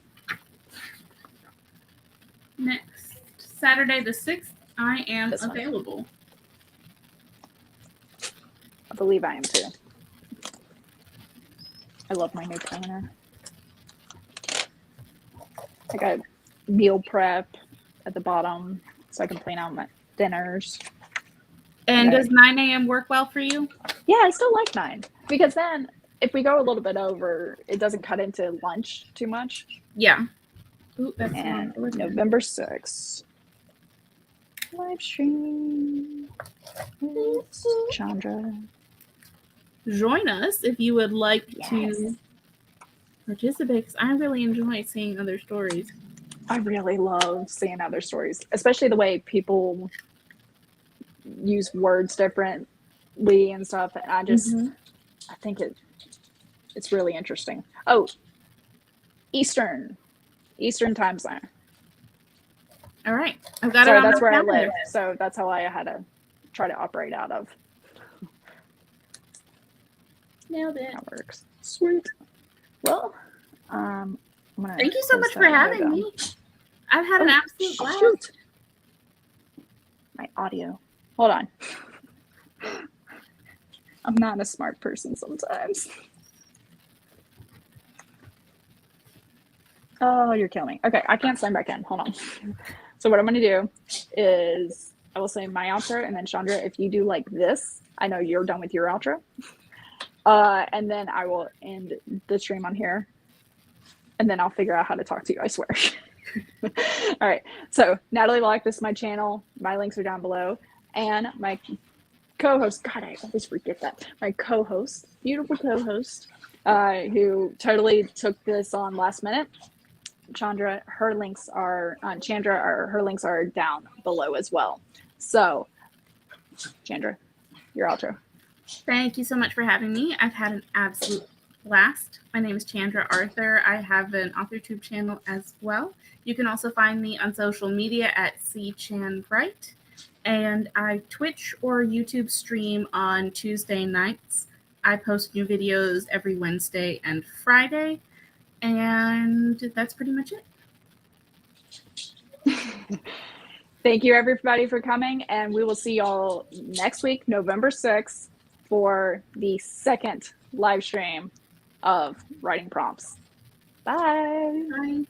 Next Saturday the 6th, I am available. I believe I am too. I love my new planner. I got meal prep at the bottom so I can plan out my dinners. And does 9 a.m. work well for you? Yeah, I still like 9 because then if we go a little bit over, it doesn't cut into lunch too much. Yeah. Ooh, that's and November 6th. Live stream. Chandra. Join us if you would like to participate, because I really enjoy seeing other stories. I really love seeing other stories, especially the way people use words differently and stuff. And I just, I think it's really interesting. Oh, Eastern time zone. All right, I've got it on that's where calendar. I live, so that's how I had to try to operate out of. Nailed it. That works. Sweet. Well, thank you so much for having me. I've had an absolute blast. Shoot. My audio. Hold on. I'm not a smart person sometimes. Oh, you're killing me. Okay, I can't sign back in. Hold on. So what I'm going to do is I will say my outro, and then Chandra, if you do like this, I know you're done with your outro. And then I will end the stream on here. And then I'll figure out how to talk to you, I swear. All right. So Natalie Lock, this is my channel. My links are down below. And my co-host, God, I always forget that. My co-host, beautiful co-host, who totally took this on last minute. Chandra, her links are her links are down below as well. So, Chandra, your outro. Thank you so much for having me. I've had an absolute blast. My name is Chandra Arthur. I have an AuthorTube channel as well. You can also find me on social media at cchanbright. And I Twitch or YouTube stream on Tuesday nights. I post new videos every Wednesday and Friday. And that's pretty much it. Thank you, everybody, for coming. And we will see y'all next week, November 6th, for the second live stream of writing prompts. Bye. Bye.